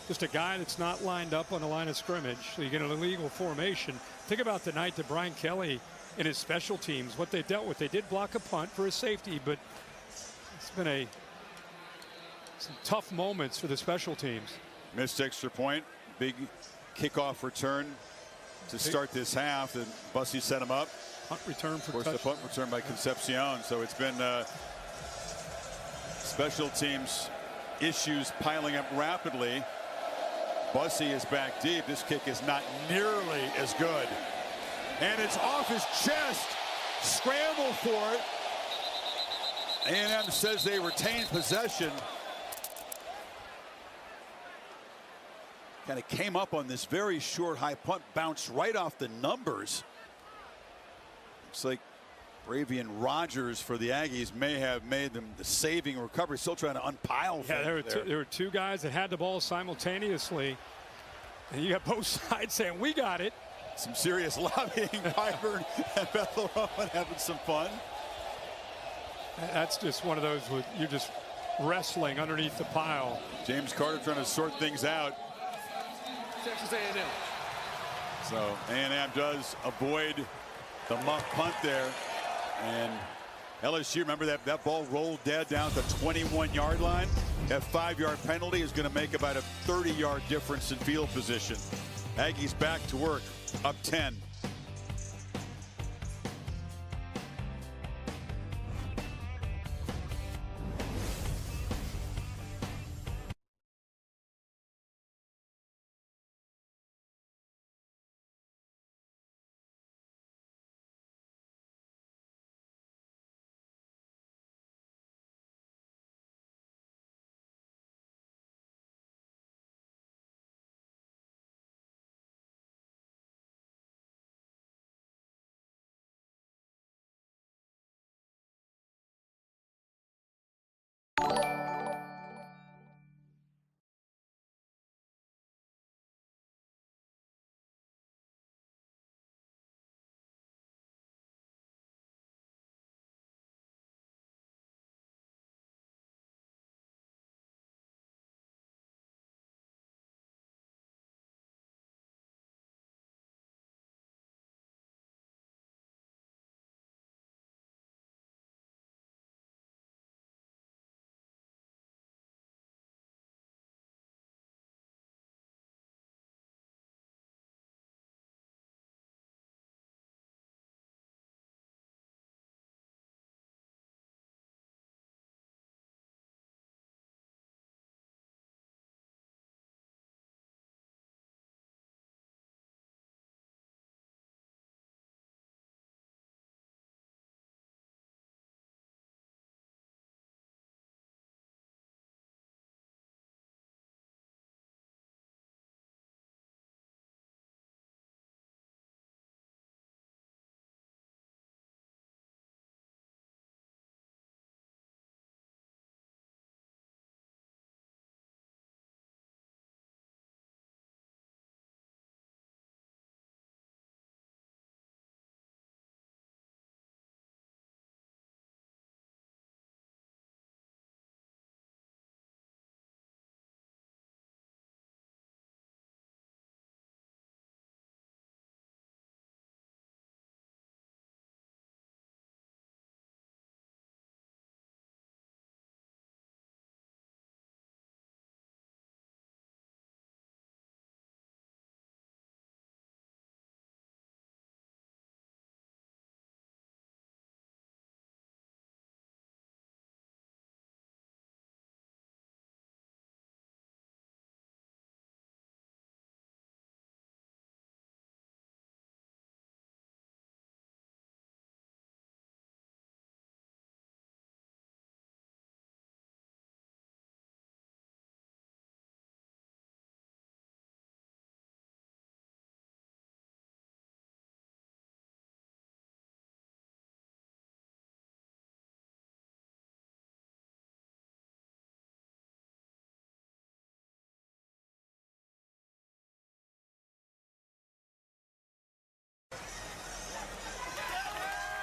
Just a guy that's not lined up on the line of scrimmage. So you get an illegal formation. Think about the night that Brian Kelly and his special teams, what they dealt with. They did block a punt for a safety, but it's been some tough moments for the special teams. Missed extra point. Big kickoff return to start this half. And Bussy set him up. Punt return for the punt return by Concepcion. So it's been special teams issues piling up rapidly. Bussy is back deep. This kick is not nearly as good. And it's off his chest. Scramble for it. A&M says they retain possession. Kind of came up on this very short high punt, bounced right off the numbers. Looks like Bravian Rogers for the Aggies may have made them the saving recovery. Still trying to unpile. Yeah, there were 2 guys that had the ball simultaneously. And you got both sides saying, we got it. Some serious lobbying. Pyburn and Bethel Rowan having some fun. That's just one of those where you're just wrestling underneath the pile. James Carter trying to sort things out. Texas A&M. So A&M does avoid the muff punt there. And LSU, remember that ball rolled dead down at the 21-yard line. That 5-yard penalty is going to make about a 30-yard difference in field position. Aggies back to work, up 10.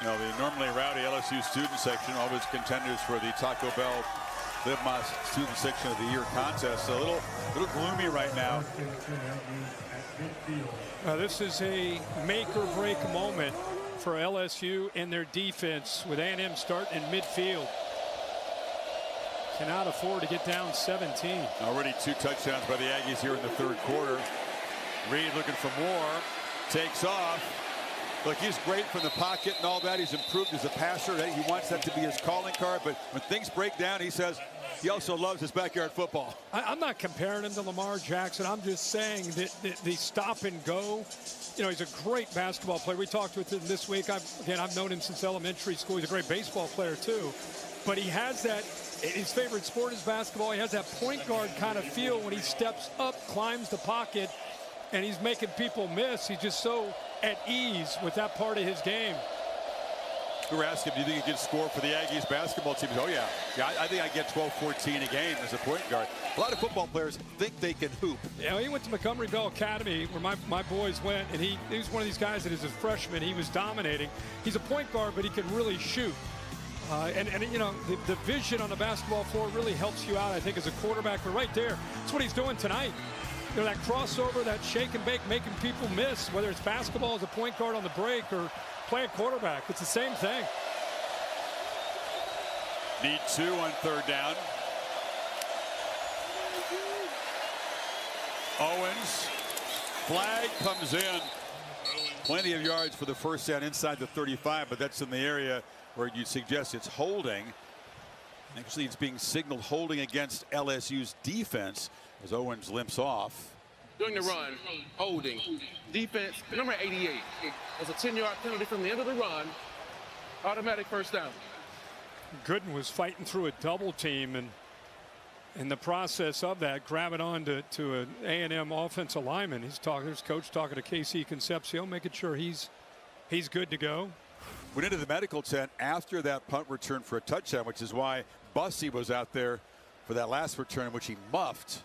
You know, the normally rowdy LSU student section, always contenders for the Taco Bell Live Más Student Section of the Year contest. So a little gloomy right now. This is a make or break moment for LSU and their defense with A&M starting in midfield. Cannot afford to get down 17. Already 2 touchdowns by the Aggies here in the third quarter. Reed looking for more. Takes off. Look, he's great from the pocket and all that. He's improved as a passer. He wants that to be his calling card. But when things break down, he says he also loves his backyard football. I'm not comparing him to Lamar Jackson. I'm just saying that the stop and go. You know, he's a great basketball player. We talked with him this week. I've known him since elementary school. He's a great baseball player, too. But he has that. His favorite sport is basketball. He has that point guard kind of feel when he steps up, climbs the pocket, and he's making people miss. He's just so at ease with that part of his game. We were asking him, do you think he could score for the Aggies basketball team? Oh, yeah. I think I get 12, 14 a game as a point guard. A lot of football players think they can hoop. Yeah, he went to Montgomery Bell Academy where my boys went, and he was one of these guys that as a freshman, he was dominating. He's a point guard, but he can really shoot. And you know, the vision on the basketball floor really helps you out, I think, as a quarterback. But right there, that's what he's doing tonight. You know, that crossover, that shake and bake, making people miss, whether it's basketball as a point guard on the break or playing quarterback. It's the same thing. Need 2 on third down. Owens. Flag comes in. Plenty of yards for the first down inside the 35, but that's in the area where you suggest it's holding. Actually, it's being signaled holding against LSU's defense as Owens limps off. During the run, holding. Defense, number 88. It's a 10-yard penalty from the end of the run. Automatic first down. Gooden was fighting through a double team, and in the process of that, grabbing on to an A&M offensive lineman. His coach talking to KC Concepcion, making sure he's good to go. Went into the medical tent after that punt return for a touchdown, which is why Bussey was out there for that last return, which he muffed.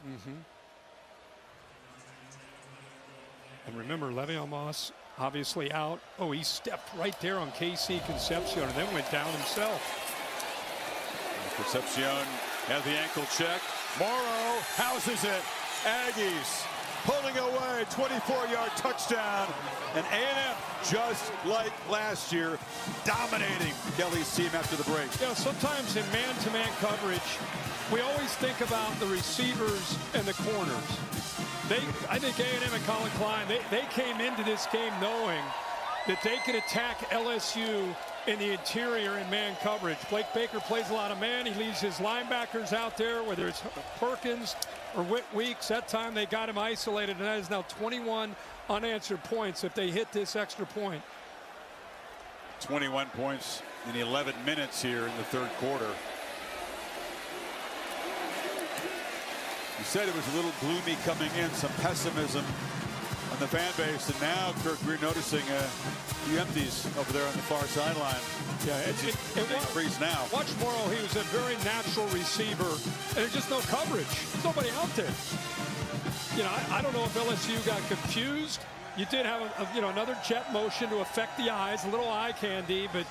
And remember, Le'Veon Moss obviously out. Oh, he stepped right there on KC Concepcion and then went down himself. Concepcion has the ankle check. Morrow houses it. Aggies pulling away, 24-yard touchdown. And A&M, just like last year, dominating Kelly's team after the break. Yeah, sometimes in man-to-man coverage, we always think about the receivers and the corners. I think A&M and Colin Klein, they came into this game knowing that they could attack LSU in the interior in man coverage. Blake Baker plays a lot of man. He leaves his linebackers out there, whether it's Perkins or Whit Weeks. That time they got him isolated, and that is now 21 unanswered points if they hit this extra point. 21 points in 11 minutes here in the third quarter. You said it was a little gloomy coming in, some pessimism on the fan base, and now, Kirk, we're noticing a few empties over there on the far sideline. Yeah, it's increased now. Watch Morrow. He was a very natural receiver, and there's just no coverage. There's nobody out there. You know, I don't know if LSU got confused. You did have another jet motion to affect the eyes, a little eye candy, but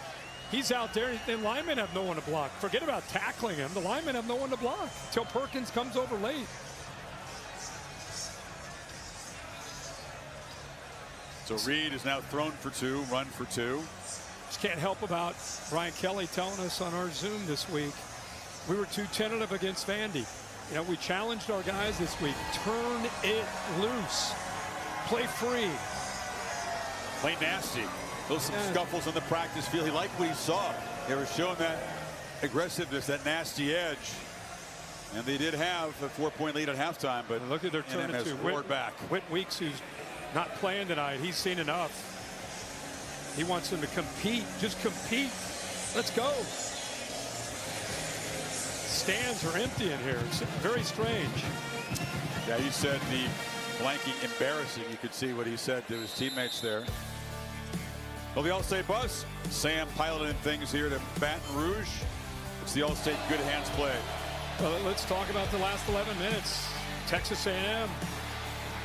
he's out there, and linemen have no one to block. Forget about tackling him. The linemen have no one to block until Perkins comes over late. So Reed is now thrown for 2, run for 2. Just can't help about Brian Kelly telling us on our Zoom this week, we were too tentative against Vandy. You know, we challenged our guys this week. Turn it loose. Play free. Play nasty. Those some scuffles on the practice field. He liked what he saw. They were showing that aggressiveness, that nasty edge. And they did have a 4-point lead at halftime, but look at their turn it to back. Whit Weeks, who's not playing tonight. He's seen enough. He wants them to compete. Just compete. Let's go. Stands are empty in here. It's very strange. Yeah, he said the blanking embarrassing. You could see what he said to his teammates there. Well, the Allstate bus. Sam piloting things here to Baton Rouge. It's the Allstate good hands play. Well, let's talk about the last 11 minutes. Texas A&M.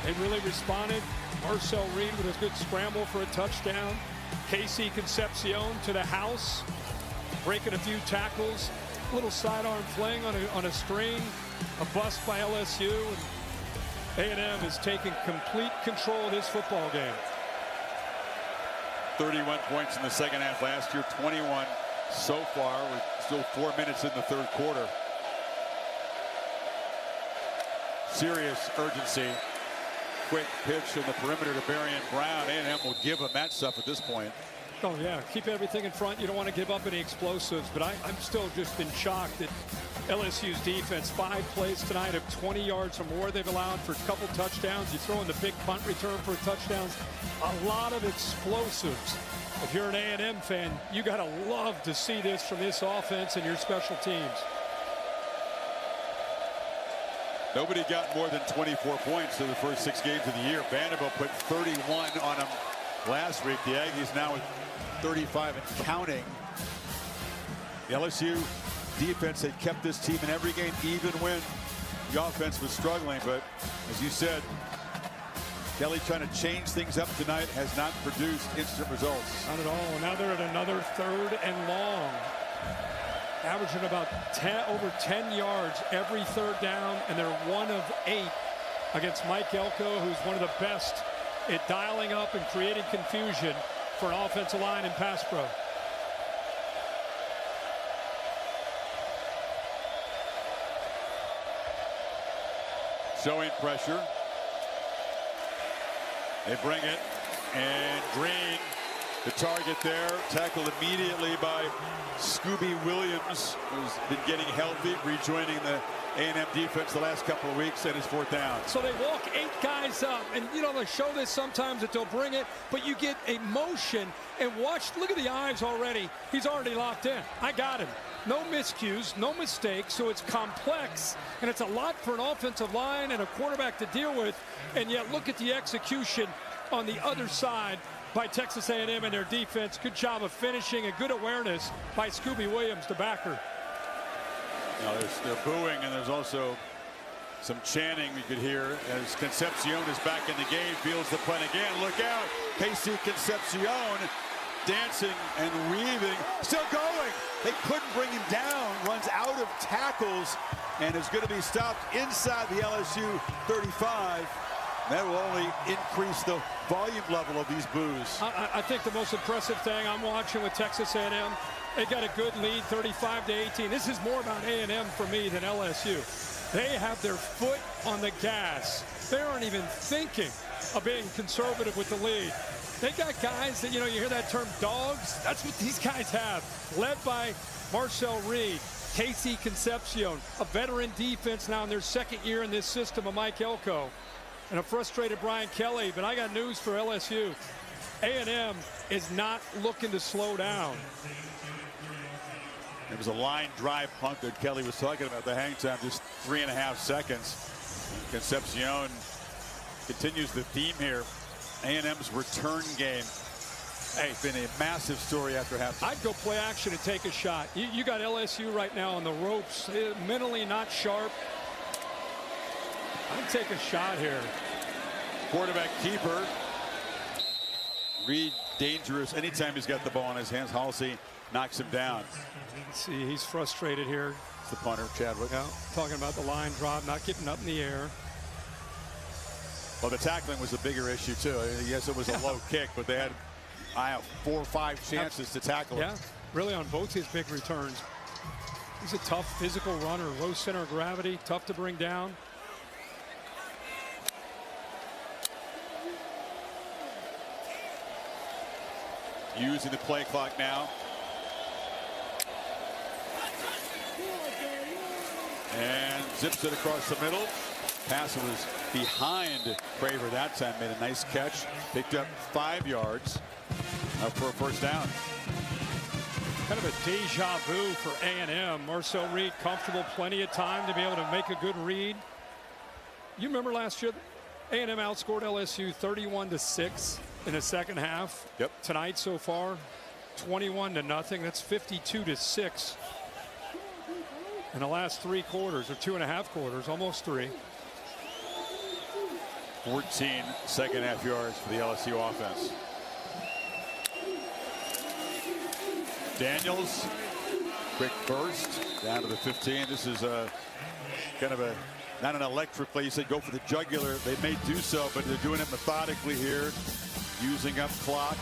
They really responded. Marcel Reed with a good scramble for a touchdown. Casey Concepcion to the house, breaking a few tackles, a little sidearm fling on a string, a bust by LSU, and A&M is taking complete control of this football game. 31 points in the second half last year, 21 so far. We're still 4 minutes in the third quarter. Serious urgency. Quick pitch in the perimeter to Berrien Brown. A&M will give him that stuff at this point. Oh, yeah. Keep everything in front. You don't want to give up any explosives. But I'm still just in shock that LSU's defense, 5 plays tonight of 20 yards or more they've allowed for a couple touchdowns. You throw in the big punt return for touchdowns. A lot of explosives. If you're an A&M fan, you got to love to see this from this offense and your special teams. Nobody got more than 24 points in the first 6 games of the year. Vanderbilt put 31 on them last week. The Aggies now at 35 and counting. The LSU defense had kept this team in every game, even when the offense was struggling. But as you said, Kelly trying to change things up tonight has not produced instant results. Not at all. Now they're at another 3rd and long. Averaging about over 10 yards every 3rd down, and they're 1 of 8 against Mike Elko, who's one of the best at dialing up and creating confusion for an offensive line in pass pro. Showing pressure. They bring it, and Green, the target there, tackled immediately by Scooby Williams, who's been getting healthy, rejoining the A&M defense the last couple of weeks, and his 4th down. So they walk 8 guys up, and you know they show this sometimes that they'll bring it, but you get a motion and watch. Look at the eyes already. He's already locked in. I got him. No miscues, no mistakes, so it's complex, and it's a lot for an offensive line and a quarterback to deal with, and yet look at the execution on the other side by Texas A&M and their defense. Good job of finishing and good awareness by Scooby Williams, the backer. Now they're booing, and there's also some chanting we could hear as Concepcion is back in the game, fields the punt again. Look out, Casey Concepcion dancing and weaving, still going. They couldn't bring him down, runs out of tackles, and is going to be stopped inside the LSU 35. That will only increase the volume level of these boos. I think the most impressive thing I'm watching with Texas A&M, they got a good lead, 35-18. This is more about A&M for me than LSU. They have their foot on the gas. They aren't even thinking of being conservative with the lead. They got guys that, you hear that term dogs? That's what these guys have, led by Marcel Reed, Casey Concepcion, a veteran defense now in their 2nd year in this system of Mike Elko, and a frustrated Brian Kelly. But I got news for LSU. A&M is not looking to slow down. It was a line drive punt that Kelly was talking about. The hang time just 3.5 seconds. Concepcion continues the theme here. A&M's return game. Hey, it's been a massive story after halftime. I'd go play action and take a shot. You got LSU right now on the ropes, mentally not sharp. I'd take a shot here. Quarterback keeper. Reed dangerous anytime he's got the ball in his hands. Halsey knocks him down. See, he's frustrated here. It's the punter, Chadwick. Yeah, talking about the line drop, not getting up in the air. Well, the tackling was a bigger issue, too. Yes, it was a low kick, but they had 4 or 5 chances to tackle him. Yeah, really on both his big returns. He's a tough physical runner, low center of gravity, tough to bring down. Using the play clock now. And zips it across the middle. Pass was behind Craver that time. Made a nice catch. Picked up 5 yards for a first down. Kind of a deja vu for A&M. Marcel Reed comfortable, plenty of time to be able to make a good read. You remember last year, A&M outscored LSU 31-6 in the second half. Yep. Tonight so far, 21-0. That's 52-6. In the last 3 quarters, or 2.5 quarters, almost 3. 14 second half yards for the LSU offense. Daniels, quick burst down to the 15. This is kind of not an electric play. You said go for the jugular. They may do so, but they're doing it methodically here, using up clock.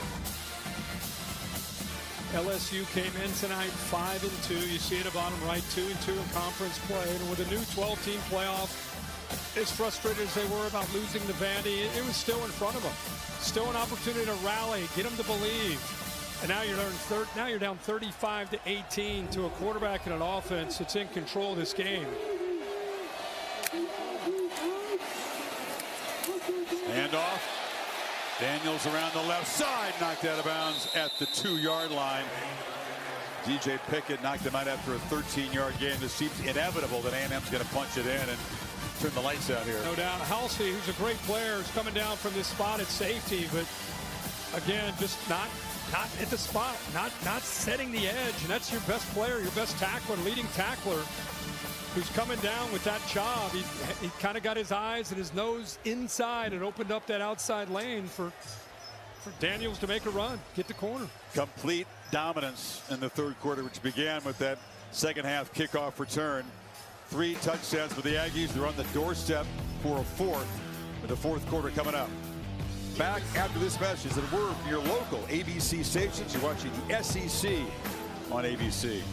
LSU came in tonight 5-2. You see it at bottom right, 2-2 in conference play. And with a new 12-team playoff, as frustrated as they were about losing to Vandy, it was still in front of them. Still an opportunity to rally, get them to believe. And now you're down 35-18 to a quarterback and an offense that's in control of this game. Handoff. Daniels around the left side, knocked out of bounds at the 2-yard line. DJ Pickett knocked him out after a 13-yard gain. This seems inevitable that A&M's going to punch it in and turn the lights out here. No doubt. Halsey, who's a great player, is coming down from this spot at safety, but again, just not at the spot, not setting the edge. And that's your best player, your best tackler, leading tackler, who's coming down with that job. He kind of got his eyes and his nose inside and opened up that outside lane for Daniels to make a run, get the corner. Complete dominance in the third quarter, which began with that second half kickoff return. 3 touchdowns for the Aggies. They're on the doorstep for a fourth, with the fourth quarter coming up. Back after this message, and we're from your local ABC stations. You're watching the SEC on ABC.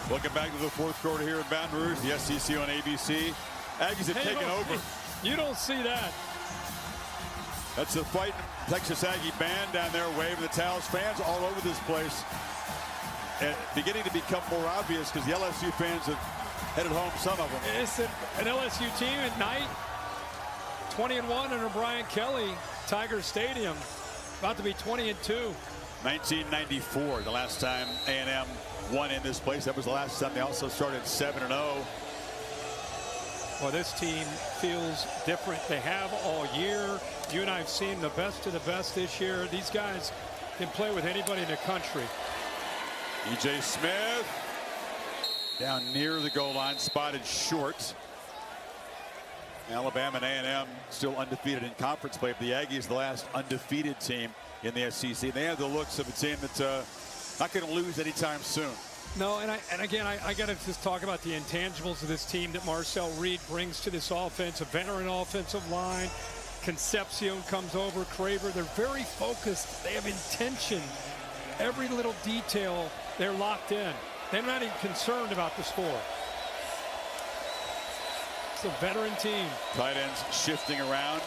Welcome back to the fourth quarter here in Baton Rouge, the SEC on ABC. Aggies have taken over. You don't see that. That's the fight. Texas Aggie band down there waving the towels. Fans all over this place. beginning to become more obvious because the LSU fans have headed home, some of them. It's an LSU team at night, 20-1 under Brian Kelly, Tiger Stadium, about to be 20-2. 1994, the last time A&M won in this place. That was the last time they also started 7-0. Well, this team feels different. They have all year. You and I have seen the best of the best this year. These guys can play with anybody in the country. E.J. Smith down near the goal line, spotted short. Alabama and A&M still undefeated in conference play. The Aggies, the last undefeated team in the SEC. They have the looks of a team that's not going to lose anytime soon. No, and again, I got to just talk about the intangibles of this team that Marcel Reed brings to this offense. A veteran offensive line. Concepcion comes over. Craver. They're very focused. They have intention. Every little detail, they're locked in. They're not even concerned about the score. It's a veteran team. Tight ends shifting around.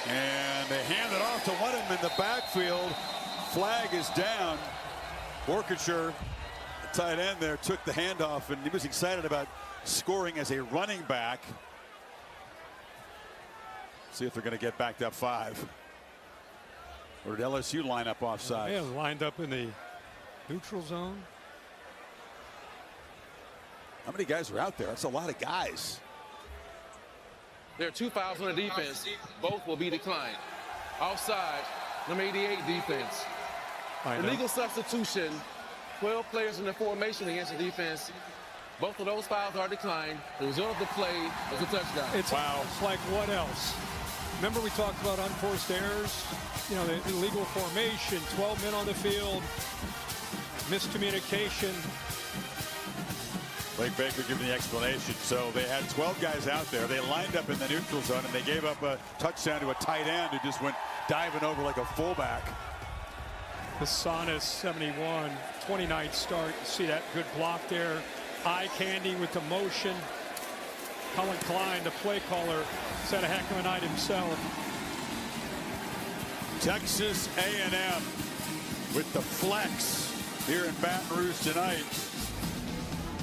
And they hand it off to one of them in the backfield. Flag is down. Borkature, the tight end there, took the handoff, and he was excited about scoring as a running back. See if they're going to get backed up 5. Or did LSU line up offside? Yeah, lined up in the neutral zone. How many guys are out there? That's a lot of guys. There are 2 fouls on the defense. Both will be declined. Offside, number 88 defense. Illegal substitution, 12 players in the formation against the defense. Both of those fouls are declined. The result of the play was a touchdown. It's like what else? Remember we talked about unforced errors? You know, the illegal formation, 12 men on the field, miscommunication. Blake Baker giving the explanation. So they had 12 guys out there. They lined up in the neutral zone, and they gave up a touchdown to a tight end who just went diving over like a fullback. The Sonis 71, 29th start. You see that good block there. Eye candy with the motion. Colin Klein, the play caller, has had a heck of a night himself. Texas A&M with the flex here in Baton Rouge tonight.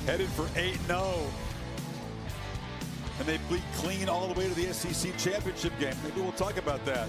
Headed for 8-0. And they bleed clean all the way to the SEC championship game. Maybe we'll talk about that.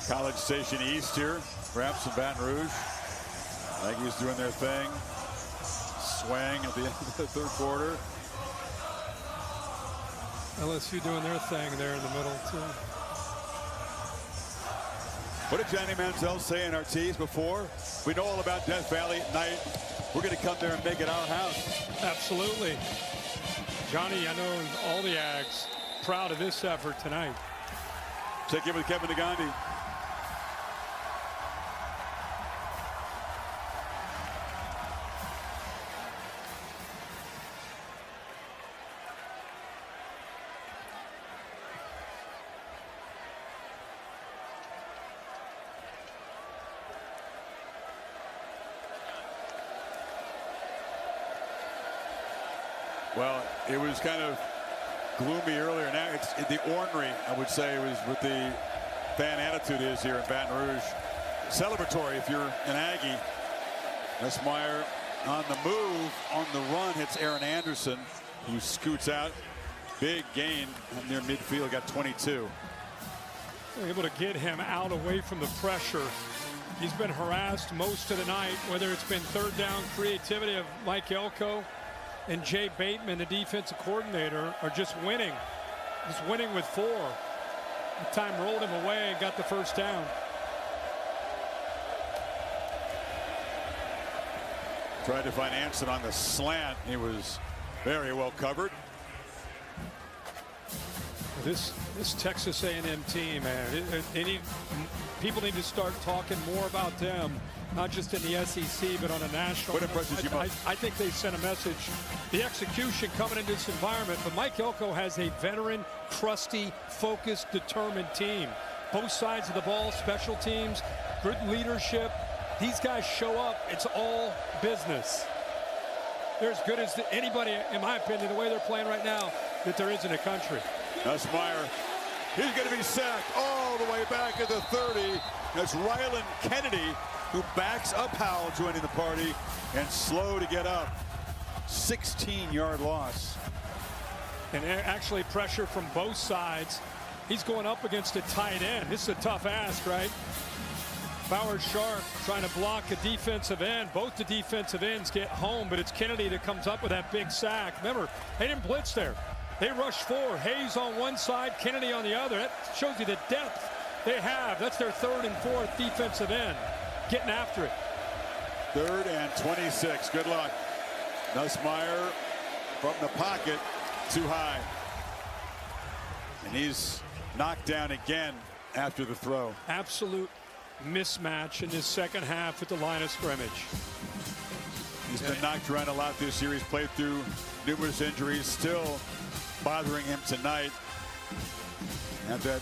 College Station East here, perhaps in Baton Rouge. Aggies doing their thing. Swang at the end of the third quarter. LSU doing their thing there in the middle, too. What did Johnny Manziel say in our tease before? We know all about Death Valley at night. We're going to come there and make it our house. Absolutely. Johnny, I know all the Ags proud of this effort tonight. Check in with Kevin Nagandi. Well, it was kind of gloomy earlier. Now it's the ornery, I would say, was what the fan attitude is here in Baton Rouge. Celebratory if you're an Aggie. Nussmeier on the move, on the run, hits Aaron Anderson, who scoots out. Big gain near midfield, got 22. They're able to get him out away from the pressure. He's been harassed most of the night, whether it's been third down creativity of Mike Elko and Jay Bateman, the defensive coordinator, are just winning. Just winning with 4. The time rolled him away and got the first down. Tried to find Anson on the slant. He was very well covered. This Texas A&M team, man, people need to start talking more about them, not just in the SEC, but on a national. What impresses you most? I think they sent a message. The execution coming into this environment, but Mike Elko has a veteran, crusty, focused, determined team. Both sides of the ball, special teams, good leadership. These guys show up. It's all business. They're as good as anybody, in my opinion, the way they're playing right now, that there is in the country. Nussmeier, he's going to be sacked all the way back at the 30. That's Ryland Kennedy, who backs up Howell, joining the party, and slow to get up. 16-yard loss. And actually pressure from both sides. He's going up against a tight end. This is a tough ask, right? Bauer Sharp trying to block a defensive end. Both the defensive ends get home, but it's Kennedy that comes up with that big sack. Remember, they didn't blitz there. They rushed 4. Hayes on one side, Kennedy on the other. That shows you the depth they have. That's their 3rd and 4th defensive end. Getting after it. 3rd and 26. Good luck. Nussmeier from the pocket, too high. And he's knocked down again after the throw. Absolute mismatch in this second half at the line of scrimmage. He's been knocked around a lot this year. He's played through numerous injuries, still bothering him tonight. And that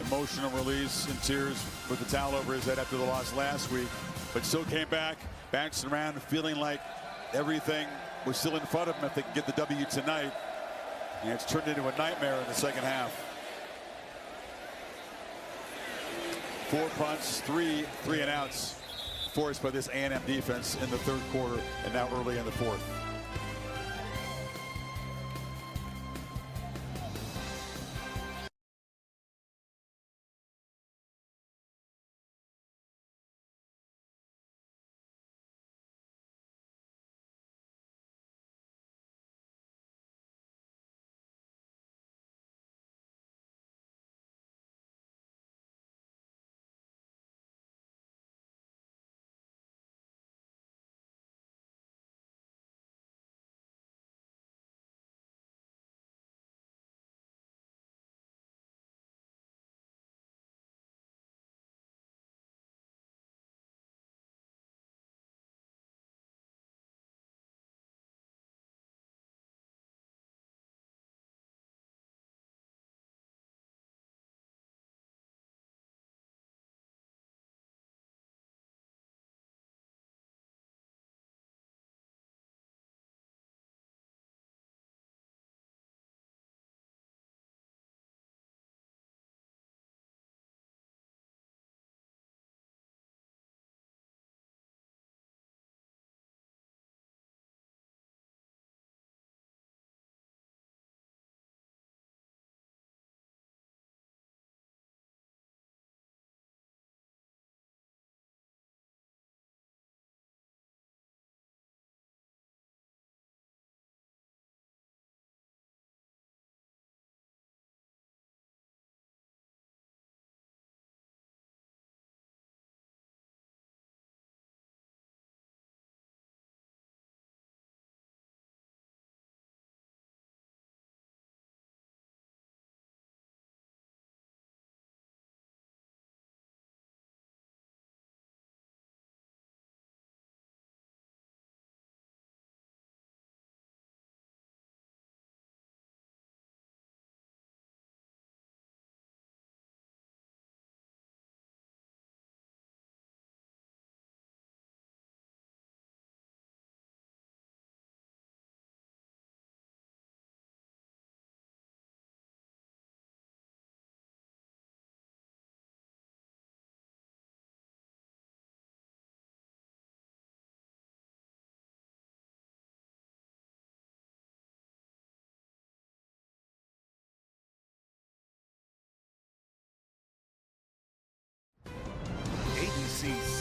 emotional release and tears with the towel over his head after the loss last week, but still came back, bouncing around, feeling like everything was still in front of him if they could get the W tonight. And it's turned into a nightmare in the second half. 4 punts, 3 and outs forced by this A&M defense in the 3rd quarter and now early in the 4th.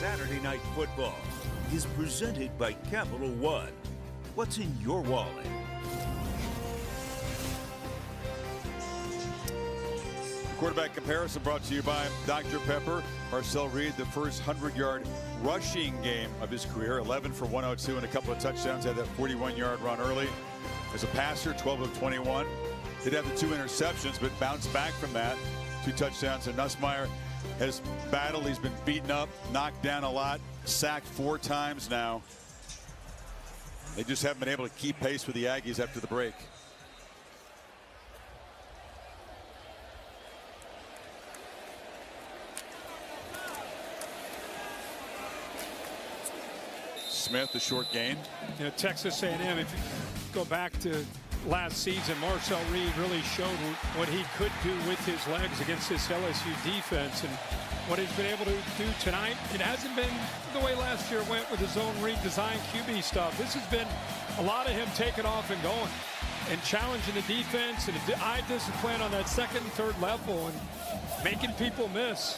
Saturday Night Football is presented by Capital One. What's in your wallet? Quarterback comparison brought to you by Dr. Pepper. Marcel Reed, the first 100-yard rushing game of his career, 11 for 102 and a couple of touchdowns. Had that 41-yard run early. As a passer, 12 of 21. Did have the 2 interceptions, but bounced back from that. 2 touchdowns. And Nussmeier has battled. He's been beaten up, knocked down a lot, sacked 4 times now. They just haven't been able to keep pace with the Aggies after the break. Smith, the short gain. You know, Texas A&M, if you go back to last season, Marcel Reed really showed what he could do with his legs against this LSU defense, and what he's been able to do tonight. It hasn't been the way last year went with the zone read design QB stuff. This has been a lot of him taking off and going and challenging the defense and eye discipline on that second and third level and making people miss.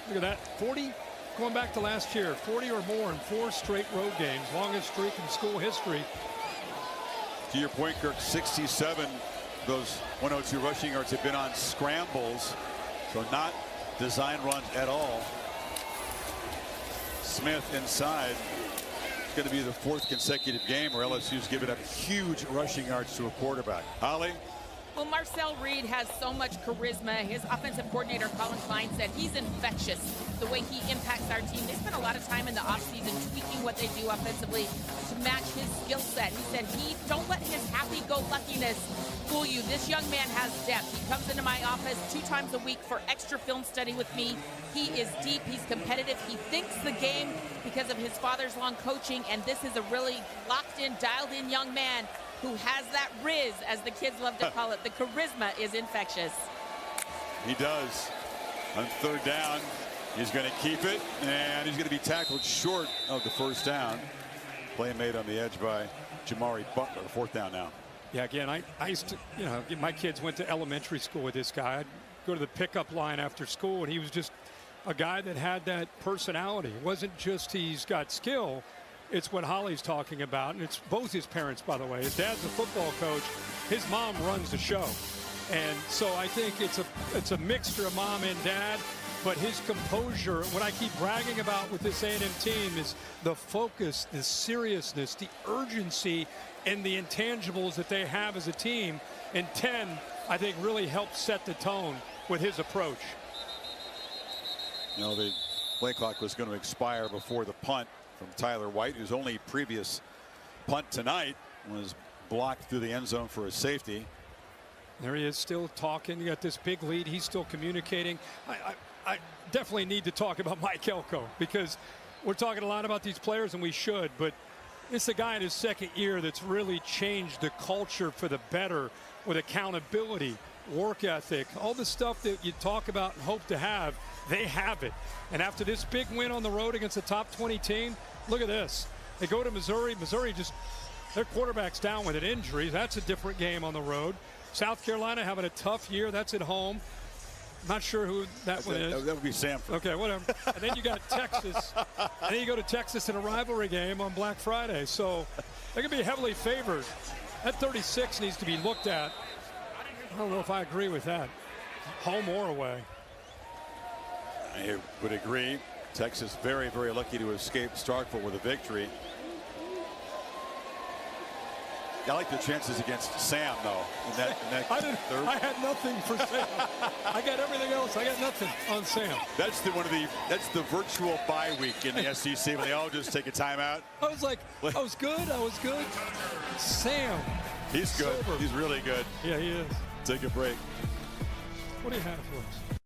Look at that, 40. Going back to last year, 40 or more in 4 straight road games, longest streak in school history. To your point, Kirk, 67 those 102 rushing yards have been on scrambles, so not design runs at all. Smith inside. It's going to be the 4th consecutive game where LSU's given up huge rushing yards to a quarterback. Holly? Well, Marcel Reed has so much charisma. His offensive coordinator, Colin Klein, said he's infectious the way he impacts our team. They spent a lot of time in the offseason tweaking what they do offensively to match his skill set. He said, don't let his happy-go-luckiness fool you. This young man has depth. He comes into my office 2 times a week for extra film study with me. He is deep. He's competitive. He thinks the game because of his father's long coaching, and this is a really locked-in, dialed-in young man who has that riz, as the kids love to call it. The charisma is infectious. He does. On 3rd down, he's going to keep it, and he's going to be tackled short of the 1st down. Play made on the edge by Jamari Butler. 4th down now. Yeah, again, I used to, you know, my kids went to elementary school with this guy. I'd go to the pickup line after school, and he was just a guy that had that personality. It wasn't just he's got skill. It's what Holly's talking about, and it's both his parents, by the way. His dad's a football coach. His mom runs the show. And so I think it's a mixture of mom and dad, but his composure, what I keep bragging about with this A&M team is the focus, the seriousness, the urgency, and the intangibles that they have as a team. And 10, I think, really helped set the tone with his approach. You know, the play clock was going to expire before the punt from Tyler White, whose only previous punt tonight was blocked through the end zone for a safety. There he is, still talking. You got this big lead. He's still communicating. I definitely need to talk about Mike Elko, because we're talking a lot about these players, and we should, but it's a guy in his 2nd year that's really changed the culture for the better with accountability, work ethic, all the stuff that you talk about and hope to have. They have it. And after this big win on the road against a top 20 team, look at this. They go to Missouri. Missouri just, their quarterback's down with an injury. That's a different game on the road. South Carolina having a tough year. That's at home. Not sure who that one is. That would be Samford. Okay, whatever. And then you got Texas. And then you go to Texas in a rivalry game on Black Friday. So they're going to be heavily favored. That 36 needs to be looked at. I don't know if I agree with that. Home or away. I would agree. Texas very, very lucky to escape Starkville with a victory. I like their chances against Sam, though. In that I had nothing for Sam. I got everything else. I got nothing on Sam. That's the virtual bye week in the SEC when they all just take a timeout. I was like, I was good. Sam. He's good. Sober. He's really good. Yeah, he is. Take a break. What do you have for us?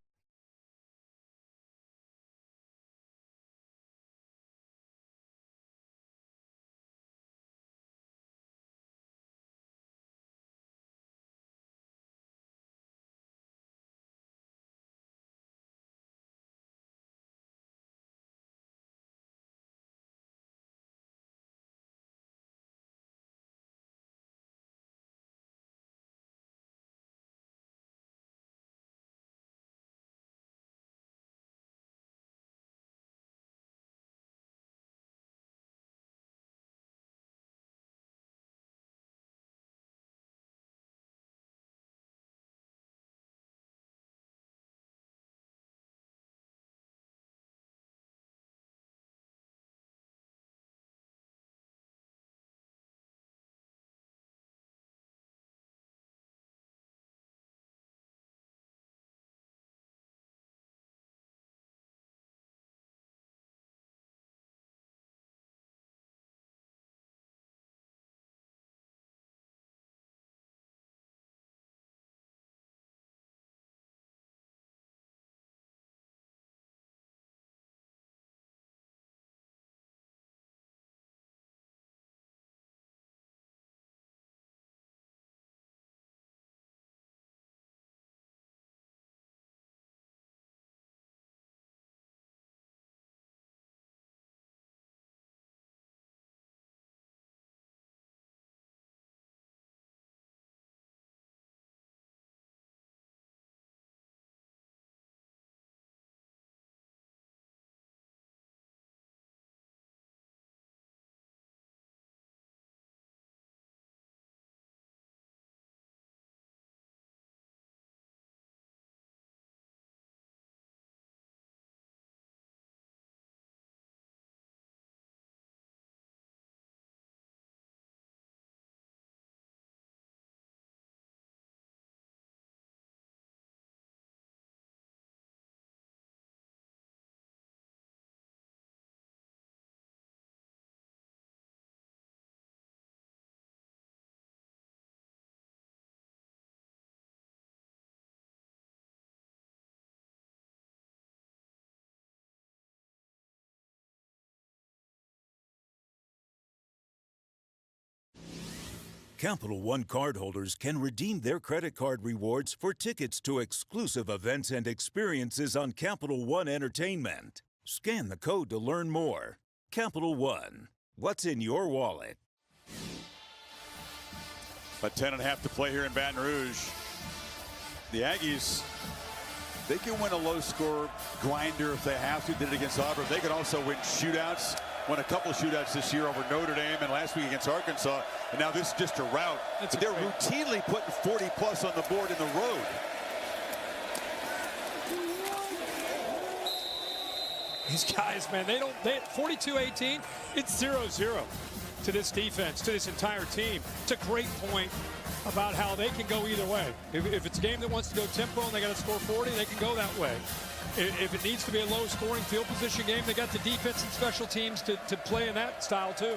Capital One cardholders can redeem their credit card rewards for tickets to exclusive events and experiences on Capital One Entertainment. Scan the code to learn more. Capital One, what's in your wallet? But 10.5 to play here in Baton Rouge. The Aggies, they can win a low-score grinder if they have to. Did it against Auburn. They can also win shootouts. Won a couple of shootouts this year over Notre Dame and last week against Arkansas. And now this is just a rout. But they're routinely putting 40+ on the board in the road. These guys, man, they 42-18, it's 0-0 to this defense, to this entire team. It's a great point about how they can go either way. If it's a game that wants to go tempo and they got to score 40, they can go that way. If it needs to be a low-scoring field position game, they got the defense and special teams to play in that style too.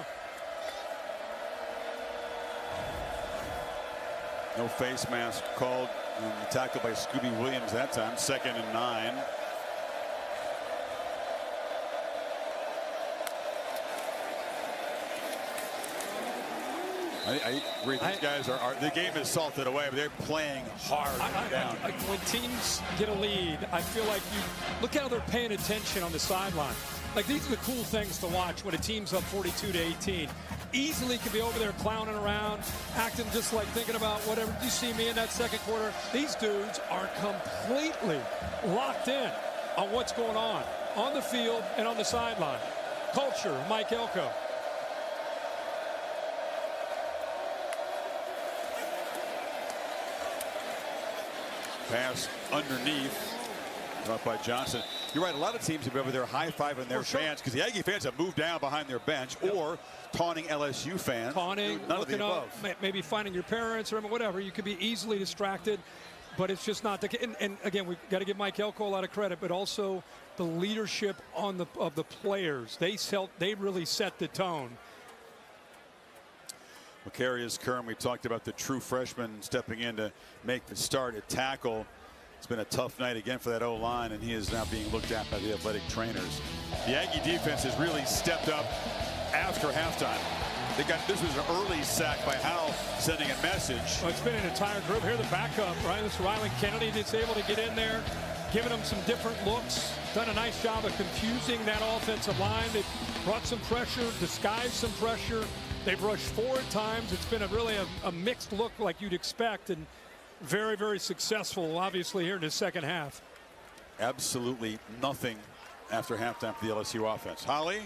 No face mask called and tackled by Scooby Williams that time. 2nd and 9. I agree. These guys are the game is salted away, but they're playing hard down. When teams get a lead, I feel like you look how they're paying attention on the sideline. Like, these are the cool things to watch when a team's up 42-18. Easily can be over there clowning around, acting just like thinking about whatever. Did you see me in that second quarter? These dudes are completely locked in on what's going on the field and on the sideline. Culture, Mike Elko. Pass underneath. Brought by Johnson. You're right, a lot of teams have over there high-fiving their fans because the Aggie fans have moved down behind their bench or taunting LSU fans. Taunting, looking up, maybe finding your parents or whatever. You could be easily distracted, but it's just not the case. And again, we've got to give Mike Elko a lot of credit, but also the leadership of the players. They really set the tone. Macarius Kern, we talked about the true freshman stepping in to make the start at tackle. It's been a tough night again for that O-line, and he is now being looked at by the athletic trainers. The Aggie defense has really stepped up after halftime. This was an early sack by Howell, sending a message. Well, it's been an entire group here. The backup, right? This Rylan Kennedy that's able to get in there, giving them some different looks. Done a nice job of confusing that offensive line. They've brought some pressure, disguised some pressure. They've rushed 4 times. It's been really a mixed look like you'd expect, and very, very successful, obviously, here in the second half. Absolutely nothing after halftime for the LSU offense. Holly?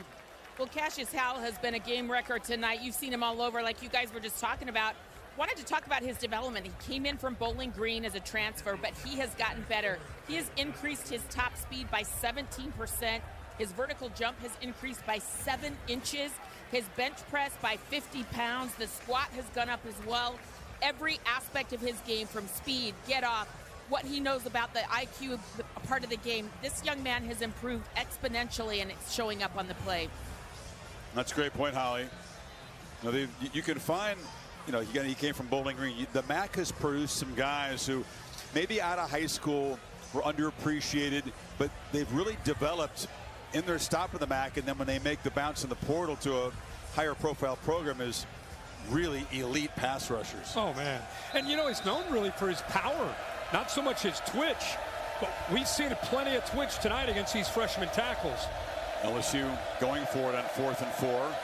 Well, Cassius Howell has been a game wrecker tonight. You've seen him all over, like you guys were just talking about. Wanted to talk about his development. He came in from Bowling Green as a transfer, but he has gotten better. He has increased his top speed by 17%. His vertical jump has increased by 7 inches. His bench press by 50 pounds. The squat has gone up as well. Every aspect of his game, from speed, get off, what he knows about the IQ part of the game, this young man has improved exponentially, and it's showing up on the play. That's a great point, Holly. You can find, he came from Bowling Green. The MAC has produced some guys who maybe out of high school were underappreciated, but they've really developed in their stop in the MAC, and then when they make the bounce in the portal to a higher profile program is really elite pass rushers. Oh, man. And, he's known really for his power, not so much his twitch, but we've seen plenty of twitch tonight against these freshman tackles. LSU going for it on 4th and 4.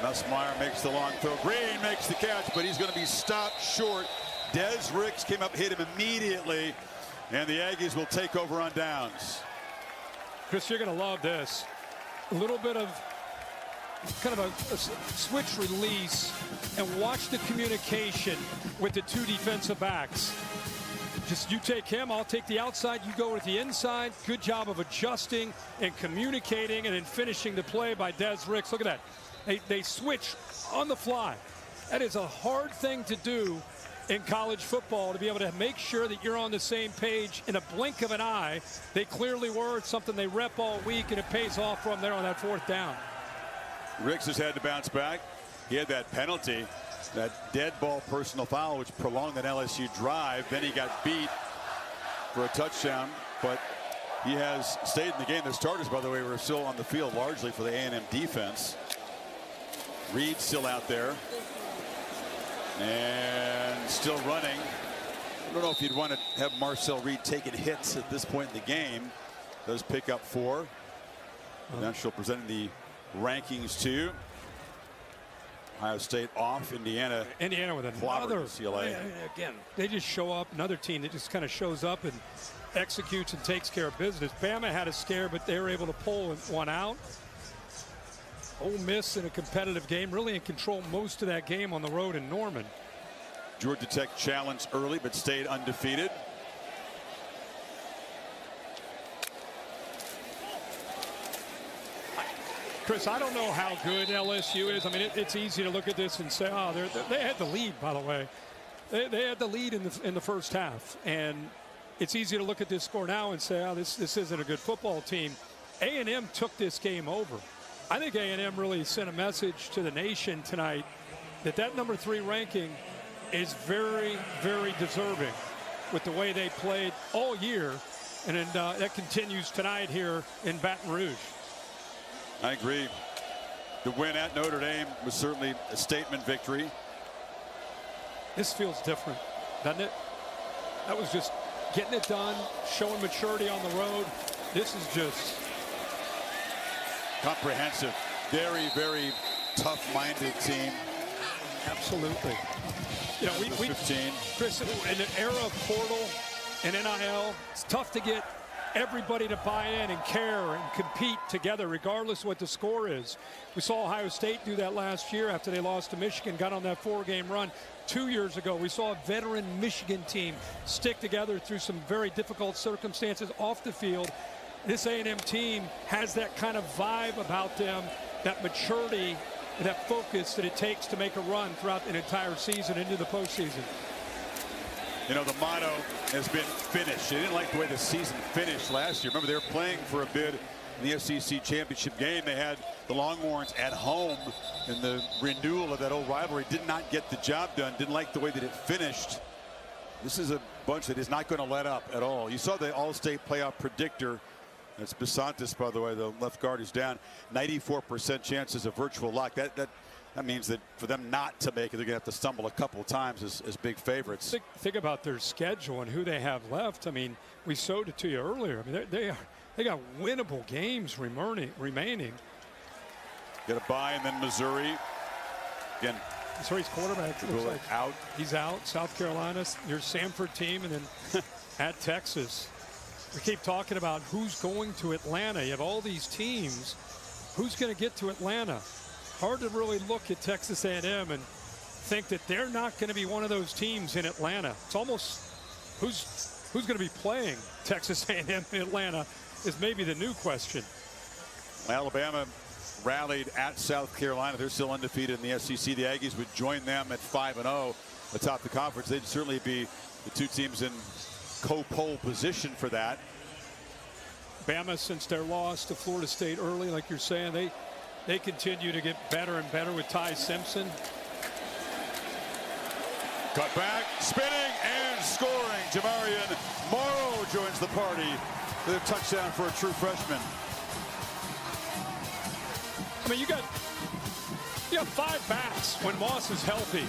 Nussmeier makes the long throw. Green makes the catch, but he's going to be stopped short. Des Ricks came up, hit him immediately, and the Aggies will take over on downs. Chris, you're going to love this. A little bit of kind of a switch release, and watch the communication with the 2 defensive backs. Just you take him, I'll take the outside, you go with the inside. Good job of adjusting and communicating and then finishing the play by Des Ricks. Look at that. They switch on the fly. That is a hard thing to do in college football, to be able to make sure that you're on the same page in a blink of an eye. They clearly were. It's something they rep all week, and it pays off from there on that 4th down. Ricks has had to bounce back. He had that penalty, that dead ball personal foul, which prolonged that LSU drive. Then he got beat for a touchdown, but he has stayed in the game. The starters, by the way, were still on the field largely for the A&M defense. Reed still out there. And still running. I don't know if you'd want to have Marcel Reed taking hits at this point in the game. Does pick up 4. Now she'll present the rankings too. Ohio State off. Indiana with another. Again, they just show up. Another team that just kind of shows up and executes and takes care of business. Bama had a scare, but they were able to pull one out. Ole Miss in a competitive game, really in control most of that game on the road in Norman. Georgia Tech challenged early, but stayed undefeated. Chris, I don't know how good LSU is. I mean, it's easy to look at this and say, oh, they had the lead, by the way. They had the lead in the first half. And it's easy to look at this score now and say, oh, this isn't a good football team. A&M took this game over. I think A&M really sent a message to the nation tonight that number 3 ranking is very, very deserving with the way they played all year. And that continues tonight here in Baton Rouge. I agree. The win at Notre Dame was certainly a statement victory. This feels different, doesn't it? That was just getting it done, showing maturity on the road. This is just comprehensive. Very, very tough-minded team. Absolutely. You know, we 15. Chris, in an era of portal and NIL, it's tough to get everybody to buy in and care and compete together regardless of what the score is. We saw Ohio State do that last year after they lost to Michigan, got on that 4-game run. 2 years ago, we saw a veteran Michigan team stick together through some very difficult circumstances off the field. This A&M team has that kind of vibe about them, that maturity and that focus that it takes to make a run throughout an entire season into the postseason. You know, the motto has been finish. They didn't like the way the season finished last year. Remember, they were playing for a bid in the SEC championship game. They had the Longhorns at home, and the renewal of that old rivalry did not get the job done. Didn't like the way that it finished. This is a bunch that is not going to let up at all. You saw the All-State playoff predictor. That's Besantis, by the way, the left guard is down. 94% chances of virtual lock. That means that for them not to make it, they're going to have to stumble a couple of times as big favorites. Think about their schedule and who they have left. I mean, we showed it to you earlier. I mean, they got winnable games remaining. Get a bye, and then Missouri. Again, Missouri's quarterback looks like out. He's out. South Carolina, your Samford team, and then at Texas. We keep talking about who's going to Atlanta. You have all these teams. Who's going to get to Atlanta? Hard to really look at Texas A&M and think that they're not going to be one of those teams in Atlanta. It's almost who's going to be playing Texas A&M in Atlanta is maybe the new question. Alabama rallied at South Carolina. They're still undefeated in the SEC. The Aggies would join them at 5-0 atop the conference. They'd certainly be the two teams in co-pole position for that. Bama, since their loss to Florida State early, like you're saying, they continue to get better and better with Ty Simpson. Cut back, spinning and scoring. Jamarian Morrow joins the party with a touchdown for a true freshman. I mean, you got 5 backs when Moss is healthy.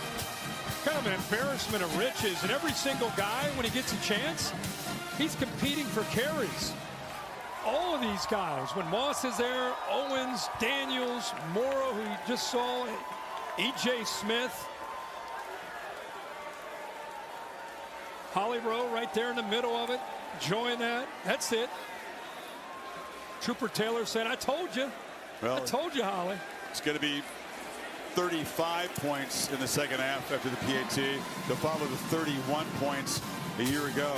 Kind of an embarrassment of riches, and every single guy, when he gets a chance, he's competing for carries. All of these guys, when Moss is there, Owens, Daniels, Morrow, who you just saw, E.J. Smith, Holly Rowe right there in the middle of it, enjoying that. That's it. Trooper Taylor said, I told you. Well, I told you, Holly. It's going to be 35 points in the second half after the PAT to follow the 31 points a year ago.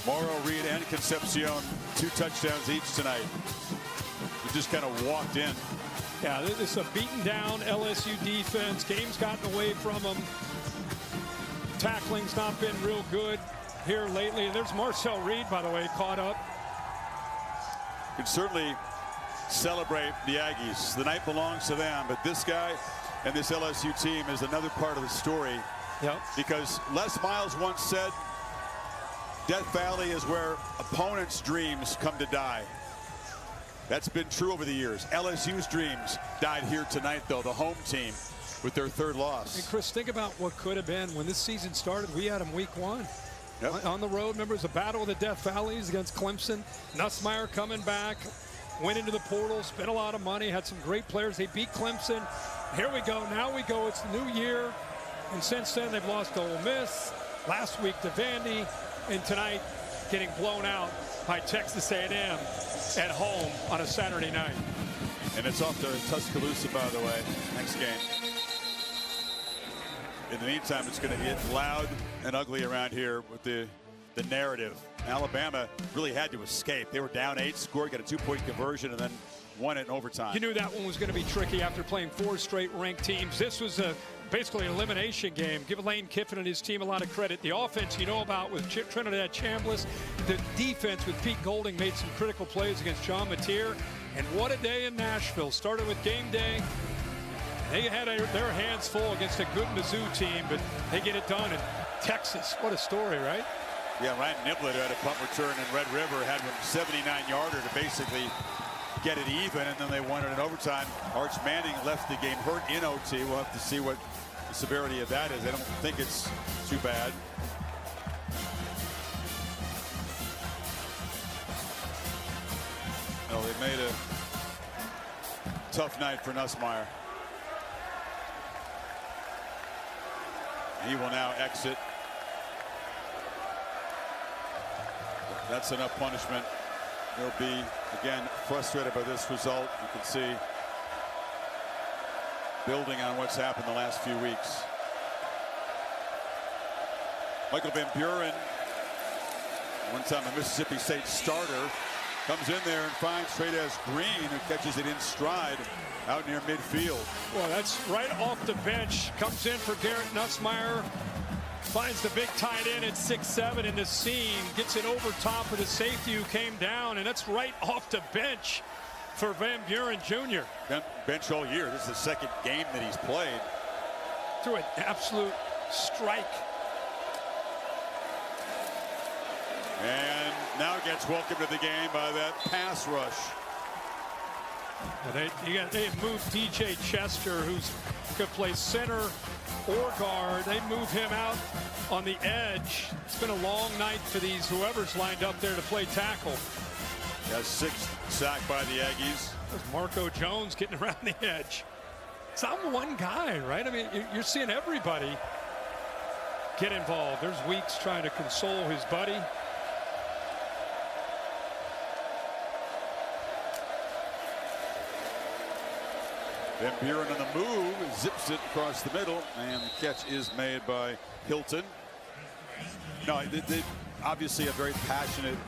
Morrow, Reed, and Concepcion, 2 touchdowns each tonight. He just kind of walked in. Yeah, this is a beaten down LSU defense. Game's gotten away from them. Tackling's not been real good here lately. And there's Marcel Reed, by the way, caught up. Can certainly celebrate the Aggies. The night belongs to them, but this guy and this LSU team is another part of the story. Yep. Because Les Miles once said, Death Valley is where opponents' dreams come to die. That's been true over the years. LSU's dreams died here tonight, though, the home team with their third loss. And Chris, think about what could have been when this season started. We had them week 1. Yep. On the road, remember, it was a battle of the Death Valleys against Clemson. Nussmeier coming back, went into the portal, spent a lot of money, had some great players. They beat Clemson. Here we go. Now we go. It's the new year. And since then, they've lost to Ole Miss. Last week to Vandy. And tonight, getting blown out by Texas A&M at home on a Saturday night. And it's off to Tuscaloosa, by the way, next game. In the meantime, it's going to get loud and ugly around here with the narrative. Alabama really had to escape. They were down 8, scored, got a 2-point conversion, and then won it in overtime. You knew that one was going to be tricky after playing 4 straight ranked teams. This was basically an elimination game. Give Lane Kiffin and his team a lot of credit. The offense you know about with Trinidad Chambliss. The defense with Pete Golding made some critical plays against John Mateer. And what a day in Nashville. Started with game day. They had their hands full against a good Mizzou team, but they get it done in Texas. What a story, right? Yeah, Ryan Niblett had a punt return in Red River, had a 79-yarder to basically get it even, and then they won it in overtime. Arch Manning left the game hurt in OT. We'll have to see what the severity of that is. I don't think it's too bad. No, they made a tough night for Nussmeier. He will now exit. That's enough punishment. He'll be, again, frustrated by this result. You can see building on what's happened the last few weeks. Michael Van Buren, one time a Mississippi State starter, comes in there and finds Trey'Dez Green, who catches it in stride out near midfield. Well, that's right off the bench. Comes in for Garrett Nussmeier. Finds the big tight end at 6'7" in the seam. Gets it over top of the safety who came down, and that's right off the bench for Van Buren Jr. Bench all year. This is the second game that he's played. Through an absolute strike. And now gets welcomed to the game by that pass rush. They moved DJ Chester, who's could play center or guard. They move him out on the edge. It's been a long night for these whoever's lined up there to play tackle. Got 6th sack by the Aggies. There's Marco Jones getting around the edge. It's not one guy, right? I mean, you're seeing everybody get involved. There's Weeks trying to console his buddy. Van Buren on the move, zips it across the middle, and the catch is made by Hilton. No, they obviously a very passionate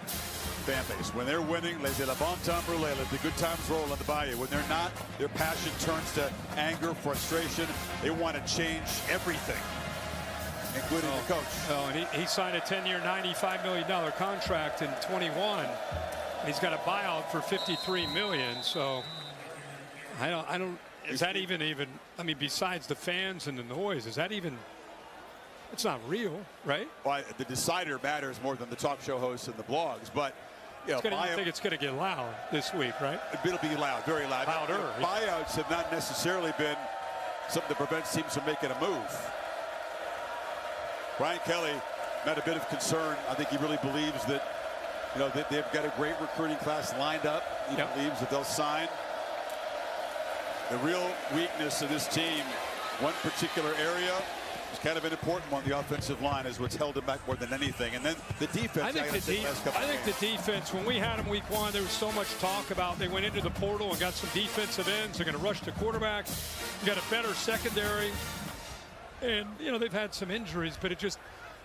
fan base. When they're winning, les de la bon temps brûlé, let the good times roll on the bayou. When they're not, their passion turns to anger, frustration. They want to change everything, including the coach. Oh, and he signed a 10-year, $95 million contract in 21. And he's got a buyout for $53 million. So I don't. Is that even? I mean, besides the fans and the noise, is that even? It's not real, right? Well, the decider matters more than the talk show hosts and the blogs, but. You think it's going to get loud this week, right? It'll be loud, very loud. Louder. Buyouts have not necessarily been something that prevents teams from making a move. Brian Kelly had a bit of concern. I think he really believes that, that they've got a great recruiting class lined up. He believes that they'll sign. The real weakness of this team, one particular area, is kind of an important one. The offensive line is what's held them back more than anything. And then the defense. I think the defense, when we had them week one, there was so much talk about they went into the portal and got some defensive ends. They're going to rush the quarterback. You got a better secondary. And, they've had some injuries, but it just,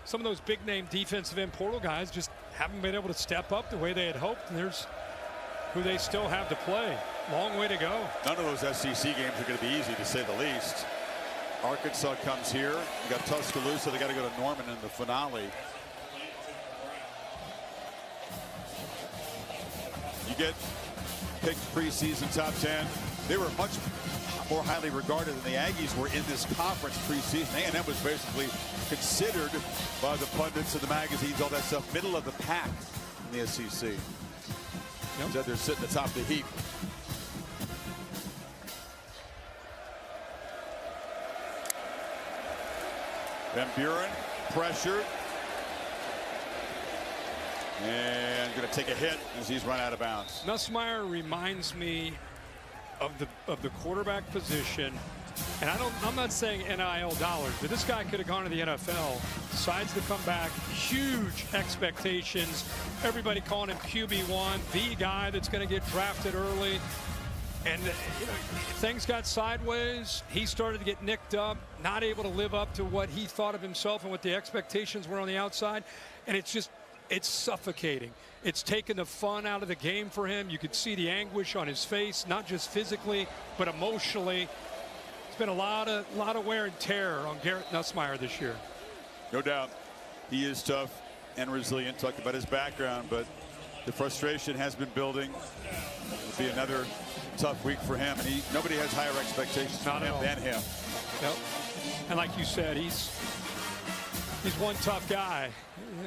some of those big name defensive end portal guys just haven't been able to step up the way they had hoped. And there's who they still have to play. Long way to go. None of those SEC games are going to be easy, to say the least. Arkansas comes here. You got Tuscaloosa. They got to go to Norman in the finale. You get picked preseason top 10. They were much more highly regarded than the Aggies were in this conference preseason. A&M was basically considered by the pundits and the magazines, all that stuff, middle of the pack in the SEC. Instead, they're sitting atop the heap. Van Buren pressured. And going to take a hit as he's run out of bounds. Nussmeier reminds me of the quarterback position. And I'm not saying NIL dollars, but this guy could have gone to the NFL. Decides to come back. Huge expectations. Everybody calling him QB1, the guy that's going to get drafted early. And things got sideways. He started to get nicked up, not able to live up to what he thought of himself and what the expectations were on the outside. And it's suffocating. It's taken the fun out of the game for him. You could see the anguish on his face, not just physically, but emotionally. It's been a lot of wear and tear on Garrett Nussmeier this year. No doubt. He is tough and resilient. Talked about his background, but the frustration has been building. It'll be another tough week for him, and nobody has higher expectations than him. Yep. And like you said, he's one tough guy.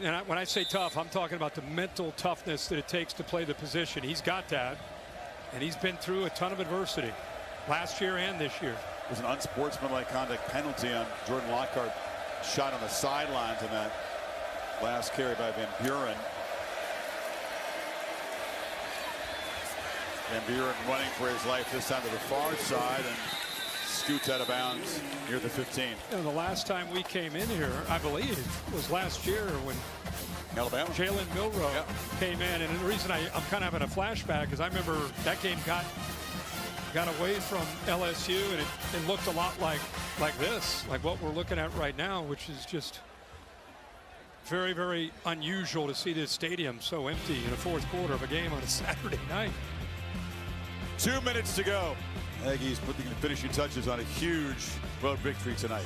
And when I say tough, I'm talking about the mental toughness that it takes to play the position. He's got that, and he's been through a ton of adversity last year and this year. There's an unsportsmanlike conduct penalty on Jordan Lockhart, shot on the sidelines on that last carry by Van Buren. Van Buren running for his life, this time to the far side, and scoots out of bounds near the 15. And the last time we came in here, I believe, was last year when Alabama. Jalen Milroe came in. And the reason I'm kind of having a flashback is I remember that game got away from LSU, and it looked a lot like this, like what we're looking at right now, which is just very, very unusual to see this stadium so empty in the fourth quarter of a game on a Saturday night. 2 minutes to go. Aggies putting the finishing touches on a huge road victory tonight.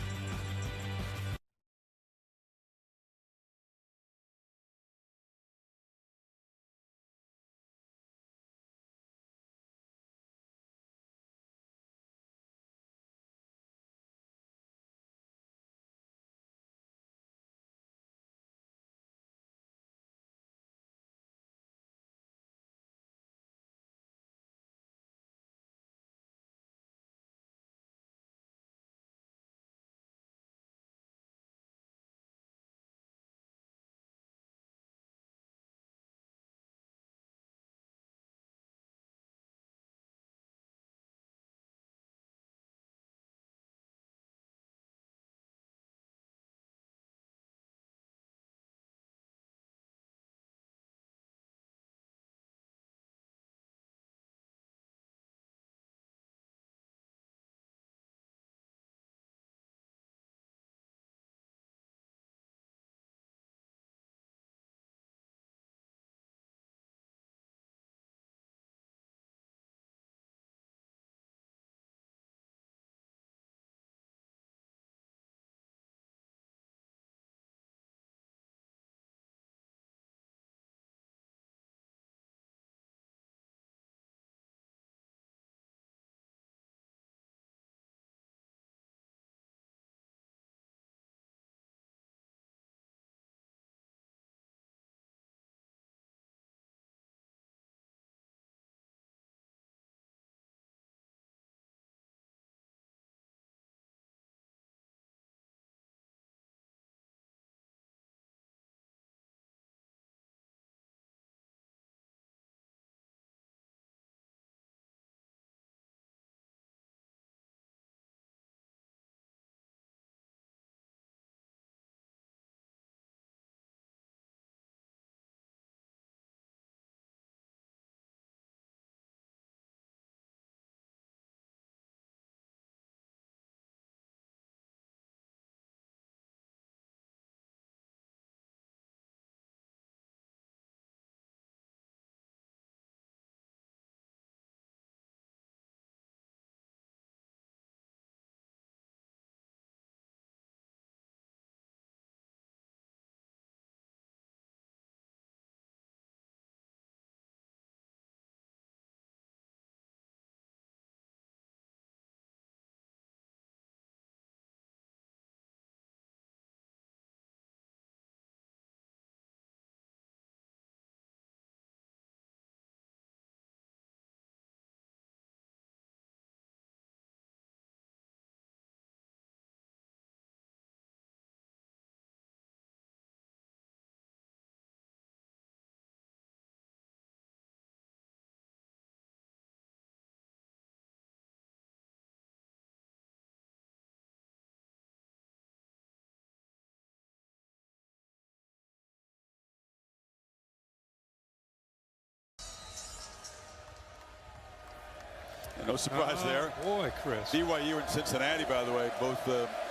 No surprise there. Boy, Chris. BYU and Cincinnati, by the way, both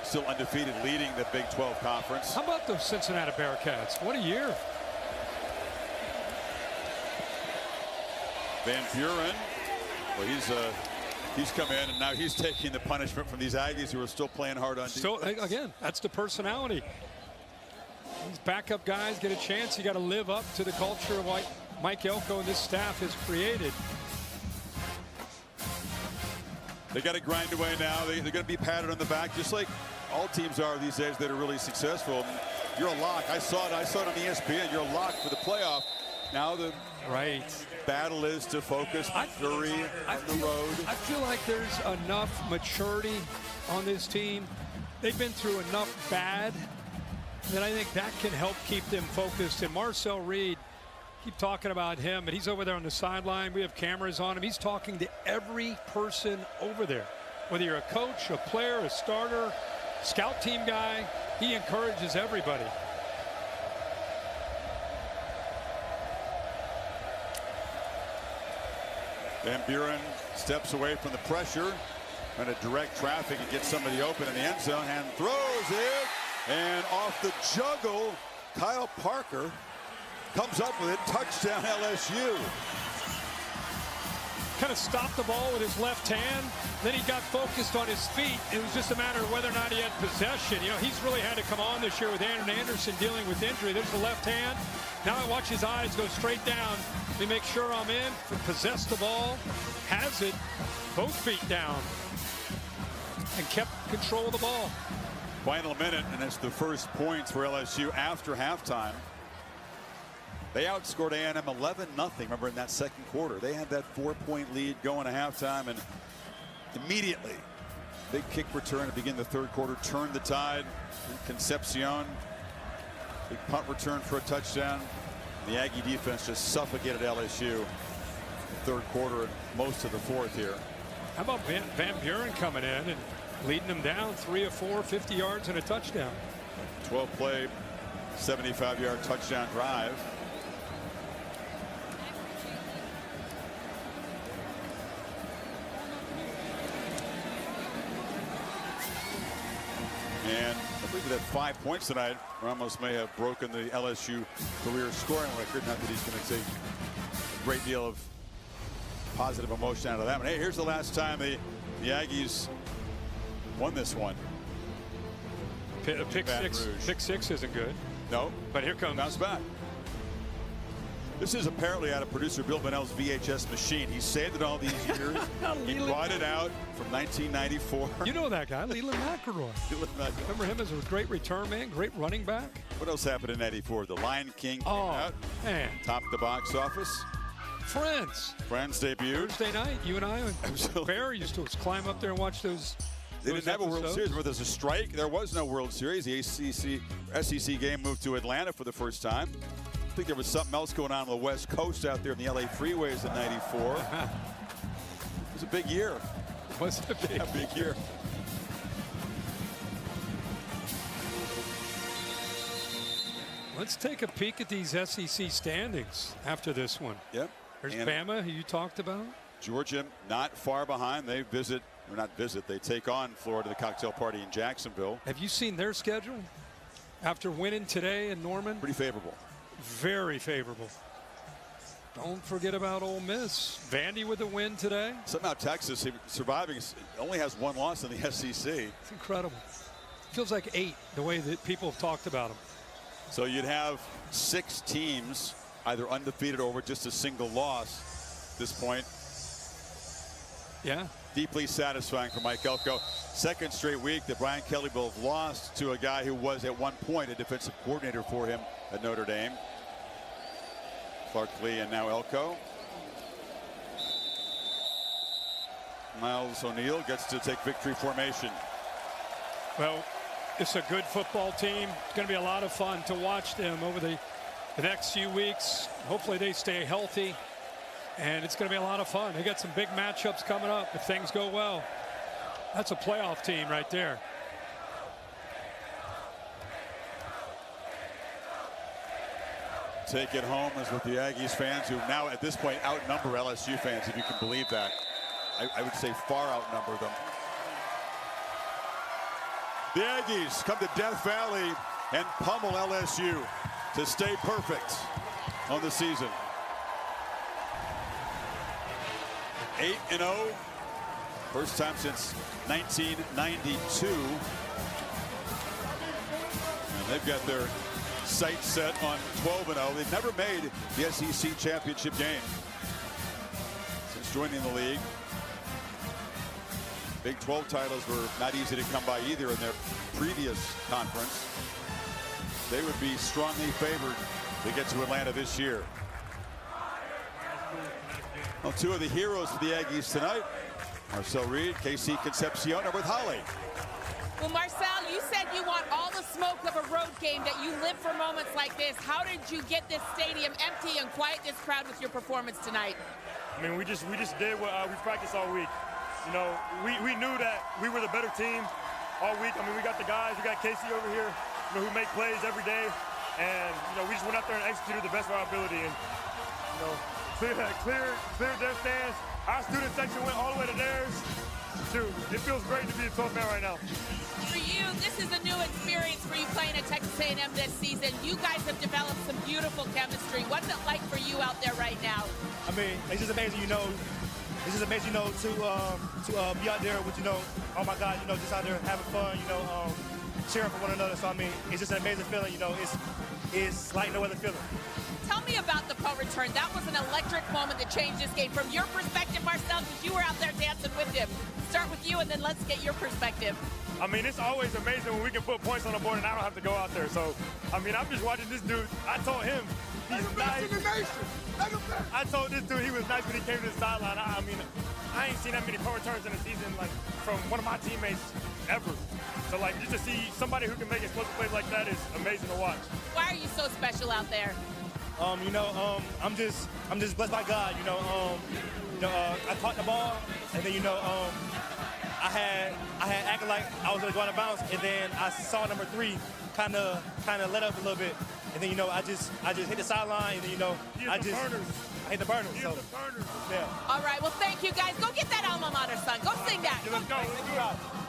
still undefeated, leading the Big 12 conference. How about those Cincinnati Bearcats? What a year. Van Buren, well, he's come in, and now he's taking the punishment from these Aggies who are still playing hard on defense. So, again, that's the personality. These backup guys get a chance. You got to live up to the culture of what Mike Elko and this staff has created. They got to grind away now. They're going to be patted on the back, just like all teams are these days that are really successful. And you're a lock. I saw it on ESPN. You're a lock for the playoff. Now the battle is to focus Missouri on the road. I feel like there's enough maturity on this team. They've been through enough bad that I think that can help keep them focused. And Marcel Reed, keep talking about him, and he's over there on the sideline. We have cameras on him. He's talking to every person over there. Whether you're a coach, a player, a starter, scout team guy, he encourages everybody. Van Buren steps away from the pressure, trying to direct traffic and get somebody open in the end zone, and throws it. And off the juggle, Kyle Parker comes up with it. Touchdown LSU. Kind of stopped the ball with his left hand. Then he got focused on his feet. It was just a matter of whether or not he had possession. You know, he's really had to come on this year with Aaron Anderson dealing with injury. There's the left hand. Now I watch his eyes go straight down. Let me make sure I'm in. Possessed the ball. Has it. Both feet down. And kept control of the ball. Final minute, and it's the first points for LSU after halftime. They outscored A&M 11-0. Remember, in that second quarter, they had that 4-point lead going to halftime, and immediately, big kick return to begin the third quarter turned the tide. Concepcion, big punt return for a touchdown. The Aggie defense just suffocated LSU. Third quarter and most of the fourth here. How about Van Buren coming in and leading them down 3 of 4, 50 yards and a touchdown. 12-play, 75-yard touchdown drive. And I believe that 5 points tonight. Ramos may have broken the LSU career scoring record. Not that he's going to take a great deal of positive emotion out of that one. Hey, here's the last time the Aggies won this one. Pick six isn't good. No. But here comes. Bounce back. This is apparently out of producer Bill Bonnell's VHS machine. He saved it all these years. He brought it out from 1994. You know that guy, Leland McElroy. Remember him as a great return man, great running back? What else happened in 94? The Lion King came out. Man. Topped the box office. Friends debuted. Thursday night, you and I and Bear used to climb up there and watch those. They didn't have a World Series where there's a strike. There was no World Series. The SEC game moved to Atlanta for the first time. I think there was something else going on the West Coast out there in the LA freeways in '94. It was a big year. Was it a big year? Let's take a peek at these SEC standings after this one. Yep. There's Bama, who you talked about. Georgia not far behind. They they take on Florida, the cocktail party in Jacksonville. Have you seen their schedule after winning today in Norman? Pretty favorable. Very favorable. Don't forget about Ole Miss. Vandy with a win today. Somehow Texas, surviving, only has one loss in the SEC. It's incredible. Feels like 8, the way that people have talked about them. So you'd have 6 teams either undefeated or with just a single loss at this point. Yeah. Deeply satisfying for Mike Elko. Second straight week that Brian Kelly will have lost to a guy who was at one point a defensive coordinator for him at Notre Dame. Clark Lee and now Elko. Miles O'Neill gets to take victory formation. Well, it's a good football team. It's going to be a lot of fun to watch them over the next few weeks. Hopefully they stay healthy. And it's going to be a lot of fun. They got some big matchups coming up if things go well. That's a playoff team right there. Take it home is with the Aggies fans who now at this point outnumber LSU fans, if you can believe that. I would say far outnumber them. The Aggies come to Death Valley and pummel LSU to stay perfect on the season. 8-0, first time since 1992. And they've got their sights set on 12-0. They've never made the SEC championship game since joining the league. Big 12 titles were not easy to come by either in their previous conference. They would be strongly favored to get to Atlanta this year. Well, two of the heroes for the Aggies tonight, Marcel Reed, KC Concepcion, are with Holly. Well, Marcel, you said you want all the smoke of a road game, that you live for moments like this. How did you get this stadium empty and quiet this crowd with your performance tonight? I mean, we just did what we practiced all week. You know, we knew that we were the better team all week. I mean, we got the guys, we got Casey over here, you know, who make plays every day. And, you know, we just went out there and executed the best of our ability. And, you know, cleared their stands. Our student section went all the way to theirs. Dude, it feels great to be a 12th man right now. For you, this is a new experience for you playing at Texas A&M this season. You guys have developed some beautiful chemistry. What's it like for you out there right now? I mean, it's just amazing, you know. It's just amazing, you know, to be out there with, you know, oh my God, you know, just out there having fun, you know, cheering for one another. So I mean, it's just an amazing feeling, you know. It's like no other feeling. Tell me about the punt return. That was an electric moment that changed this game. From your perspective, Marcel, because you were out there dancing with him. Start with you, and then let's get your perspective. I mean, it's always amazing when we can put points on the board and I don't have to go out there. So, I mean, I'm just watching this dude. I told him he's nice. I told this dude he was nice when he came to the sideline. I mean, I ain't seen that many punt returns in a season, like, from one of my teammates ever. So, like, just to see somebody who can make explosive plays like that is amazing to watch. Why are you so special out there? You know, I'm just blessed by God. You know, I caught the ball, and then, you know, I had acted like I was going to go out of bounds, and then I saw number 3 kind of let up a little bit, and then, you know, I just hit the sideline, and then, you know, I hit the burners. So, yeah. All right, well, thank you, guys. Go get that alma mater, son. Go sing that. Yeah, let's go.